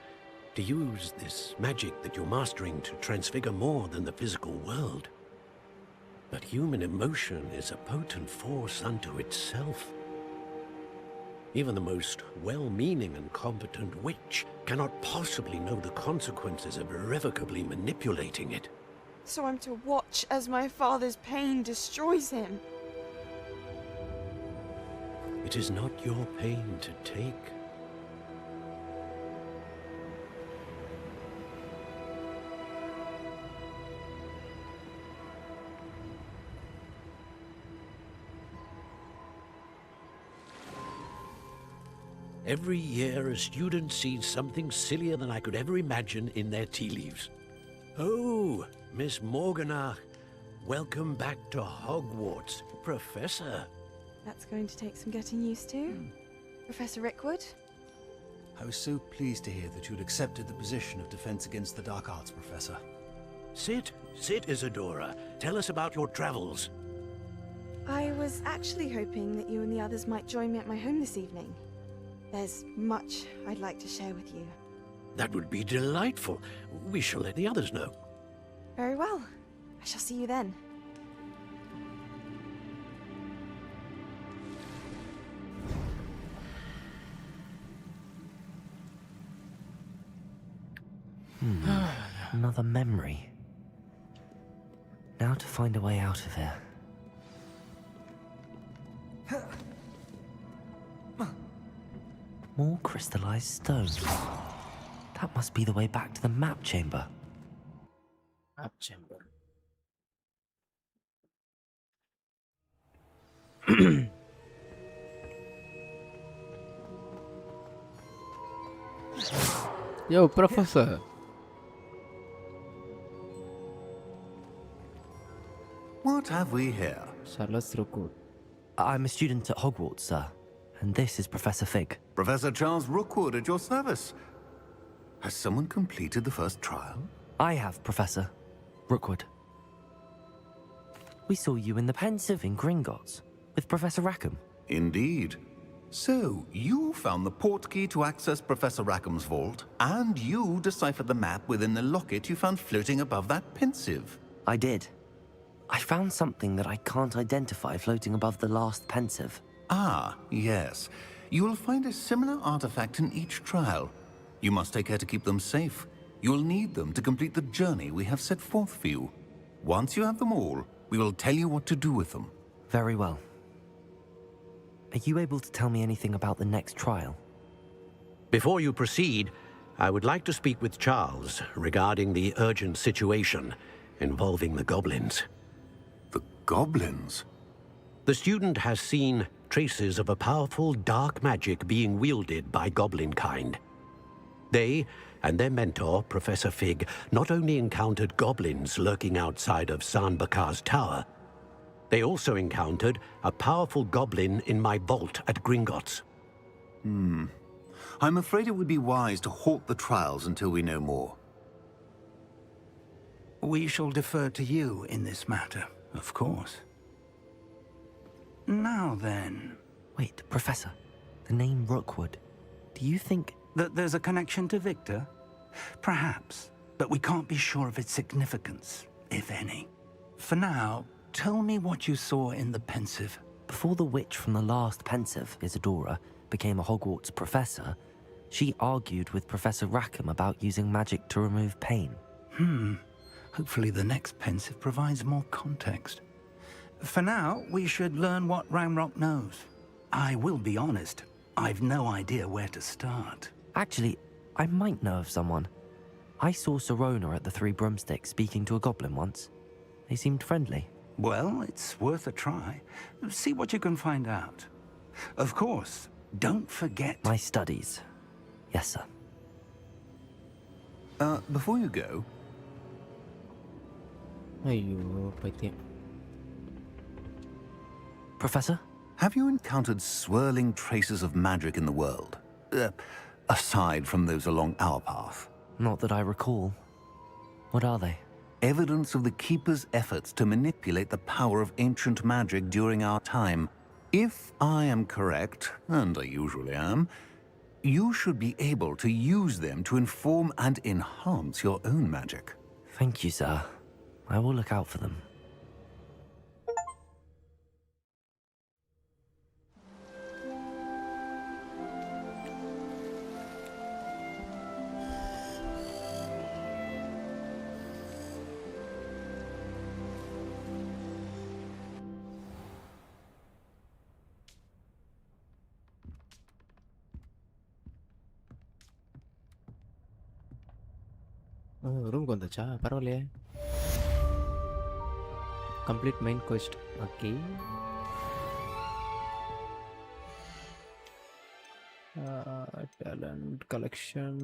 to use this magic that you're mastering to transfigure more than the physical world. But human emotion is a potent force unto itself. Even the most well-meaning and competent witch cannot possibly know the consequences of irrevocably manipulating it. So I'm to watch as my father's pain destroys him. It is not your pain to take. Every year, a student sees something sillier than I could ever imagine in their tea leaves. Oh, Miss Morganach, welcome back to Hogwarts, Professor. That's going to take some getting used to. Professor Rickwood? I was so pleased to hear that you'd accepted the position of Defense Against the Dark Arts, Professor. Sit, Isadora. Tell us about your travels. I was actually hoping that you and the others might join me at my home this evening. There's much I'd like to share with you. That would be delightful. We shall let the others know. Very well. I shall see you then. Another memory. Now to find a way out of here. More crystallized stone. That must be the way back to the map chamber. Map chamber. Yo, Professor. What have we here? I'm a student at Hogwarts, sir. And this is Professor Fig. Professor Charles Rookwood at your service. Has someone completed the first trial? I have, Professor Rookwood. We saw you in the Pensive in Gringotts with Professor Rackham. Indeed. So, you found the portkey to access Professor Rackham's vault, and you deciphered the map within the locket you found floating above that Pensive. I did. I found something that I can't identify floating above the last Pensive. Ah, yes. You will find a similar artifact in each trial. You must take care to keep them safe. You will need them to complete the journey we have set forth for you. Once you have them all, we will tell you what to do with them. Very well. Are you able to tell me anything about the next trial? Before you proceed, I would like to speak with Charles regarding the urgent situation involving the goblins. The goblins? The student has seen traces of a powerful dark magic being wielded by goblin kind. They and their mentor, Professor Fig, not only encountered goblins lurking outside of San Bakar's tower, they also encountered a powerful goblin in my vault at Gringotts. I'm afraid it would be wise to halt the trials until we know more. We shall defer to you in this matter, of course. Now then... Wait, Professor. The name Rookwood. Do you think... that there's a connection to Victor? Perhaps, but we can't be sure of its significance, if any. For now, tell me what you saw in the Pensive. Before the witch from the last Pensive, Isadora, became a Hogwarts professor, she argued with Professor Rackham about using magic to remove pain. Hopefully the next Pensive provides more context. For now, we should learn what Ranrock knows. I will be honest, I've no idea where to start. Actually, I might know of someone. I saw Sirona at the Three Broomsticks speaking to a goblin once. They seemed friendly. Well, it's worth a try. See what you can find out. Of course, don't forget... my studies. Yes, sir. Before you go... ஐயோ பைத்தியம். Professor? Have you encountered swirling traces of magic in the world? Aside from those along our path? Not that I recall. What are they? Evidence of the Keeper's efforts to manipulate the power of ancient magic during our time. If I am correct, and I usually am, you should be able to use them to inform and enhance your own magic. Thank you, sir. I will look out for them. ரூம்க்கு வந்துச்சா பரவாயில்லையே. Complete main quest. Okay. Talent collection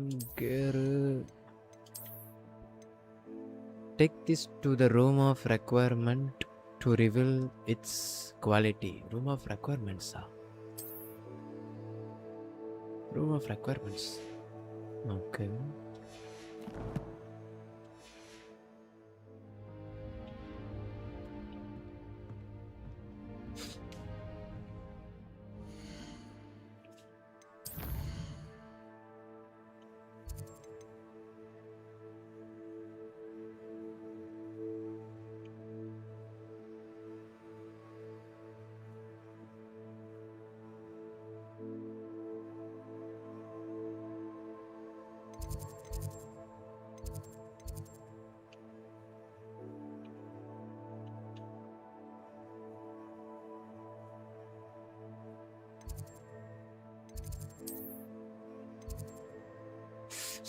gear. Take this to the room of requirement to reveal its quality. Room of requirements. Room of requirements. Okay.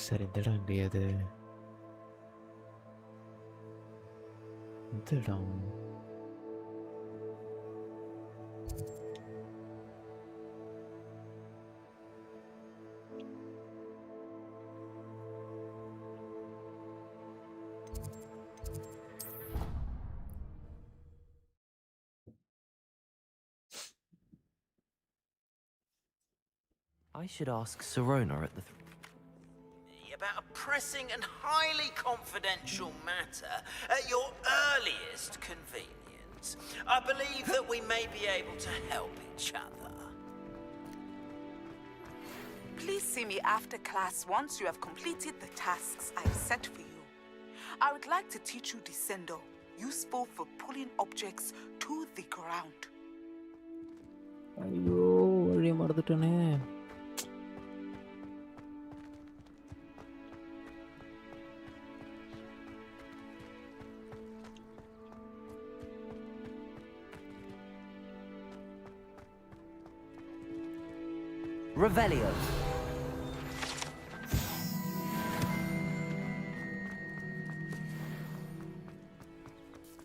சரி இந்த இடம் எங்கேயாது இந்த இடம் I should ask Serona at the... About a pressing and highly confidential matter at your earliest convenience. I believe that we may be able to help each other. Please see me after class once you have completed the tasks I've set for you. I would like to teach you Descendo, useful for pulling objects to the ground. ஐயோ வழி மறந்துட்டேனே. Revelio.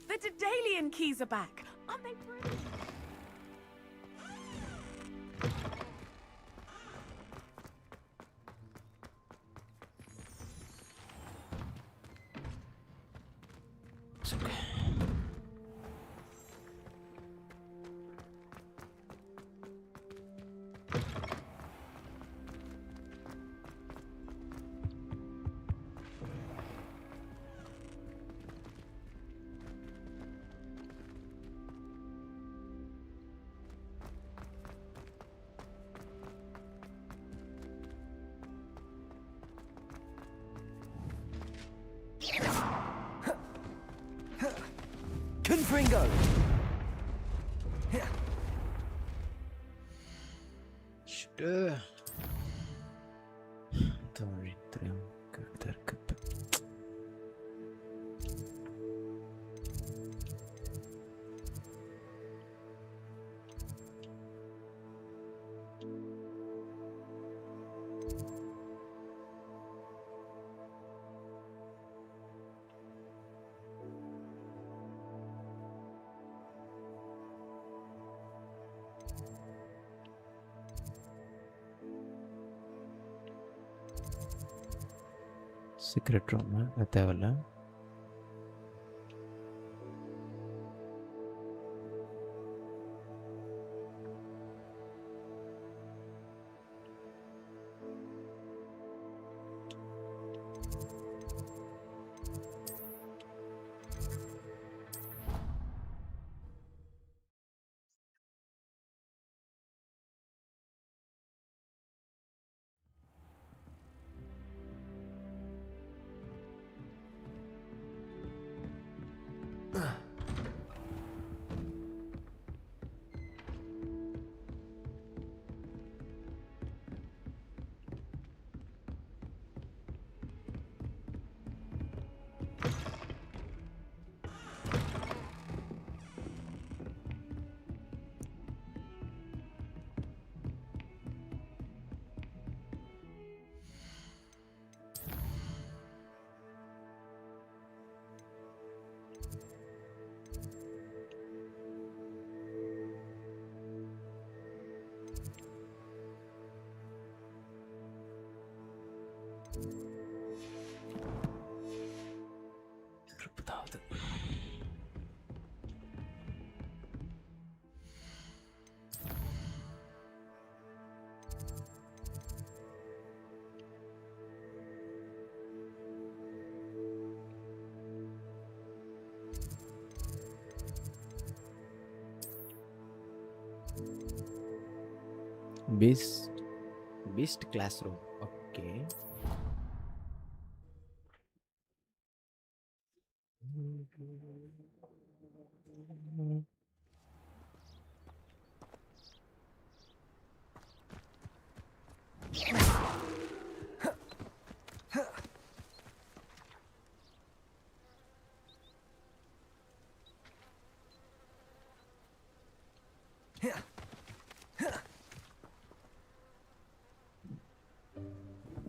The Daedalian keys are back. Aren't they pretty? It's okay. Confringo! தாரித்ரம் கதற்கு secret room அது தேவையில்ல. Beast classroom. Okay.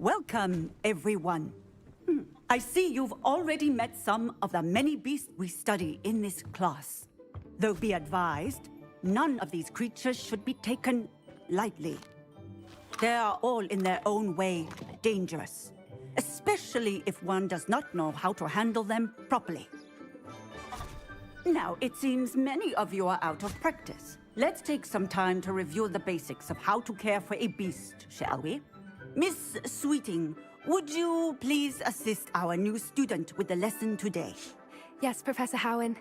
Welcome, everyone. I see you've already met some of the many beasts we study in this class. Though be advised, none of these creatures should be taken lightly. They are all in their own way dangerous, especially if one does not know how to handle them properly. Now, it seems many of you are out of practice. let's take some time to review the basics of how to care for a beast, shall we? Miss Sweeting, would you please assist our new student with the lesson today? Yes, Professor Howen.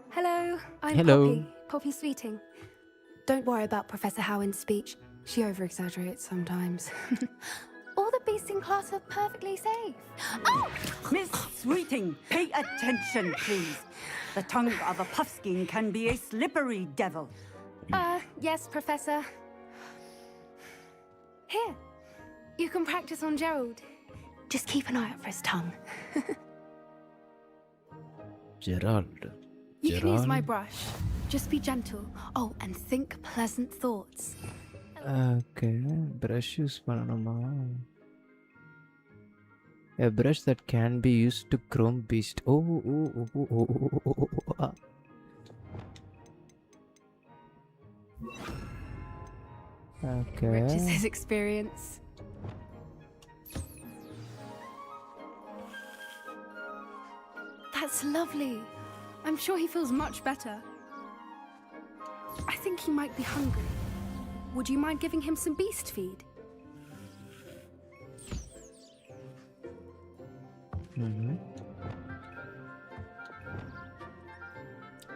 Hello, I'm Hello. Poppy Sweeting. Don't worry about Professor Howen's speech. She over-exaggerates sometimes. All the beasts in class are perfectly safe. Oh! Miss Sweeting, pay attention, please. The tongue of a puffskein can be a slippery devil. Yes, Professor. Here, you can practice on Gerald. Just keep an eye out for his tongue. Gerald. You can use my brush. Just be gentle. Oh, and think pleasant thoughts. Okay, brush use pananuma. A brush that can be used to chrome beast. Oh. Okay. Rich is his experience. That's lovely. I'm sure he feels much better. I think he might be hungry. Would you mind giving him some beast feed?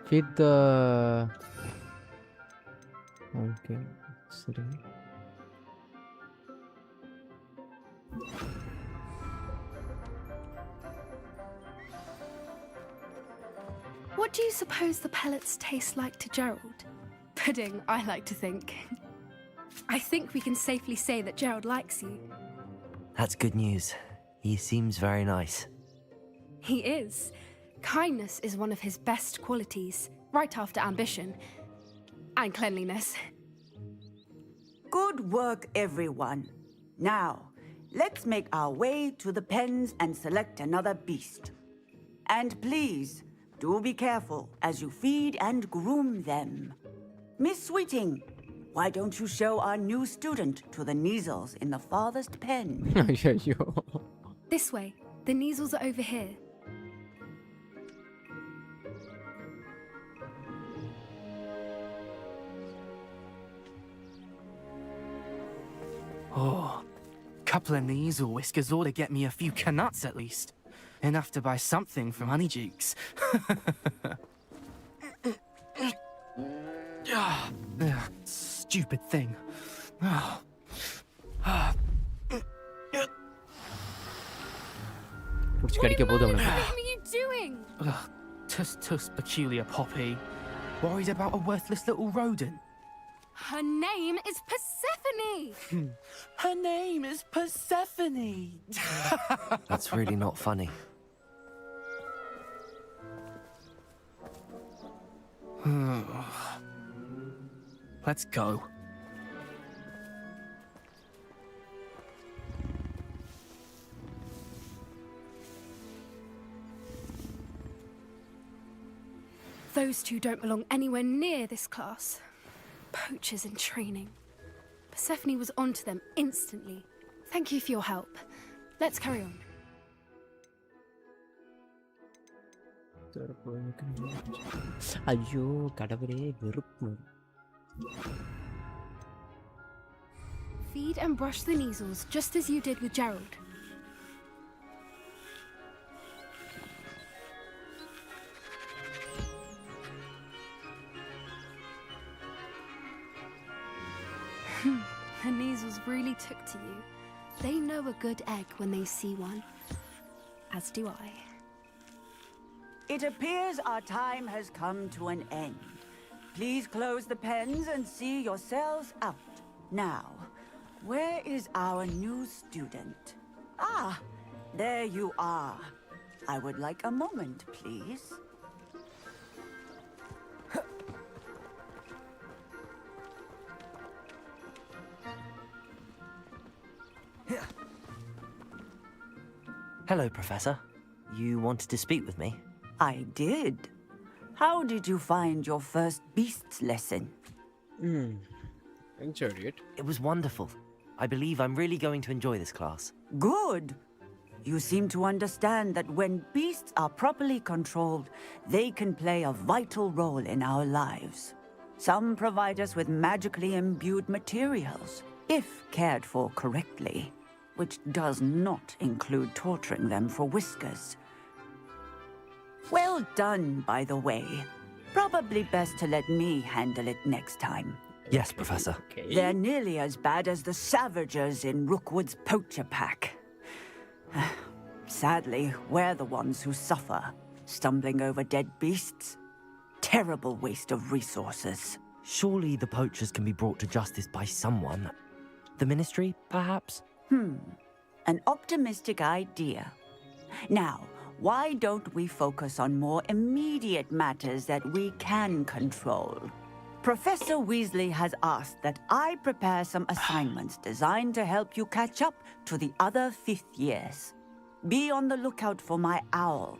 Feed the... Okay, sorry. What do you suppose the pellets taste like to Gerald? Pudding, I like to think. I think we can safely say that Gerald likes you. That's good news. He seems very nice. He is. Kindness is one of his best qualities, right after ambition. And cleanliness. Good work, everyone. Now, let's make our way to the pens and select another beast. And please, do be careful as you feed and groom them. Miss Sweeting, why don't you show our new student to the Neasels in the farthest pen? This way. The Neasels are over here. Oh, couple of Neasel whiskers ought to get me a few canuts at least. Enough to buy something from Honeydukes. Stupid thing. What are you doing? Tuss, peculiar Poppy. Worried about a worthless little rodent. Her name is Persephone! Her name is Persephone! That's really not funny. Let's go. Those two don't belong anywhere near this class. Poachers in training. Persephone was onto them instantly. Thank you for your help. Let's carry on. ஐயோ கடவுளே வெறுப்பு. Feed and brush the Neasels just as you did with Gerald. The Neasels really took to you. They know a good egg when they see one. As do I. It appears our time has come to an end. Please close the pens and see yourselves out. Now, where is our new student? Ah, there you are. I would like a moment, please. Hello, Professor. You wanted to speak with me? I did. How did you find your first beasts lesson? Enjoyed it. It was wonderful. I believe I'm really going to enjoy this class. Good. You seem to understand that when beasts are properly controlled, they can play a vital role in our lives. Some provide us with magically imbued materials, if cared for correctly, which does not include torturing them for whiskers. Well done, by the way. Probably best to let me handle it next time. Yes, Professor. They're nearly as bad as the Savagers in Rookwood's poacher pack. Sadly, we're the ones who suffer, stumbling over dead beasts. Terrible waste of resources. Surely the poachers can be brought to justice by someone. The Ministry, perhaps? An optimistic idea. Now, why don't we focus on more immediate matters that we can control? Professor Weasley has asked that I prepare some assignments designed to help you catch up to the other 5th years. Be on the lookout for my owl.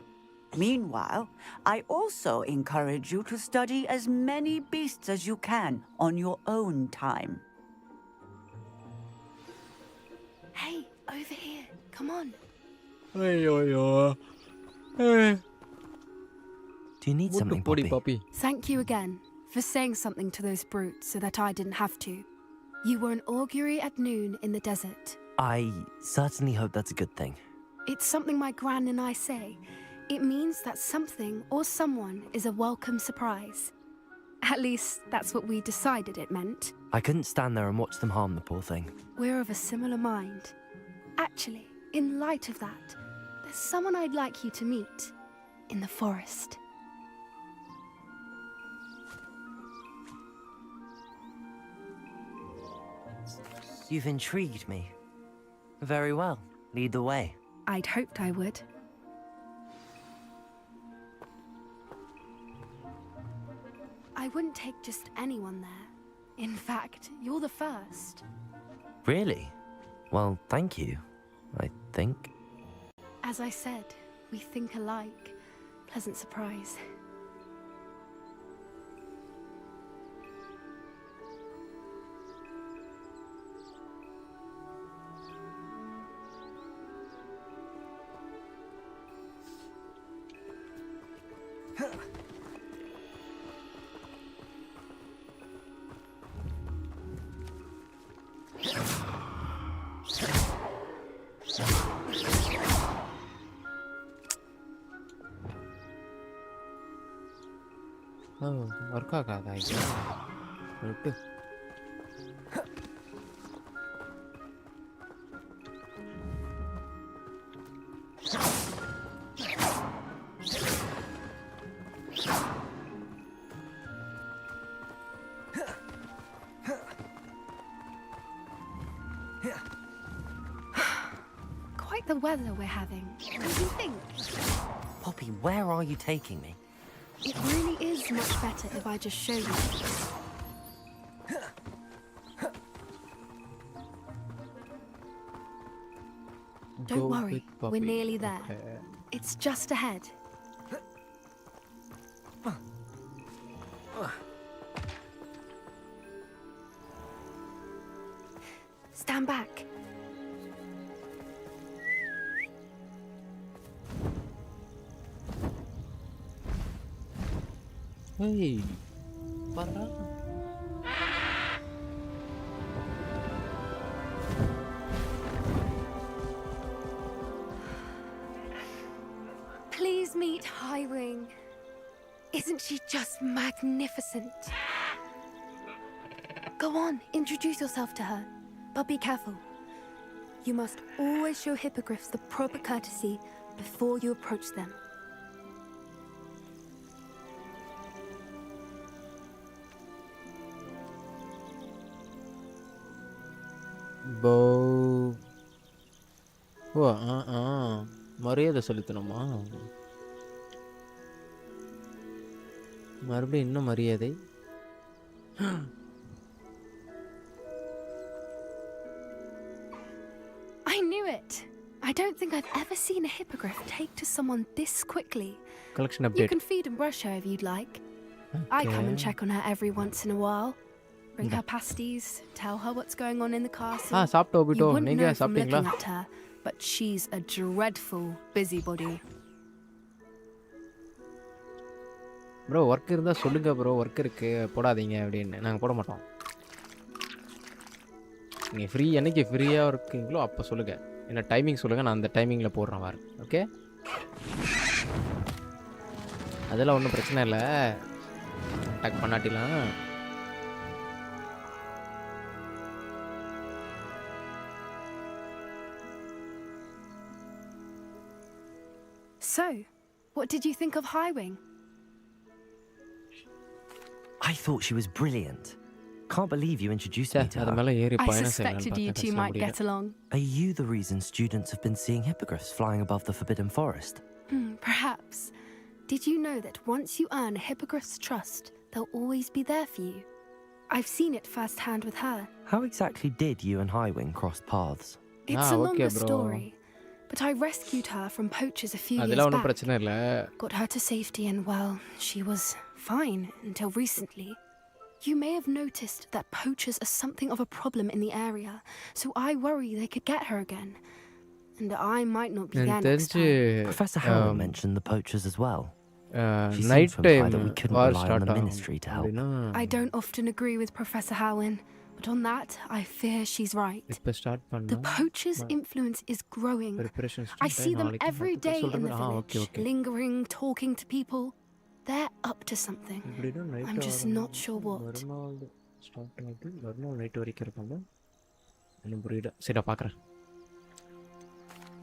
Meanwhile, I also encourage you to study as many beasts as you can on your own time. Hey, over here. Come on. Do you need something, Poppy? Thank you again for saying something to those brutes so that I didn't have to. You were an augury at noon in the desert. I certainly hope that's a good thing. It's something my gran and I say. It means that something or someone is a welcome surprise. At least, that's what we decided it meant. I couldn't stand there and watch them harm the poor thing. We're of a similar mind. Actually, in light of that, there's someone I'd like you to meet in the forest. You've intrigued me. Very well. Lead the way. I'd hoped I would. I wouldn't take just anyone there. In fact, you're the first. Really? Well, thank you, I think. As I said, we think alike. Pleasant surprise. work ஆகாதா இது விட்டு Quite the weather we're having. What do you think? Poppy, where are you taking me? It really is much better if I just show you. Don't worry, we're nearly there. Okay. It's just ahead. Stand back. Hey, parah. Please meet Highwing. Isn't she just magnificent? Go on, introduce yourself to her. But be careful. You must always show hippogriffs the proper courtesy before you approach them. Bow. மரியாதை செலுத்தணுமா? மறுபடியும் இன்னும் மரியாதை. I knew it. I don't think I've ever seen a hippogriff take to someone this quickly. Collection You update. can feed and brush her if you'd like. I come and check on her every once in a while. Bring her pasties, tell her what's going on in the castle. சாப்பிட்டோம் You போயிட்டோம். wouldn't நீங்க know from சாப்பிட்டீங்களா? looking at her, but she's a dreadful busybody. Bro work இருந்தால் சொல்லுங்கள் bro, work இருக்குது போடாதீங்க அப்படின்னு. நாங்கள் போட மாட்டோம். நீங்கள் ஃப்ரீ என்னைக்கு ஃப்ரீயாக இருக்கீங்களோ அப்போ சொல்லுங்கள், என்ன டைமிங் சொல்லுங்கள், நான் அந்த டைமிங்கில் போடுறேன் வாரு. ஓகே, அதெல்லாம் ஒன்றும் பிரச்சனை இல்லை, attack பண்ணாட்டிலாம். So, what did you think of Highwing? I thought she was brilliant. Can't believe you introduced me to her. I suspected you two might get along. Are you the reason students have been seeing hippogriffs flying above the Forbidden Forest? Perhaps. Did you know that once you earn a hippogriff's trust, they'll always be there for you? I've seen it firsthand with her. How exactly did you and Highwing cross paths? It's a longer story, but I rescued her from poachers a few years back. Got her to safety and, well, she was fine until recently. You may have noticed that poachers are something of a problem in the area, so I worry they could get her again. And I might not be there next time. Professor Howard mentioned the poachers as well. She night seems to imply time that we couldn't rely on the ministry to help. I don't often agree with Professor Howin, but on that, I fear she's right. The poachers' influence is growing. I see them every day in the village, lingering, talking to people. They're up to something. I'm just not sure what.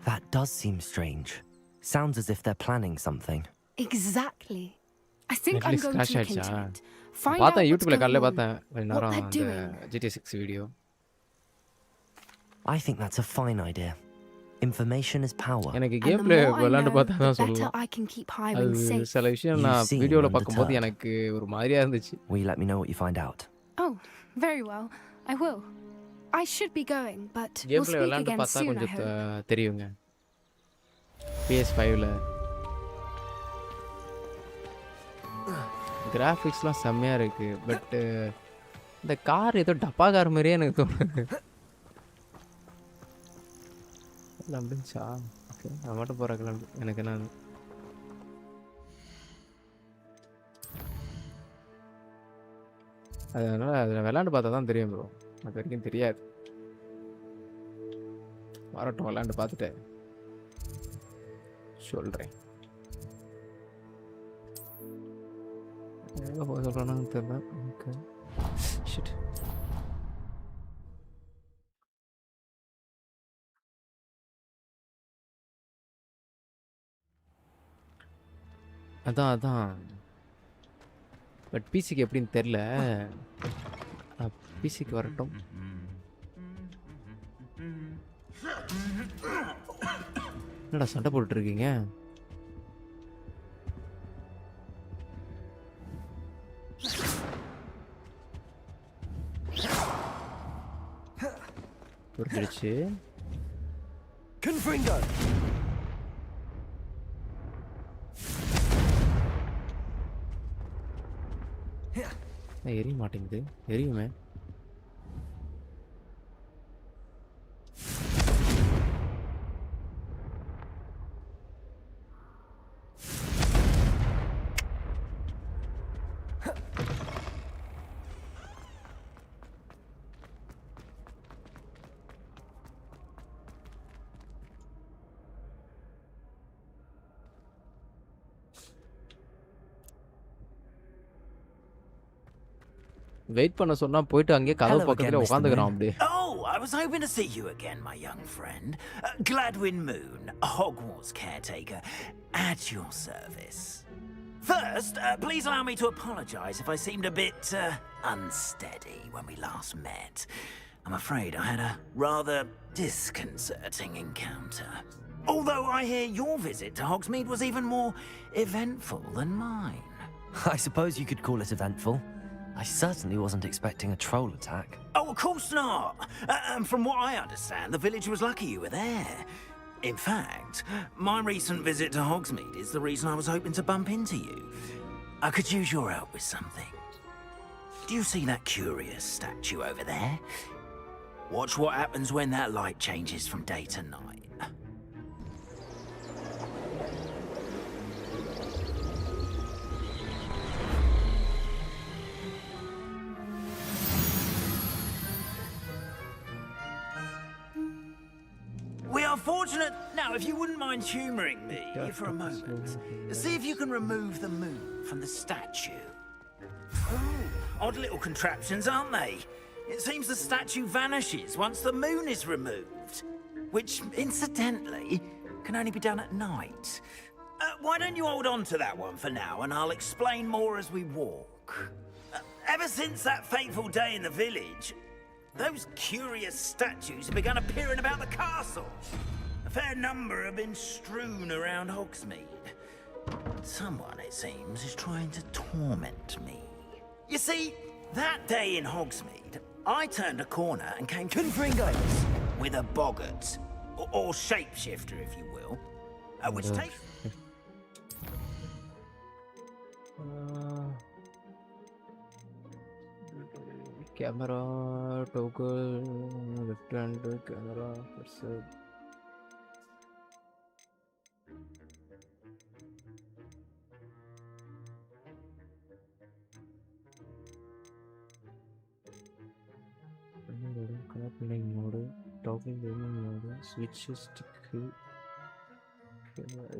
That does seem strange. Sounds as if they're planning something. Exactly. I think I'm going to look into it. Find out what's going on, what they're doing. GTA 6 video. I think that's a fine idea. Information is power. எனக்கு game play விளையாண்டு பார்த்தா தான் சொல்லலாம். அது சில விஷயம் நான் வீடியோல பார்க்கும்போது எனக்கு ஒரு மாதிரியா இருந்துச்சு. Will you let me know what you find out? Oh, very well. I will. I should be going, but game we'll play speak விளையாண்டு again பார்த்தா soon, I கொஞ்சம் hope. தெரியுங்க. PS5ல கிராஃபிக்ஸ்லாம் செம்மையா இருக்கு, பட் இந்த கார் ஏதோ டப்பா கார் மாதிரியே எனக்கு தோணுது. அப்படின்ச்சா? ஓகே, நான் மட்டும் போகிற கிளம்பி எனக்கு என்ன அதனால் அதில் விளாண்டு பார்த்தா தான் தெரியும் ப்ரோ, அது வரைக்கும் தெரியாது. வரட்டும், விளாண்டு பார்த்துட்டு சொல்கிறேன். எங்கே போக சொல்கிறேன்னு தெரியல. Okay, shit. அதான் பட் பிசிக்கு எப்படின்னு தெரில. பிசிக்கு வரட்டும். என்னடா சண்டை போட்டுருக்கீங்க? புரிஞ்சிருச்சு. எரிய மாட்டேங்குது. எரியுமே. வெயிட் பண்ண சொன்னா போயிட்டு அங்கே கதவு பக்கத்துல உட்கார்ந்துக்கறான் அப்படியே. Oh, I was hoping to see you again, my young friend. Gladwin Moon, Hogwarts caretaker, at your service. First, please allow me to apologize if I seemed a bit unsteady when we last met. I'm afraid I had a rather disconcerting encounter. Although I hear your visit to Hogsmeade was even more eventful than mine. I suppose you could call it eventful. I certainly wasn't expecting a troll attack. Oh, of course not. From what I understand, the village was lucky you were there. In fact, my recent visit to Hogsmeade is the reason I was hoping to bump into you. I could use your help with something. Do you see that curious statue over there? Watch what happens when that light changes from day to night. unfortunate... Now, if you wouldn't mind humouring me for a moment, see if you can remove the moon from the statue. Oh, odd little contraptions, aren't they? It seems the statue vanishes once the moon is removed, which, incidentally, can only be done at night. Why don't you hold on to that one for now, and I'll explain more as we walk. Ever since that fateful day in the village, those curious statues have begun appearing about the castle. A fair number have been strewn around Hogsmeade. Someone, it seems, is trying to torment me. You see, that day in Hogsmeade, I turned a corner and came to Fringos with a boggart, or shapeshifter, if you will, which takes... Camera, toggle, left hand camera, cursor. Playing mode, toggle gaming mode, switch stick.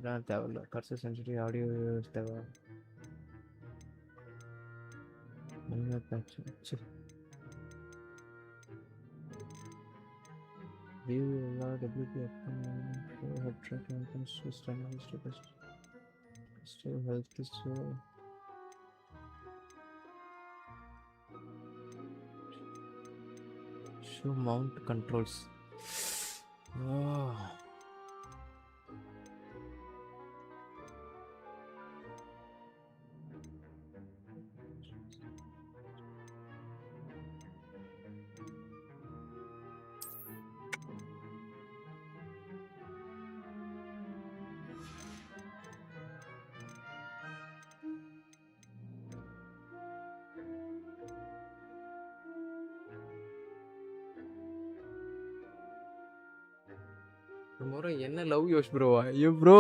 Not that cursor sensitivity audio stuff. View WP head track icons to standard still health is show mount controls. Oh. என்ன love யோஷ் ப்ரோவா? ஐயோ bro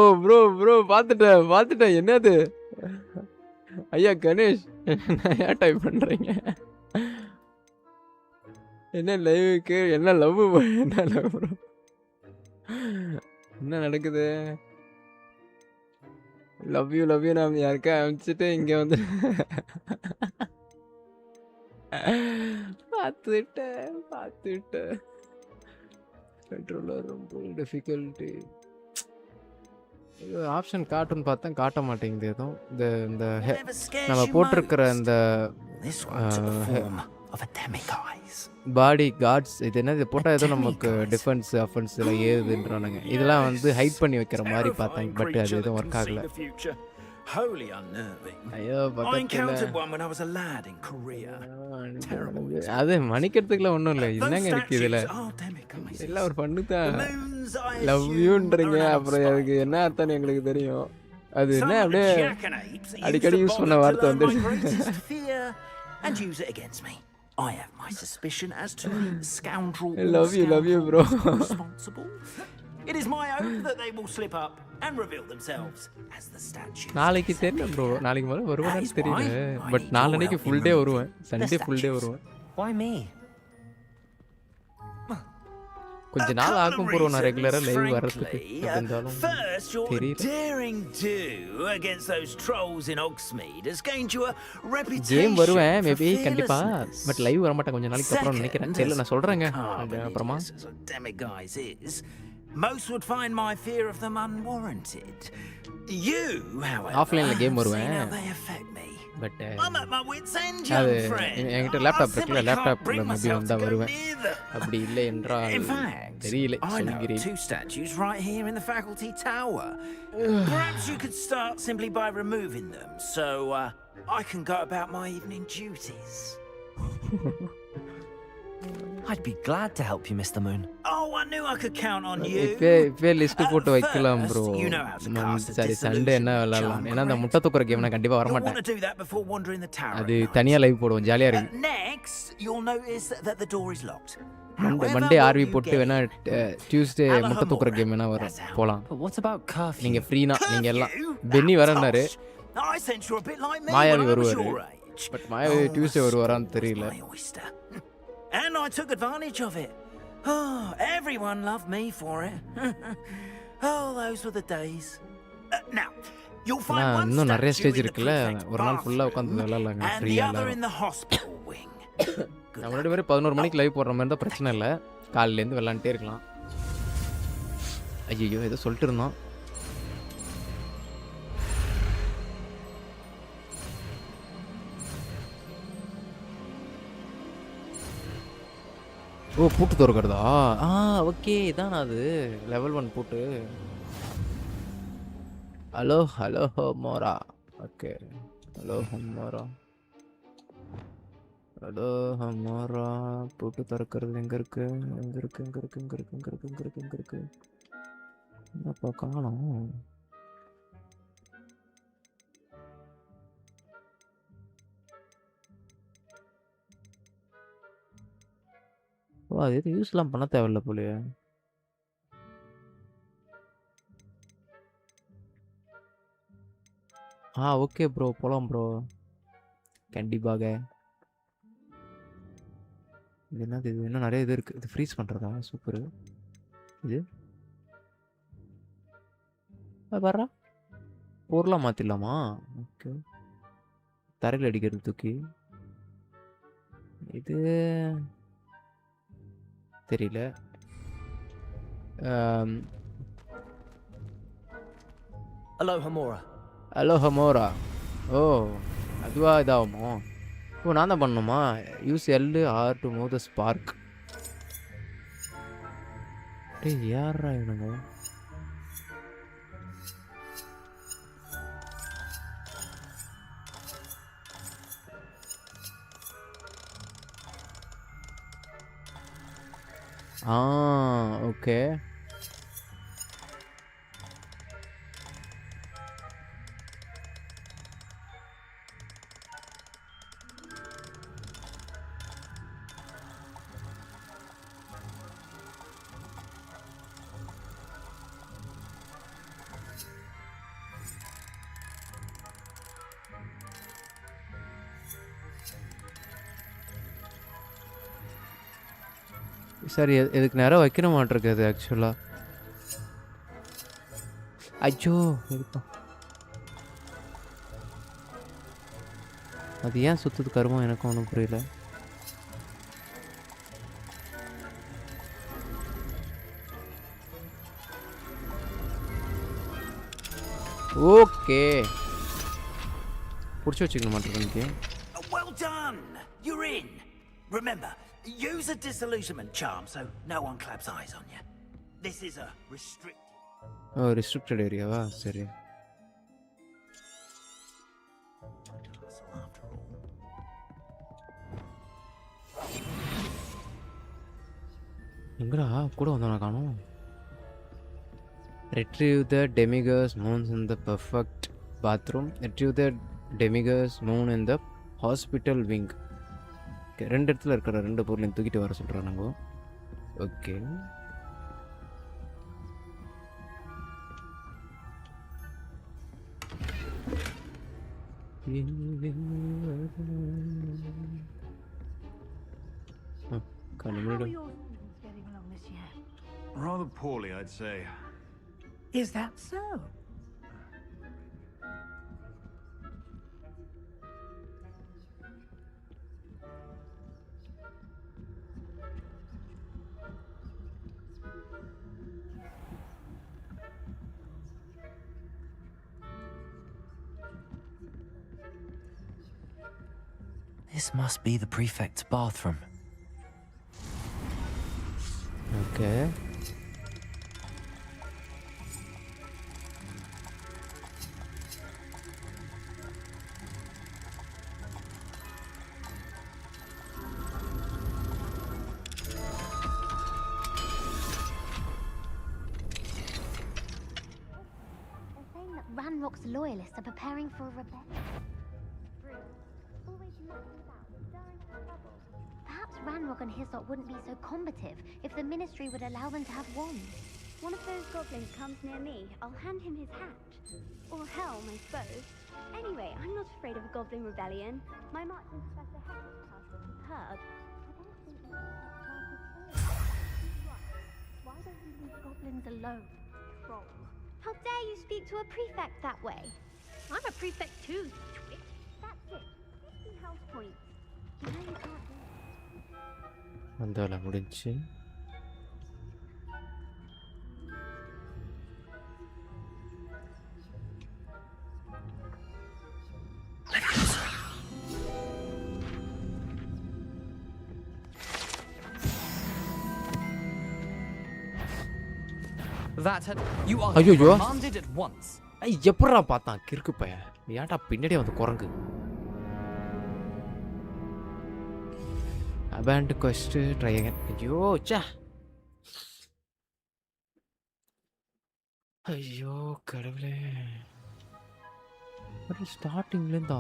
பார்த்துட்டேன் என்னது? ஐயா கணேஷ் என்ன type பண்றீங்க? என்ன லைவுக்கு என்ன லவ் ப்ரோ? என்ன நடக்குது? லவ் யூ நான் யாருக்கா அனுப்பிச்சிட்டு இங்க வந்து பார்த்துட்டேன் கண்ட்ரோலர் ரொம்ப டிஃபிகல்ட்டி. ஆப்ஷன் காட்டுன்னு பார்த்தா காட்ட மாட்டேங்குது எதுவும். இந்த நம்ம போட்டிருக்கிற இந்த பாடி கார்ட்ஸ் இது என்ன, இது போட்டால் ஏதோ நமக்கு டிஃபென்ஸ் அஃபென்ஸ் இதெல்லாம் ஏறுதுன்றானுங்க. இதெல்லாம் வந்து ஹைட் பண்ணி வைக்கிற மாதிரி பார்த்தாங்க, பட் அது எதுவும் ஒர்க் ஆகலை. Wholly unnerving. I encountered one when I was a lad in Korea. Terrible. அது மணிக்கிறதுக்குலாம் ஒன்றும் இல்லை. என்னங்க இருக்கு இதில்? எல்லாம் ஒரு பண்ணு தான். லவ் யூன்றீங்க, அப்புறம் அதுக்கு என்ன அர்த்தம்னு எங்களுக்கு தெரியும். அது என்ன அப்படியே அடிக்கடி யூஸ் பண்ண வார்த்தை வந்து and use it against me. I have my suspicion as to scoundrel. Love you bro. Responsible. It is my hope that they will slip up and reveal themselves as the statue. நாளைக்கு தெரியும் bro, நாளைக்கு முதல்ல வருவான்னு தெரியல, but நாளைக்கு full day வருவேன், Sunday full day வருவேன். Why me? கொஞ்ச நாள் ஆகும் ப்ரோ நான் ரெகுலரா லைவ் வரதுக்கு. இருந்தாலும் first your daring do against those trolls in Hogsmeade has gained you a reputation. Game வருவேன் மேபி கண்டிப்பா, பட் லைவ் வர மாட்டேன் கொஞ்ச நாளைக்கு அப்புறம் நினைக்கிறேன். தெரியல, நான் சொல்றேங்க அப்புறமா. Most would find my fear of them unwarranted. You, however, ஆஃப்லைன்ல கேம் வருவேன், பட் அது என்கிட்ட லேப்டாப் இருக்குல்ல, லேப்டாப்ல மேபி வந்தா வருவேன். அப்படி இல்லை என்றால் தெரியல. I know two statues right here in the faculty tower. Perhaps you could start simply by removing them, so I can go about my evening duties. I'd be glad to help you, Mr. Moon. Oh, I knew I could count on you. இப்பே list போட்டு வைக்கலாம் bro. சரி Sunday என்ன விளையாடலாம்? ஏன்னா அந்த முட்டை தூக்குற கேம் நான் கண்டிப்பா வர மாட்டேன். அது தனியா லைவ் போடுவோம், ஜாலியா இருக்கு. Next, you'll notice that the door is locked. Monday RV போட்டு வேணா டியூஸ்டே முட்டை தூக்குற கேம் வேணா வரும், போலாம். நீங்க ஃப்ரீனா நீங்க எல்லாம். பென்னி வரனாரு, மாயாவி வருவாரு, பட் மாயாவி டியூஸ்டே வருவாரான்னு தெரியல. And I took advantage of it. Oh, everyone loved me for it. Oh, those were the days. Now, you'll find one இன்னும் நிறைய statue ஸ்டேஜ் in the இருக்குல்ல prefect ஒரு நாள் ஃபுல்லாக உட்காந்து bathroom விளாட்லாங்க and the ஃப்ரீயாக other in எல்லாரும் the hospital wing. நம்ம ரெண்டு பேரும் 11 மணிக்கு லைவ் போடுற மாதிரி இருந்தால் பிரச்சனை இல்லை காலையிலேருந்து விளாண்டுட்டே இருக்கலாம் ஐயோ ஏதோ சொல்லிட்டு இருந்தோம் ஓ பூட்டு திறக்கிறதா ஓகே இதான் அது லெவல் 1 பூட்டு hello Alohomora okay Alohomora Alohomora பூட்டு திறக்கிறது எங்கே இருக்கு என்னப்பா காணோம் ஓ அது எதுவும் யூஸ்லாம் பண்ண தேவையில்ல போலயே ஓகே ப்ரோ போகலாம் ப்ரோ கண்டிப்பாக இது என்னது இது இன்னும் நிறைய இது இருக்குது இது ஃப்ரீஸ் பண்ணுறதா சூப்பரு இது வர்றா பொருளாக மாற்றிடலாமா ஓகே தரையில் அடிக்கிறது தூக்கி இது தெரியல Hello, Hamura. ஹலோ ஹமோரா ஓ அதுவா இதாகுமோ ஓ நான் தான் பண்ணணுமா use LR to move the spark டேய் யாரா இவனுங்க ஓகே சரி இதுக்கு நேரம் வைக்கிற மாட்டிருக்கு அது ஆக்சுவலாக ஐயோ இருப்பா அது ஏன் சுற்றுது கருமம் எனக்கும் ஒன்றும் புரியல ஓகே பிடிச்சி வச்சுக்கணும் மாட்டிருக்கு Well done! You're in. Remember, use a disillusionment charm so no one claps eyes on you. This is a restricted. Restricted ஏரியாவா சரி எங்கடா கூட வந்தவன காணோம் retrieve the demigods moons in the perfect bathroom retrieve the demigods moon in the hospital wing ரெண்டு இடத்துல இருக்கிற ரெண்டு பொருளையும் தூக்கிட்டு வர சொல்கிறானுங்க okay Rather poorly, I'd say. Is that so? This must be the prefect's bathroom. Okay. They're saying that Ranrock's loyalists are preparing for a rebellion. Perhaps Ranrock and his lot wouldn't be so combative if the Ministry would allow them to have wands. One of those goblins comes near me, I'll hand him his hat. Or helm, I suppose. Anyway, I'm not afraid of a goblin rebellion. My marching professor Hector's task was superb. things alone, troll. How dare you speak to a prefect that way? I'm a prefect too, twit. That's it. 50 health points. You know you can't do that. வந்தால முடிஞ்சு. That had you are ஐயோ commanded at once. எப்பறா பார்த்தான் கிறுக்கு பைய ஏன்டா பின்னாடியே வந்து குரங்கு abandon quest try again ஐயோ ச்சே ஐயோ கடவுளே அது ஸ்டார்டிங்ல இருந்தா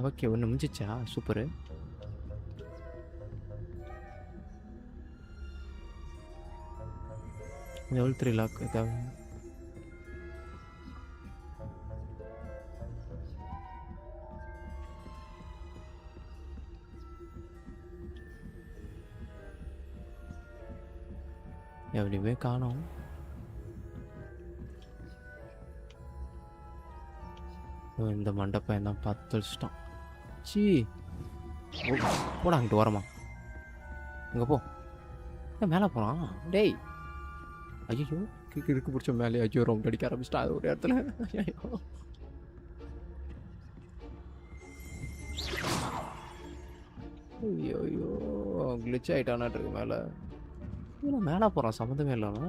ஓகே ஒன்று முடிஞ்சிச்சா சூப்பரு லெவல் 3 லாக் ஏதாவது எவ்வளவுமே காணோம் இந்த மண்டபம் என்ன பார்த்து தொலைச்சிட்டான் சீ போடா அங்கிட்டு வரமா இங்கே போ மேலே போகிறான் டேய் ஐயோ இருக்கு பிடிச்ச மேலே ஐயோ ரொம்ப அடிக்க ஆரம்பிச்சிட்டா அது ஒரு இடத்துல ஐயோ ஐயோ கிளிச் ஆகிட்டானாட்டு இருக்கு மேலே மேலே போகிறான் சம்மந்தமே இல்லாம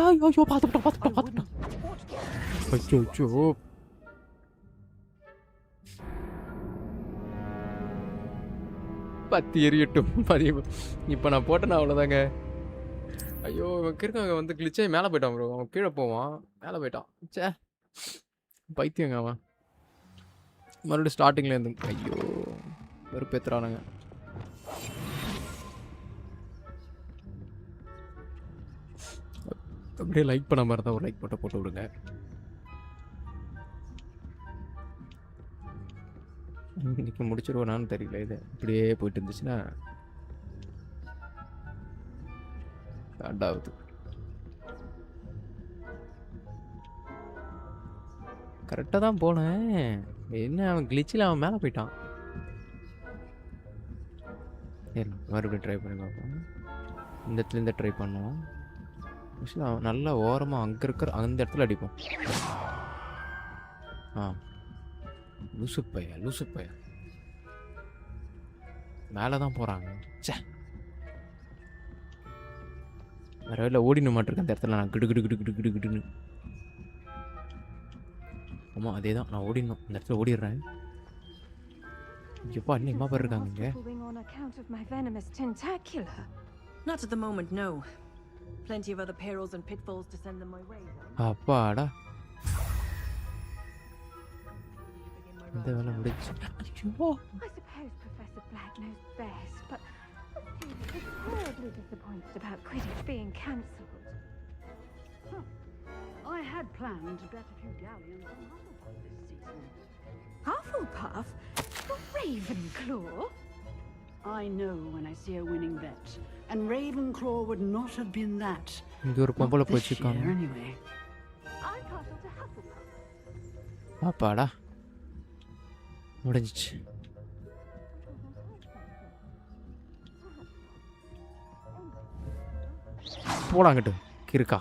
ஐயோ பார்த்துட்டோம் ஐயோ பத்தி எரியட்டும் பதிவு இப்போ நான் போட்டேன்னா அவ்வளோதாங்க ஐயோ கிறுக்காங்க வந்து கிளிச்சாகி மேலே போயிட்டான் ப்ரோ அவன் கீழே போவான் மேலே போயிட்டான் சே பைத்தியங்க அவன் மறுபடியும் ஸ்டார்டிங்லேருந்து ஐயோ வெறுப்பேத்துறானுங்க அப்படியே லைக் பண்ண மாதிரி தான் ஒரு லைக் மட்டும் போட்டு விடுங்க இன்னைக்கு முடிச்சிருவோனான்னு தெரியல இது இப்படியே போயிட்டு இருந்துச்சுன்னா ரெண்டாவது கரெக்டாக தான் போனேன் என்ன அவன் கிளிச்சில் அவன் மேலே போயிட்டான் மறுபடியும் ட்ரை பண்ணி பார்ப்போம் இந்த இடத்துல ட்ரை பண்ணுவோம் அவன் நல்லா ஓரமாக அங்கே இருக்கிற அந்த இடத்துல அடிப்போம் லூசுப்பையா மேலே தான் போகிறாங்க சே வேற வழியில் ஓடின மாட்டிருக்கேன் அந்த இடத்துல நான் கிடு ஆமாம் அதே தான் நான் ஓடிடணும் அந்த இடத்துல ஓடிடுறேன் எப்பா இன்னும் எம்மா பேர் இருக்காங்க இங்கே Not at the moment, no. Plenty of other perils and pitfalls to send them my way. அப்பாடா இந்த வேலை முடிச்சு ஐயோ I suppose Professor Black knows best, but he's horribly disappointed about Quidditch being cancelled. I had planned to bet a few galleons on Hufflepuff this season. Hufflepuff? For Ravenclaw? I know when I see a winning bet, and Ravenclaw would not have been that. இங்க ஒரு பொம்பளை Not this போச்சுக்காங்க year, anyway. I'm partial to Hufflepuff. அப்பாடா முடிஞ்சிச்சு போடாங்கட்டு கிறுக்கா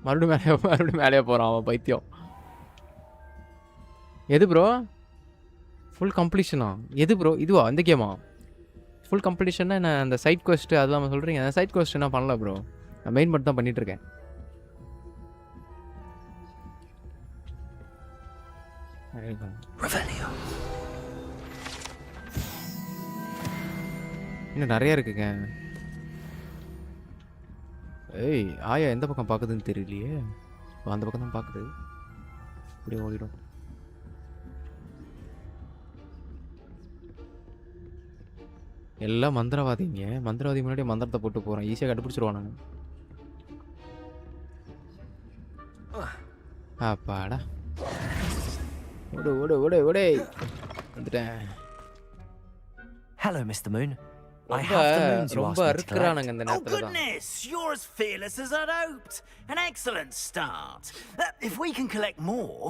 மறுபடியும் மேலே போகிறான் அவன் பைத்தியம் எது ப்ரோ ஃபுல் கம்ப்ளீஷனா எது ப்ரோ இதுவா அந்த கேமா ஃபுல் கம்ப்ளீஷன்னா நான் அந்த சைட் கொஸ்ட்டு அதெல்லாம் சொல்கிறீங்க அந்த சைட் கொஸ்ட் என்ன பண்ணல ப்ரோ நான் மெயின் மட்டும் தான் பண்ணிகிட்ருக்கேன் இன்னும் நிறைய இருக்குங்க. ஏய் ஆயா எந்த பக்கம் பார்க்குதுன்னு தெரியலையே. அந்த பக்கம் தான் பார்க்குது. இப்படியே ஓடிடும். எல்லாம் மந்திரவாதிங்க. மந்திரவாதி முன்னாடி மந்திரத்தை போட்டு போகிறேன். ஈஸியாக கண்டுபிடிச்சிருவானுங்க. அப்பாடா ஓடு ஓடு ஓடு ஓடே வந்துட்டேன். Hello, Mr. Moon. I ரொம்ப have the moons you ரொம்ப asked me to அறுக்குறானுங்க collect. இந்த Oh, நேரத்தில் தான். goodness! You're as fearless as I'd hoped. An excellent start. If we can collect more,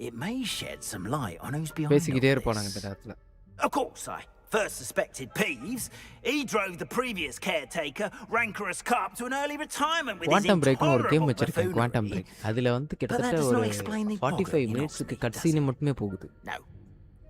it may shed some light on who's behind all பேசிக்கிட்டே this. இருப்பானுங்க இந்த நேரத்தில். Of course, I first suspected Peeves. He drove the previous caretaker, Rancorous Carp, to an early retirement with his quantum பிரேக்னு ஒரு game intolerable வச்சிருக்கேன். Quantum buffoonery. Break அதில் வந்து that கிட்டத்தட்ட does not ஒரு explain the 45 boggle in மினிட்ஸுக்கு Oxford, cut scene மட்டுமே போகுது. No.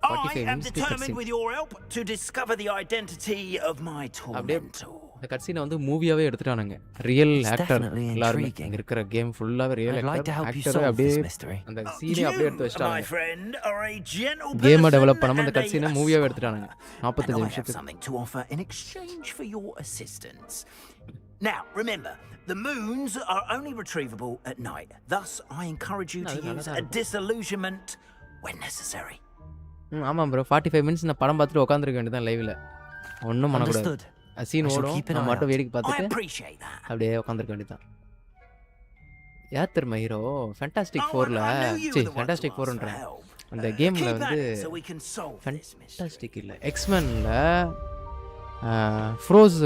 45 I am மினிட்ஸ்க்கு cut determined scene. with your help to discover the identity of my அப்படியே tormentor. இந்த கட் சீனை வந்து மூவியாவே எடுத்துட்டானுங்க. ரியல் It's ஆக்டர் definitely எல்லாரும் intriguing. இங்க இருக்கிற கேம் ஃபுல்லாவே real I'd like to help you actor solve அப்படியே this mystery. அந்த சீனை அப்படியே எடுத்து You, my வச்சிட்டாங்க. friend, are a gentle கேமை person டெவலப் பண்ணாம அந்த and கட் சீனை a மூவியாவே scholar. எடுத்துட்டானுங்க. And 45 I have நிமிஷத்துக்கு. something to offer in exchange for your assistance. Now, remember, the moons are only retrievable at night. Thus, I encourage you to use a disillusionment when necessary. ஆமாம் bro 45 minutes நான் படம் பார்த்துட்டு உட்காந்துருக்க வேண்டியதான் லைவ்ல. ஒன்றும் பண்ணக்கூடாது. Understood. சீன் I shall ஓடும் keep an நான் eye மட்டும் out. வேடிக்கை I பார்த்துட்டு appreciate that. அப்படியே உட்காந்துருக்க வேண்டியதான். யார் தெரியுமா hero? Fantastic Oh, 4ல I knew you were சரி the one to fantastic ask 4ன்றேன். for help. அந்த கேமில் Keep வந்து at it so we can solve this mystery. Fantastic இல்லை எக்ஸ்மேனில் ஃப்ரோஸ்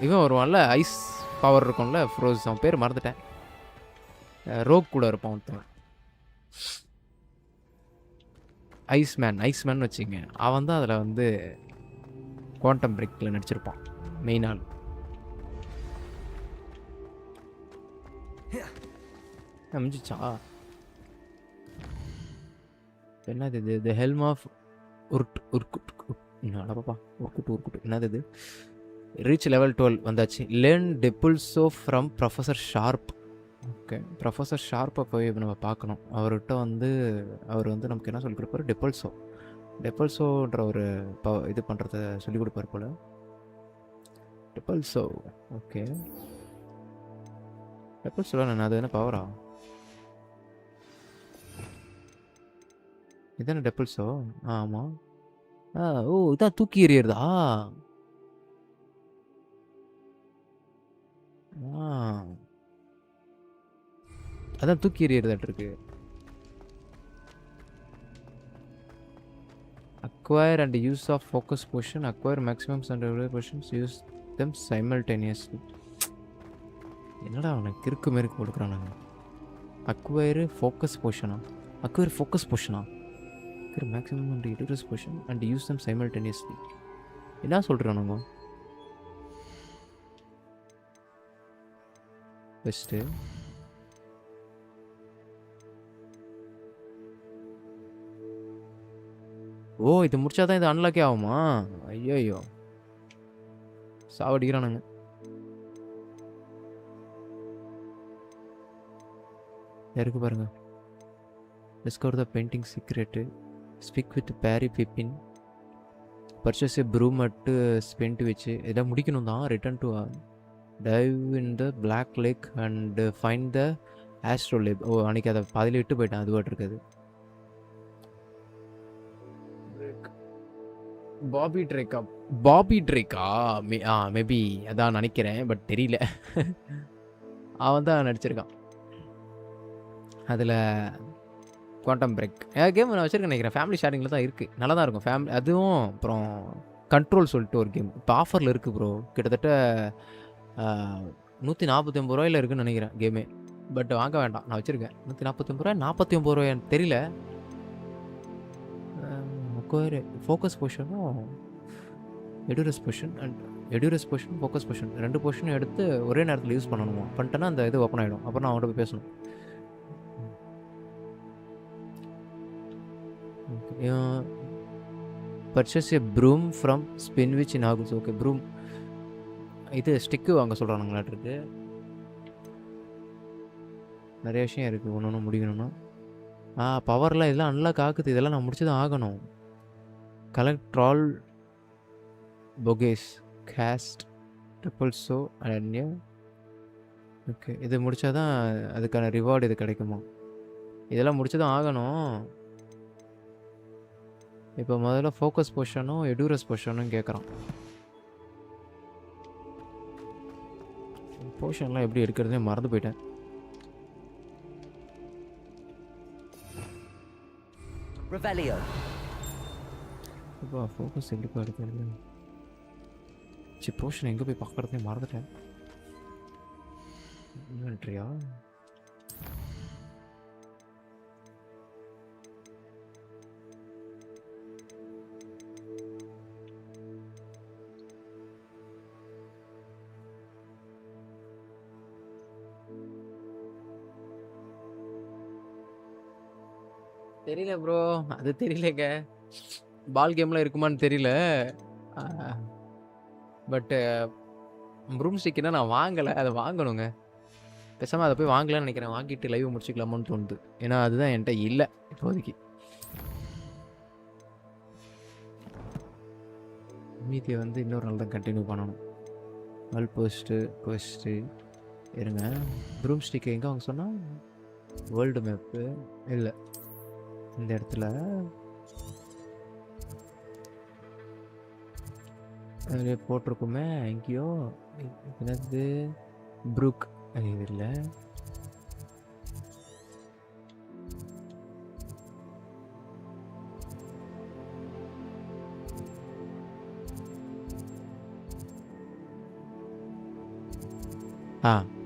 இவன் வருவான்ல ஐஸ் பவர் இருக்கும்ல ஃப்ரோஸ் அவன் பேர் மறந்துட்டேன். ரோக் கூட இருப்பான் ஒருத்தன். ஐஸ்மேன் வச்சுங்க. அவன் தான் அதில் வந்து குவாண்டம் பிரேக்கில் நடிச்சிருப்பான் மெயின் ஆள். முடிஞ்சிச்சா? என்னது இது? தி ஹெல்ம் ஆஃப் உர்குட் என்னது இது? ரீச் லெவல் 12 வந்தாச்சு. Learn Depulso from professor Sharp. Okay professor ஷார்ப்பை போய் நம்ம பார்க்கணும். அவர்கிட்ட வந்து அவர் வந்து நமக்கு என்ன சொல்லிக் கொடுப்பாரு? டெப்பல்சோன்ற ஒரு இது பண்ணுறத சொல்லிக் கொடுப்பார் போல். டெப்பல்சோ ஓகே டெப்பல்சோட நான் அது என்ன பவரா? இதானே டெப்பல்சோ? ஆமாம். ஓ இதான் தூக்கி எறியறதா? அதான் தூக்கி எறியறதாட்டு இருக்கு. Acquire and use of focus potion. Acquire maximum and regular potions. Use them simultaneously. என்னடா அவனுக்கு கிறுக்கு மேற்கு கொடுக்குறானுங்க. Acquire focus potion. Acquire focus potion. Acquire maximum and regular potion and use them simultaneously. என்ன சொல்றானுங்க? ஃபர்ஸ்ட் ஓ இது முடிச்சாதான் இது அன்லாக்கே ஆகுமா? ஐயோ சாவடிக்கிறானுங்க. இருக்கு பாருங்க. Discover the painting secret. Speak with Parry Pippin. Purchase a broom at Spintwitches வச்சு இதெல்லாம் முடிக்கணும் தான். Return to dive in the black lake and find the astrolabe. ஓ அன்றைக்கி அதை பாதியில் விட்டு போயிட்டேன். அதுவாட்டு இருக்குது. பாபி ட்ரேக்கா மேபி அதான் நினைக்கிறேன். பட் தெரியல. அவன் தான் நடிச்சிருக்கான் அதில். குவாண்டம் பிரேக் கேம் நான் வச்சுருக்கேன் நினைக்கிறேன். ஃபேமிலி ஷேரிங்கில் தான் இருக்குது. நல்லா தான் இருக்கும் ஃபேமிலி. அதுவும் அப்புறம் கண்ட்ரோல் சொல்லிட்டு ஒரு கேம் இப்போ ஆஃபரில் இருக்குது ப்ரோ. கிட்டத்தட்ட 149 ரூபாயில் இருக்குதுன்னு நினைக்கிறேன் கேமே. பட் வாங்க வேண்டாம், நான் வச்சுருக்கேன். 149 ரூபாய் 49 ரூபாய் தெரியல. ஃபோக்கஸ் பொஷனும் Edurus potion and Edurus potion focus potion 2 பொஷனும் எடுத்து ஒரே நேரத்தில் யூஸ் பண்ணணுமா? பண்ணிட்டேன்னா அந்த இது ஓப்பன் ஆகிடும். அப்புறம் நான் அவங்கள்ட்ட போய் பேசணும். Purchase a broom from Spintwitches in ஹாகுல்ஸ். ஓகே ப்ரூம் இது ஸ்டிக்கு வாங்க சொல்கிறானுங்களாட்டிருக்கு. நிறைய விஷயம் இருக்குது ஒன்று ஒன்று முடிக்கணும்னா. பவர்லாம் இதெல்லாம் அன்லாக் ஆகுது. இதெல்லாம் நான் முடிச்சு தான் ஆகணும். கலெக்ட் ஆல் பொகேஸ் cast triple so Ananya. Okay, இது முடிச்சாதான் அதுக்கான ரிவார்டு இது கிடைக்குமா? இதெல்லாம் முடிச்சுதான் ஆகணும். இப்போ முதல்ல ஃபோக்கஸ் பொசிஷனும் எடூரஸ் பொசிஷனும் கேட்குறான். பொசிஷன்லாம் எப்படி எடுக்கிறதுனே மறந்து போயிட்டேன். Revelio. இப்போ ஃபோக்கஸ் எப்படி எடுக்கிறது? பொசிஷன் எங்கே போய் பார்க்குறதே மறந்துட்டேன். இன்வென்ட்ரியா? தெரியல ப்ரோ, அது தெரியலங்க. பால் கேம்லாம் இருக்குமான்னு தெரியல. பட்டு ப்ரூம் ஸ்டிக்னா நான் வாங்கலை, அதை வாங்கணுங்க. பேசாமல் அதை போய் வாங்கலான்னு நினைக்கிறேன். வாங்கிட்டு லைவ் முடிச்சுக்கலாமான்னு தோணுது. ஏன்னா அதுதான் என்கிட்ட இல்லை இப்போதைக்கு. மீதியை வந்து இன்னொரு நாள் தான் கண்டினியூ பண்ணணும். வால் போஸ்ட்டு இருங்க. ப்ரூம் ஸ்டிக் எங்கே அவங்க சொன்னால் வேர்ல்டு மேப்பு இல்லை, இந்த இடத்துல அதில் போட்டிருக்குமே எங்கேயோ. என்னது ப்ரூக்? இது இல்லை.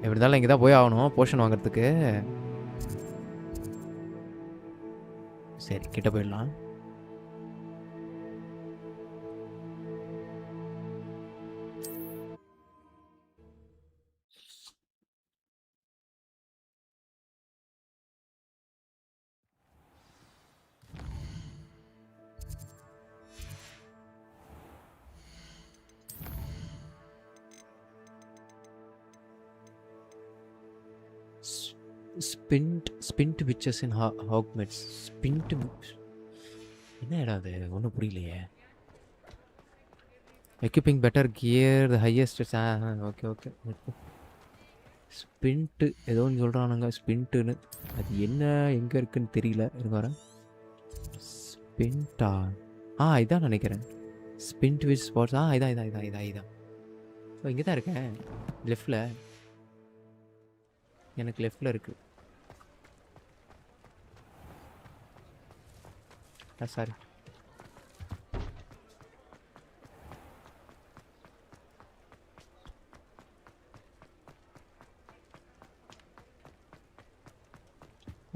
எப்படி இருந்தாலும் இங்கே தான் போய் ஆகணும் போர்ஷன் வாங்குறதுக்கு. சரி, கிட்ட போயிடலாம். ஸ்பின்ட் விச்சஸ் இன் ஹாக்மெட்ஸ். ஸ்பின்ட் என்ன இடம் அது? ஒன்றும் புரியலையே. Equipping better gear, the highest. Okay okay. ஸ்பின்ட்டு ஏதோ ஒன்று சொல்கிறானுங்க ஸ்பின்ட்டுன்னு. அது என்ன எங்கே இருக்குன்னு தெரியல. இருக்கார ஸ்பின்ட்டா? இதான் நினைக்கிறேன். ஸ்பின்ட் விச் ஸ்பாட்ஸ். இதான். இங்கே தான் இருக்கேன். லெஃப்டில் எனக்கு லெஃப்டில் இருக்குது. சாரி,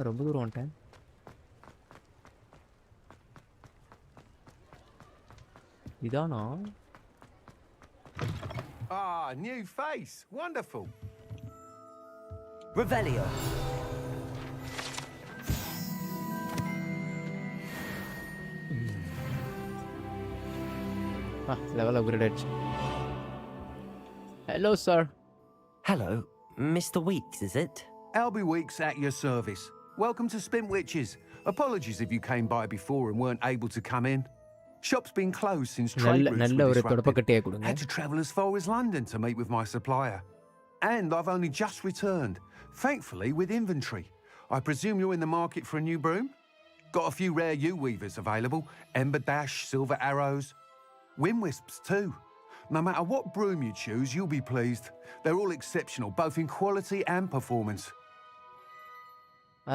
ரொம்ப தூரம் வந்துட்டேன். இதானா? New face. Wonderful. Revelio. Level upgraded. Hello, sir. Hello, Mr. Weeks, is it? Albie Weeks at your service. Welcome to Spintwitches. Apologies if you came by before and weren't able to come in. Shop's been closed since trade routes were disrupted. Had to travel as far as London to meet with my supplier. And I've only just returned, thankfully with inventory. I presume you're in the market for a new broom? Got a few rare U-weavers available. Ember Dash, Silver Arrows. Wind Wisps too. No matter what broom you choose, you'll be pleased. They're all exceptional, both in quality and performance.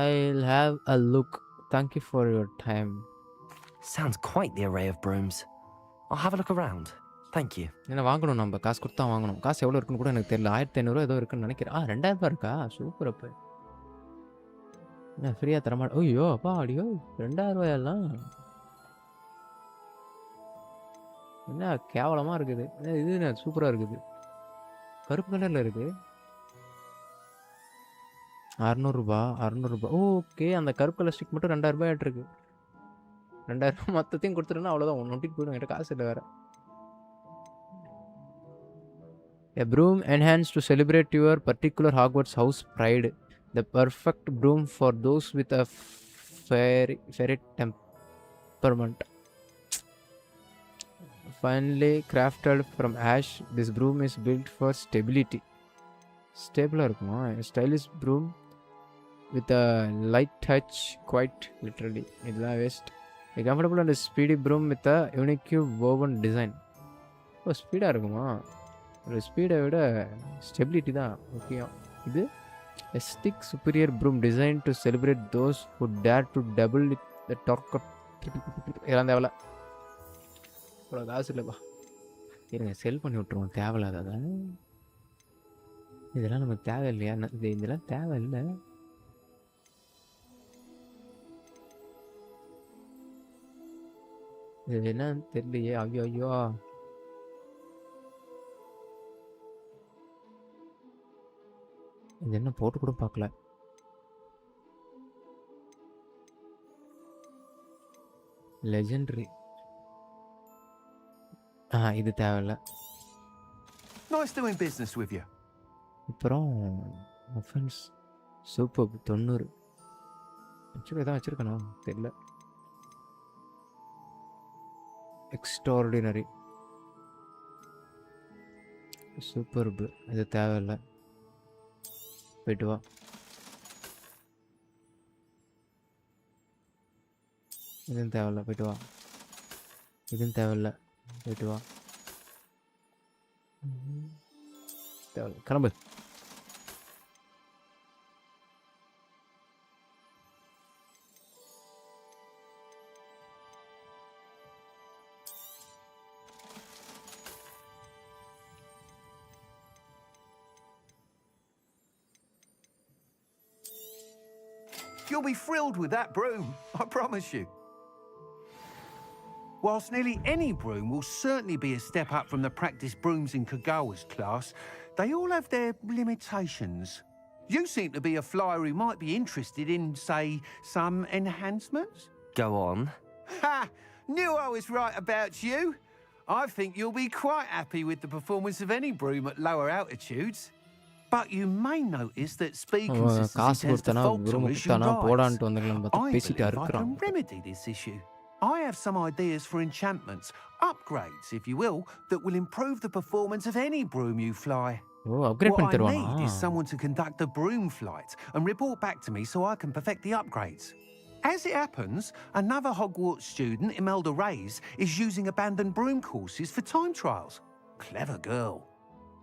I'll have a look. Thank you for your time. Sounds quite the array of brooms. I'll have a look around. Thank you. என்ன வாங்கணும்? நம்ம காசு கொடுத்தா வாங்கணும். காசு எவ்வளோ இருக்குன்னு கூட எனக்கு தெரியல. 1500 ஏதோ இருக்குன்னு நினைக்கிறேன். 2000 இருக்கா? சூப்பர். அப்போ என்ன ஃப்ரீயாக தரமாட்டேன்? ஐயோ அப்பா, அடியோ 2000 என்ன கேவலமாக இருக்குது. இது என்ன சூப்பராக இருக்குது. கருப்பு கலரில் இருக்குது. 600 ஓகே. அந்த கருப்பு கலர் ஸ்டிக் மட்டும் 2000 ஆகிட்டுருக்கு. 2000 மொத்தத்தையும் கொடுத்துருன்னா அவ்வளோதான். நோட்டிட்டு போயிடும். என்கிட்ட காசு இல்லை வேறு. A broom enhanced to celebrate your particular Hogwarts house pride. The perfect broom for those with a fairy temperament. finely crafted from ash. This broom is built for stability. Stable இருக்குமா? Stylish broom with a light touch, quite literally. இதெல்லாம் waste. A comfortable and speedy broom with a unique woven design. ஓ ஸ்பீடாக இருக்குமா? ஒரு ஸ்பீடை விட stability தான் முக்கியம். இது a stick superior broom designed to celebrate those who dare to double the torque. இதெல்லாம் தேவையில்ல. இவ்வளோ காசு இல்லைப்பா. இருங்க செல் பண்ணி விட்ருவோம். தேவையில்லாத அதான் இதெல்லாம் நமக்கு தேவை இல்லையா? இதெல்லாம் தேவை இல்லை. இது என்னன்னு தெரியலையே. ஐயோ ஐயோ இது என்ன போட்டு கூட பார்க்கல. லெஜெண்டரி. இது தேவையில்ல. Nice doing business with you. அப்புறம் அஃபென்ஸ் சூப்பர் 90 தான் வச்சுருக்கணும் தெரியல. எக்ஸ்ட்ராடினரி சூப்பர் இது தேவையில்லை. போயிட்டு வா. இதுவும் தேவையில்ல. போயிட்டு வா. இதுவும் தேவையில்ல. போயிட்டு வா. தேவையில்ல. கிளம்பு. You'll be thrilled with that broom, I promise you. Whilst nearly any broom will certainly be a step up from the practice brooms in Kagawa's class, they all have their limitations. You seem to be a flyer who might be interested in, say, some enhancements? Go on. Ha! Knew I was right about you. I think you'll be quite happy with the performance of any broom at lower altitudes. But you may notice that speed consistency tends to falter as you rise. I believe I can remedy this issue. I have some ideas for enchantments, upgrades, if you will, that will improve the performance of any broom you fly. What I need is someone to conduct a broom flight and report back to me so I can perfect the upgrades. As it happens, another Hogwarts student, Imelda Reyes, is using abandoned broom courses for time trials. Clever girl.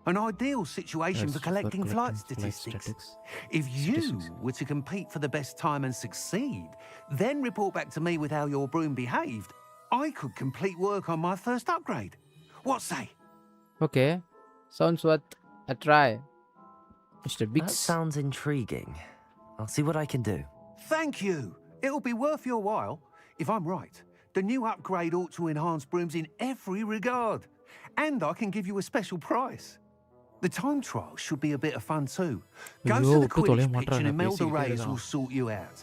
An ideal situation for collecting flight statistics. If you were to compete for the best time and succeed, then report back to me with how your broom behaved, I could complete work on my first upgrade. What say? Okay. Sounds worth a try. Mr. Biggs. That sounds intriguing. I'll see what I can do. Thank you. It'll be worth your while. If I'm right, the new upgrade ought to enhance brooms in every regard. And I can give you a special price. The time trial should be a bit of fun too. Go to the Quidditch pitch and Imelda Reyes will sort you out.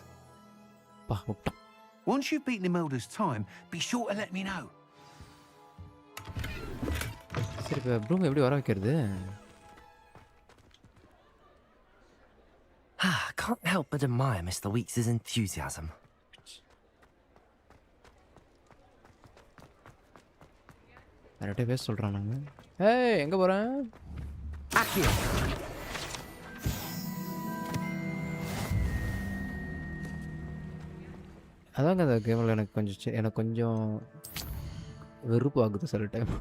Once you've beaten Imelda's time, be sure to let me know. சரி இப்போ broom எப்படி வர வைக்கிறது? Can't help but admire Mr. Weeks' enthusiasm. நிறைய பேர் சொல்கிறானுங்க. ஏய் எங்கே போகிறேன்? அதாங்க அந்த கேமில் எனக்கு கொஞ்சம் வெறுப்பு ஆகுது சில டைம்.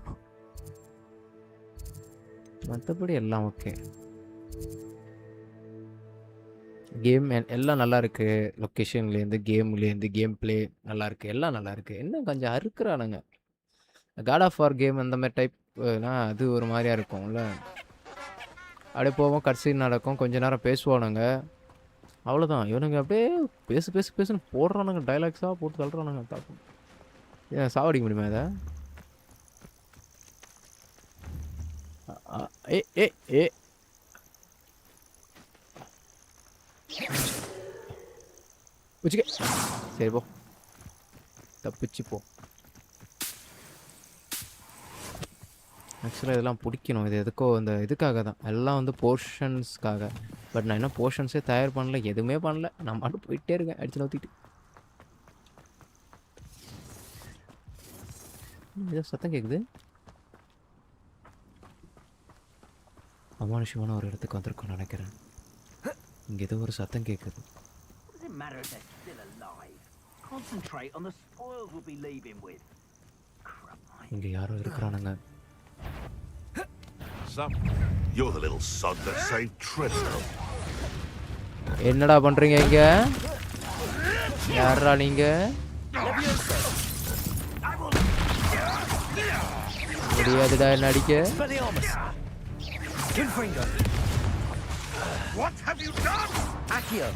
மற்றபடி எல்லாம் ஓகே. கேம் எல்லாம் நல்லா இருக்கு. லொக்கேஷன்லேருந்து கேம்லேருந்து கேம் பிளே நல்லா இருக்கு. எல்லாம் நல்லா இருக்கு. என்ன கொஞ்சம் அறுக்குறானுங்க. காட் ஆஃப் வார் கேம் அந்த மாதிரி டைப்னா அது ஒரு மாதிரியா இருக்கும்ல. அப்படியே போவோம், கடைசி நடக்கும், கொஞ்ச நேரம் பேசுவானுங்க, அவ்வளோதான். இவனுங்க அப்படியே பேசுன்னு போடுறானுங்க, டைலாக்ஸாக போட்டு தள்ளுறானுங்க. பார்ப்போம் ஏன் சாவடிக்க முடியுமா இதை? ஏ வச்சுக்க. சரி போ, தப்பிச்சு போ. ஆக்சுவலாக இதெல்லாம் பிடிக்கணும். இது எதுக்கோ இந்த இதுக்காக தான், எல்லாம் வந்து போர்ஷன்ஸ்க்காக. பட் நான் இன்னும் போர்ஷன்ஸே தயார் பண்ணல, எதுவுமே பண்ணல. நான் மட்டும் போயிட்டே இருக்கேன் அடிச்சு நோத்திட்டு. ஏதோ சத்தம் கேட்குது. அமானுஷமான ஒரு இடத்துக்கு வந்திருக்கோம்னு நினைக்கிறேன். இங்கே ஏதோ ஒரு சத்தம் கேட்குது. Does it matter if they're still alive? Concentrate on the spoils we'll be leaving with. இங்கே யாரோ இருக்கிறானுங்க. You're the little sod that saved Tristan. என்னடா பண்றீங்க இங்க? யாரா நீங்க? முடியாதுடா என்ன அடிக்க. What have you done? Accio.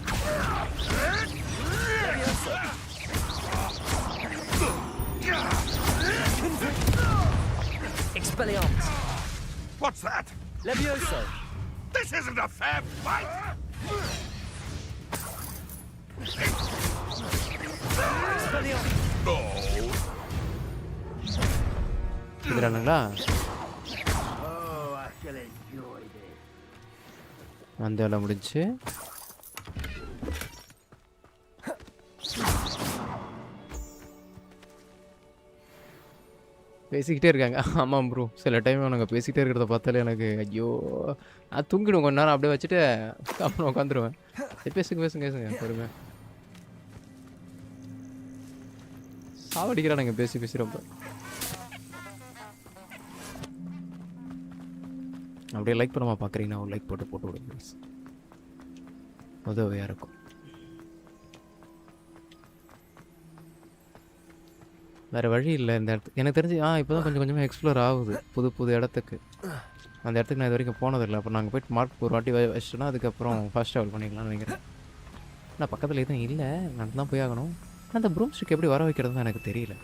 Expelliarmus. What's that? Levioso. This isn't a fair fight! இதுறானுங்களா? அந்த வேலை முடிஞ்சு. பேசிக்கிட்டே இருக்காங்க. ஆமாம் ப்ரோ, சில டைம் நாங்கள் பேசிக்கிட்டே இருக்கிறத பார்த்தாலே எனக்கு ஐயோ, நான் தூங்கிடுவேன் கொஞ்ச நேரம் அப்படியே வச்சுட்டு அப்புறம் உட்காந்துருவேன். பேசுங்க பேசுங்க பேசுங்க பொறுமை. சாவடிக்கிறானுங்க பேசி பேசி ரொம்ப. அப்படியே லைக் பண்ணாமல் பார்க்குறீங்கன்னா ஒரு லைக் போட்டு விடுங்க ப்ளீஸ், உதவியாக இருக்கும். வேறு வழி இல்லை இந்த இடத்துக்கு. எனக்கு தெரிஞ்சு இப்போ தான் கொஞ்சம் கொஞ்சமாக எக்ஸ்ப்ளோர் ஆகுது புது இடத்துக்கு. அந்த இடத்துக்கு நான் இது வரைக்கும் போனதில்லை. அப்புறம் நாங்கள் போய்ட்டு மார்க் ஒரு வாட்டி வச்சிட்டோன்னா அதுக்கப்புறம் ஃபர்ஸ்ட் ட்ராவல் பண்ணிக்கலாம்னு நினைக்கிறேன். ஆனால் பக்கத்தில் எதுவும் இல்லை, நடந்து தான் போய் ஆகணும். ஆனால் அந்த ப்ரூம் ஸ்டிக் எப்படி வர வைக்கிறது தான் எனக்கு தெரியல.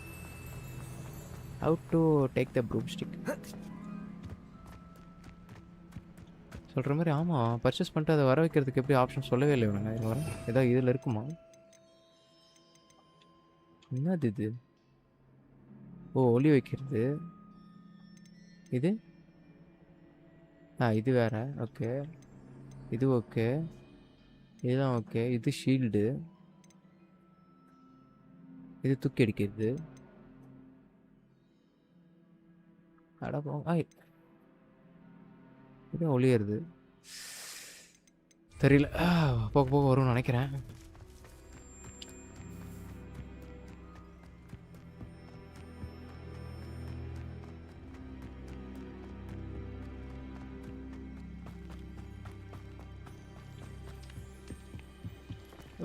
How to take the broom stick சொல்கிற மாதிரி. ஆமாம், பர்ச்சேஸ் பண்ணிட்டு அதை வர வைக்கிறதுக்கு எப்படி ஆப்ஷன் சொல்லவே இல்லை இவனுங்க. இது வர ஏதாவது இதில் இருக்குமா? என்னது இது? ஓ, ஒலி வைக்கிறது இது. இது வேறு. ஓகே, இது ஓகே, இதுதான் ஓகே. இது ஷீல்டு, இது தூக்கி அடிக்கிறது. அடப்போ, இது ஒளியறது தெரியல. போக போக வரும்னு நினைக்கிறேன்.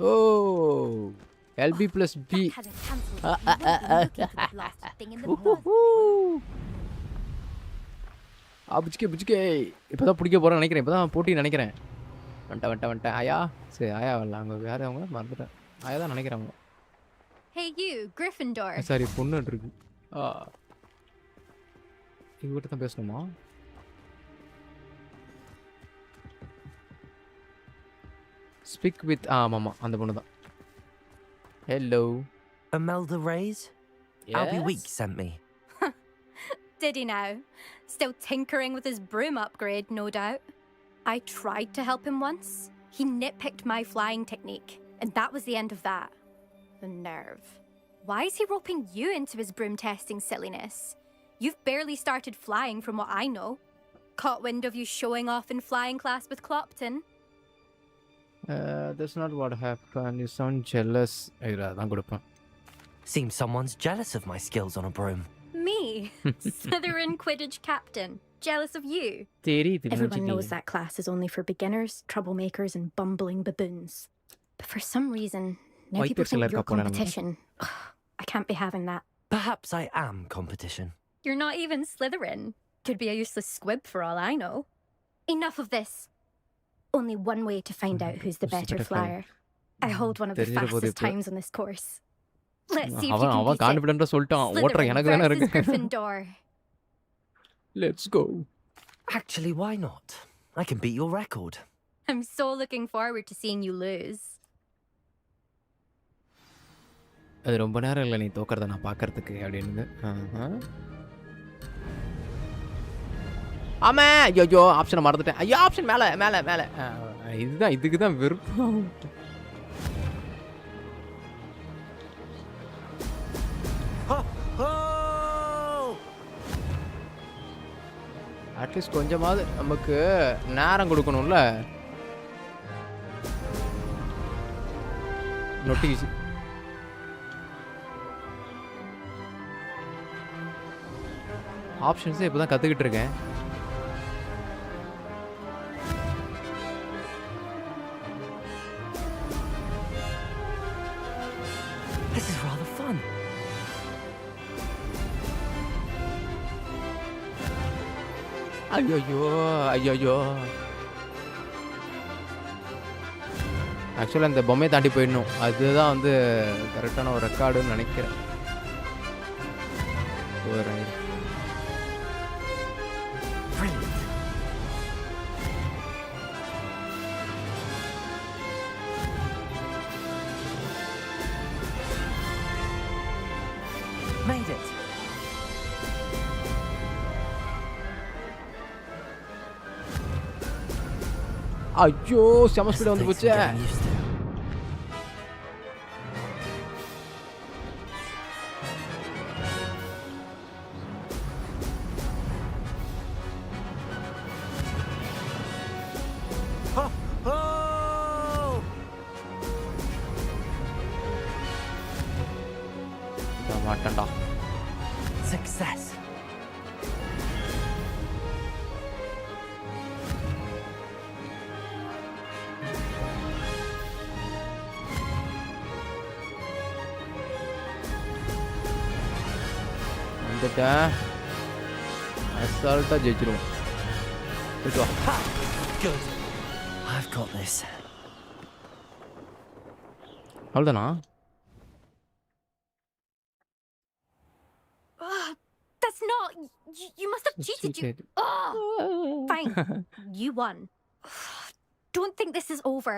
Oh, LB plus B. புச்சிக்கே இப்போதான் பிடிக்க போகிறேன்னு நினைக்கிறேன். இப்போ தான் போட்டி நினைக்கிறேன். வந்துட்டேன் ஆயா. சரி, ஆயா வரல, அவங்க வேறு அவங்க மறந்துட்டேன். ஆயா தான் நினைக்கிறேன் அவங்க. Hey you, Gryffindor. சாரி, பொண்ணு இருக்கு. இவங்கிட்ட தான் பேசணுமா? Speak with ஆமாம் அந்த பொண்ணு தான். Hello. Imelda Reyes? Yes? Albie Week sent me. Did he now? Still tinkering with his broom upgrade, no doubt. I tried to help him once. He nitpicked my flying technique, and that was the end of that. The nerve. Why is he roping you into his broom testing silliness? You've barely started flying from what I know. Caught wind of you showing off in flying class with Clopton. That's not what happened. You sound jealous. Seems someone's jealous of my skills on a broom. Me? Slytherin Quidditch captain. Jealous of you? Everyone knows that class is only for beginners, troublemakers, and bumbling baboons. But for some reason, now people think you're competition. I can't be having that. Perhaps I am competition. You're not even Slytherin. Could be a useless squib for all I know. Enough of this. Only one way to find out who's the better flyer. I hold one of the fastest times on this course. Let's see if you can beat it. Slytherin versus Gryffindor. Let's go. Actually, why not? I can beat your record. I'm so looking forward to seeing you lose. அது ரொம்ப நேரம் இல்லை நீ தோக்கிறத நான் பார்க்கறதுக்கு அப்படின்னு. ஆமா, ஐயோ ஆப்ஷனை மறந்துட்டேன். ஐயோ ஆப்ஷன் மேலே மேலே மேலே. இதுதான் இதுக்கு தான் விருப்பம். அட்லீஸ்ட் கொஞ்சமாவது நமக்கு நேரம் கொடுக்கணும்ல. நோட்டிஃபிகேஷன் ஆப்ஷன்ஸே இப்போ தான் கற்றுக்கிட்டு இருக்கேன். This is rather fun. ஐயோ ஆக்சுவலாக இந்த பொம்மையை தாண்டி போயிடணும். அதுதான் வந்து கரெக்டான ஒரு ரெக்கார்டுன்னு நினைக்கிறேன். Made it. ஐயோ செம ஸ்பீடாக வந்து போச்சு. மாட்டேன்டா. Success. அசால்ட்டா ஜெயிச்சிருவோம். Good. I've got this. அவ்வளோதானா? That's not. You must have cheated. Fine. You won. Don't think this is over.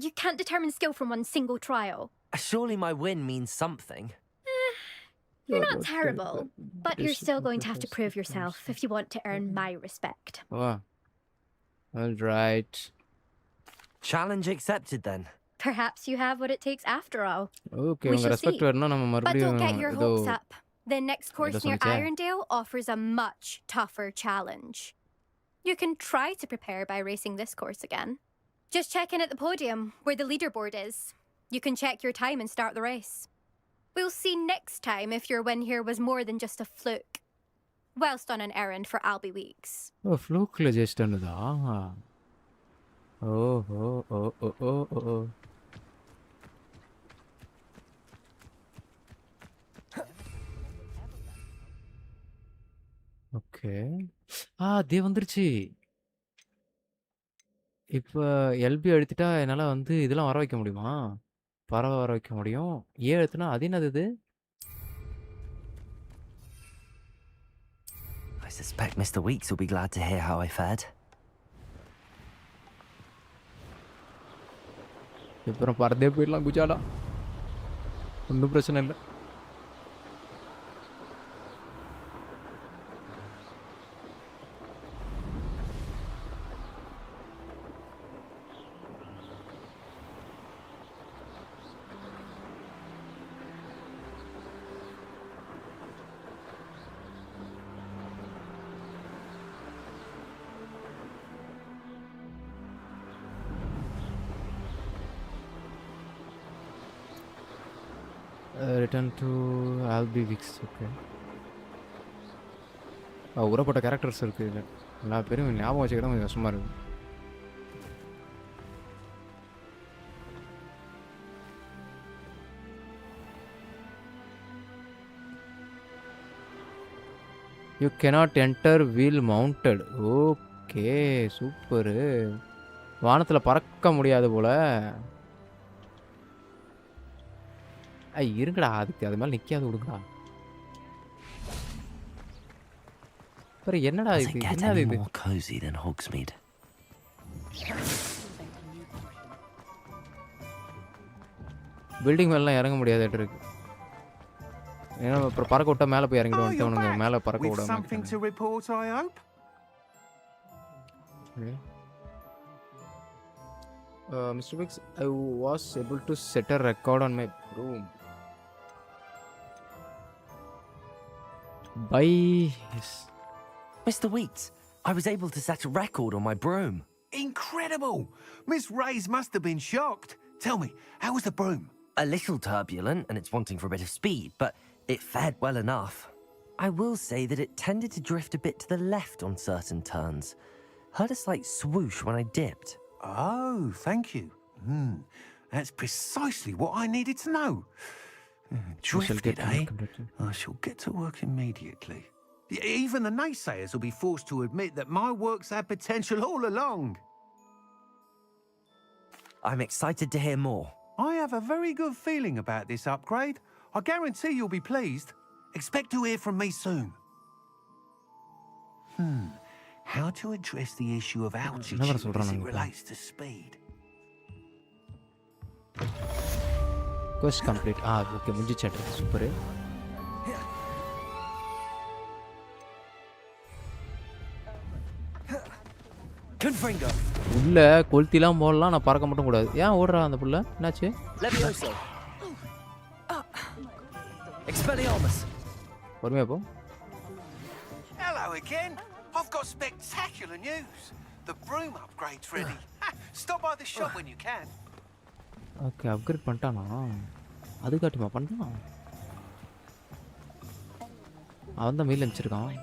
You can't determine skill from one single trial. Surely my win means something. You're not terrible, but you're still going to have to prove yourself if you want to earn my respect. Oh. All right. Challenge accepted then. Perhaps you have what it takes after all. Okay, we shall see. But don't get your hopes hopes up. The next course near Irondale offers a much tougher challenge. You can try to prepare by racing this course again. Just check in at the podium, where the leaderboard is. You can check your time and start the race. We'll see next time if your win here was more than just a fluke. Whilst on an errand for Albie Weeks. Oh, fluke la just annada. Oh. Okay. தே வந்துருச்சு. இப்போ LP அழுத்திட்டா என்னால் வந்து இதெல்லாம் வர வைக்க முடியுமா? பறவை வர வைக்க முடியும். அழுத்தினா அது என்னது இது? I suspect Mr. Weeks will be glad to hear how I fared. அப்புறம் பறந்தே போயிடலாம் குஜாலா. ஒன்றும் பிரச்சனை இல்லை. Return to Albie Weeks. Okay. ஊறப்பட்ட கேரக்டர்ஸ் இருக்குது இதில். எல்லா பேரும் ஞாபகம் வச்சுக்கிட்டா கொஞ்சம் கஷ்டமாக இருக்குது. You cannot enter wheel mounted. Okay super. வானத்தில் பறக்க முடியாது போல. இருங்கடா அதுக்கு அது மேலே நிற்காது விடுங்கடா. அப்புறம் என்னடா இது? என்னது இது? More cozy than Hogsmeade. Building மேலாம் இறங்க முடியாது இருக்கு. ஏன்னா அப்புறம் பறக்க விட்டா மேலே போய் இறங்கிடுவாங்க. அவனுங்க மேலே பறக்க விடாம. Something to report, I hope. Mr. Weeks, I was able to set a record on my room. By Mr. Weeks, I was able to set a record on my broom. Incredible! Miss Reyes must have been shocked. Tell me, how was the broom? A little turbulent, and it's wanting for a bit of speed, but it fared well enough. I will say that it tended to drift a bit to the left on certain turns. Heard a slight swoosh when I dipped. Oh, thank you. That's precisely what I needed to know. Drifted, eh? I shall get to work immediately. Even the naysayers will be forced to admit that my work's had potential all along. I'm excited to hear more. I have a very good feeling about this upgrade. I guarantee you'll be pleased. Expect to hear from me soon. How to address the issue of altitude as it relates to speed. Quest complete. Okay, முடிஞ்சு chat. Super. Confringo. உள்ள கொளுத்திலாம் போடலாம், நான் பறக்க மட்டும் கூடாது. ஏன் ஓடுறா அந்த புள்ள? என்னாச்சு? Levioso. Expelliarmus. பொறுமையா போ. Hello again. I've got spectacular news. The broom upgrade's ready. Stop by the shop when you can. Okay, upgrade பண்ணிட்டானா? அது காட்டுமா பண்ணான்? அவன் தான் mail அனுப்பிச்சிருக்கான்.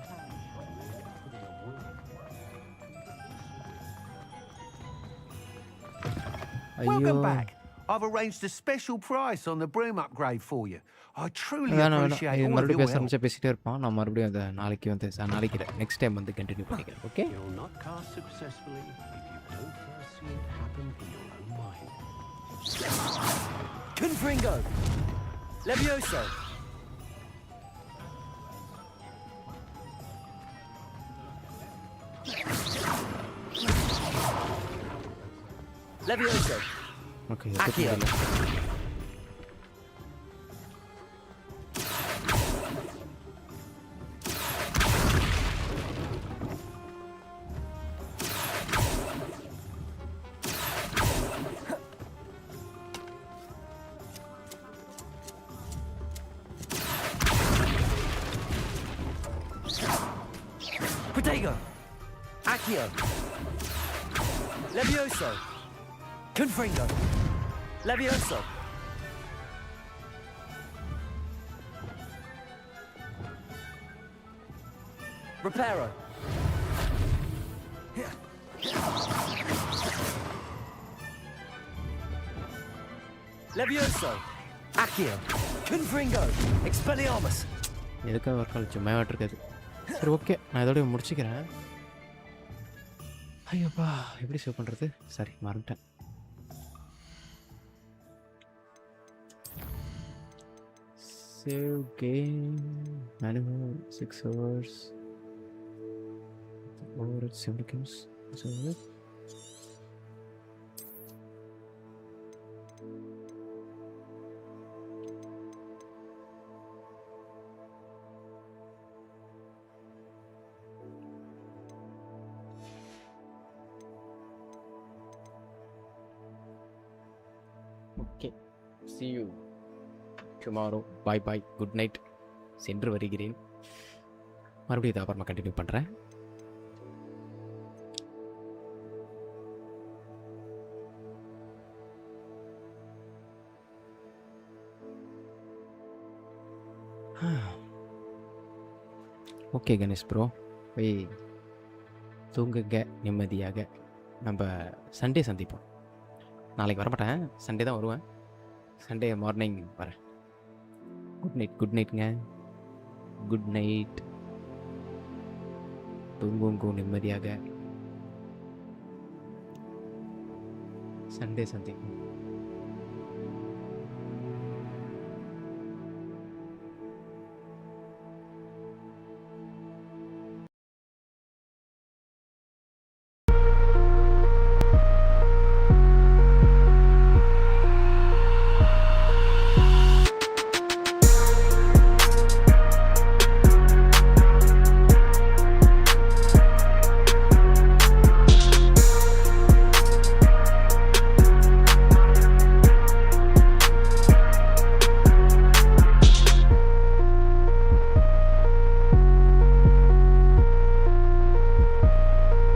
Welcome back. I've arranged a special price on the broom upgrade for you. I truly appreciate all of மறுபடியும் your பேச help. ஆரம்பிச்சா பேசிட்டே இருப்பான். நான் மறுபடியும் அதை நாளைக்கு வந்து நாளைக்கு நெக்ஸ்ட் டைம் வந்து கண்டினியூ பண்ணிக்கிறேன். Okay? You'll not cast successfully if you don't first see it happen in your own mind. Confringo. Levioso. Levioso. Okay. Accio. Protego. Accio. Levioso. Confringo. Levioso. Reparo. Levioso. Accio. Confringo. Expelliarmus. எதுக்காக work all சும்மா இருக்காது. சரி okay, நான் இதோட முடிச்சுக்கிறேன். ஐயோப்பா, எப்படி save பண்ணுறது? சரி மறந்துட்டேன். Save game, manual, 6 hours. Over at 7 games. So okay, see you tomorrow. Bye bye, good night. சென்று வருகிறேன். மறுபடியும் இதை அப்புறமா கண்டினியூ பண்ணுறேன். ஓகே கணேஷ் ப்ரோ, போய் தூங்குங்க நிம்மதியாக. நம்ம சண்டே சந்திப்போம். நாளைக்கு வரமாட்டேன், சண்டே தான் வருவேன். சண்டே மார்னிங் வரேன். Good night. குட் நைட்டுங்க. Good night. தூங்குங்க நிம்மதியாக. சண்டே சந்திப்போம்.